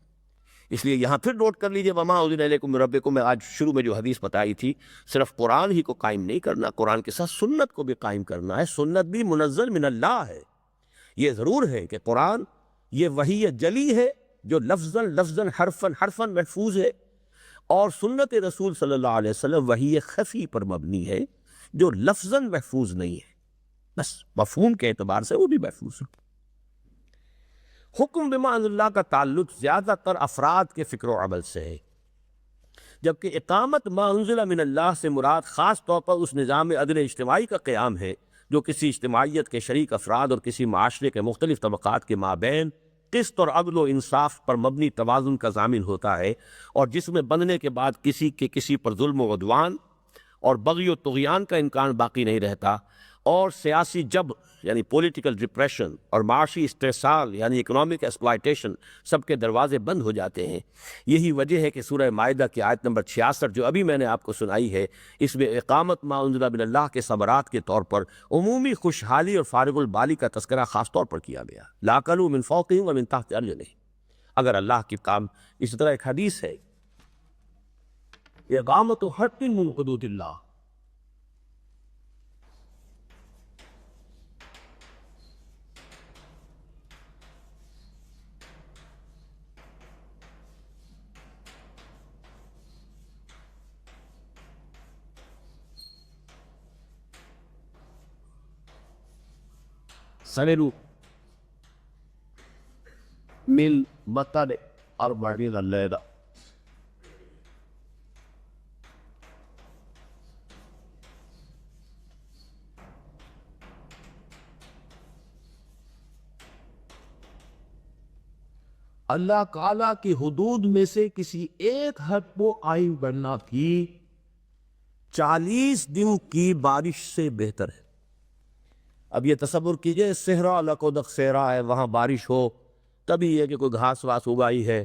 اس لیے یہاں پھر نوٹ کر لیجئے وما انزل الیکم من ربکم. میں آج شروع میں جو حدیث بتائی تھی، صرف قرآن ہی کو قائم نہیں کرنا، قرآن کے ساتھ سنت کو بھی قائم کرنا ہے. سنت بھی منزل من اللہ ہے. یہ ضرور ہے کہ قرآن یہ وحی جلی ہے جو لفظاً لفظاً حرفاً حرفاً محفوظ ہے، اور سنت رسول صلی اللہ علیہ وسلم وحی خفی پر مبنی ہے جو لفظاً محفوظ نہیں ہے، بس مفہوم کے اعتبار سے وہ بھی محفوظ ہے. حکم بما انزل اللہ کا تعلق زیادہ تر افراد کے فکر و عمل سے ہے، جبکہ اقامت ما انزل من اللہ سے مراد خاص طور پر اس نظام عدل اجتماعی کا قیام ہے جو کسی اجتماعیت کے شریک افراد اور کسی معاشرے کے مختلف طبقات کے مابین قسط اور عدل و انصاف پر مبنی توازن کا ضامن ہوتا ہے، اور جس میں بننے کے بعد کسی پر ظلم و عدوان اور بغی و طغیان کا امکان باقی نہیں رہتا، اور سیاسی جبر یعنی پولیٹیکل ڈپریشن اور معاشی استحصال یعنی اکنامک ایکسپلائٹیشن سب کے دروازے بند ہو جاتے ہیں۔ یہی وجہ ہے کہ سورہ مائدہ کی آیت نمبر 66 جو ابھی میں نے آپ کو سنائی ہے، اس میں اقامت ما انزل من اللہ کے ثمرات کے طور پر عمومی خوشحالی اور فارغ البالی کا تذکرہ خاص طور پر کیا گیا۔ لاکلوا من فوقہم ومن تحت ارجلہم۔ اگر اللہ کی کام، اس طرح ایک حدیث ہے، اقامت حد من حدود اللہ، سنرو من مطلع اربعین لیلہ۔ اللہ تعالیٰ کی حدود میں سے کسی ایک حد کو آئین بننا بھی 40 دن کی بارش سے بہتر ہے۔ اب یہ تصور کیجئے صحرا لقدق صحرا ہے، وہاں بارش ہو، تبھی یہ کہ کوئی گھاس واس اگائی ہے،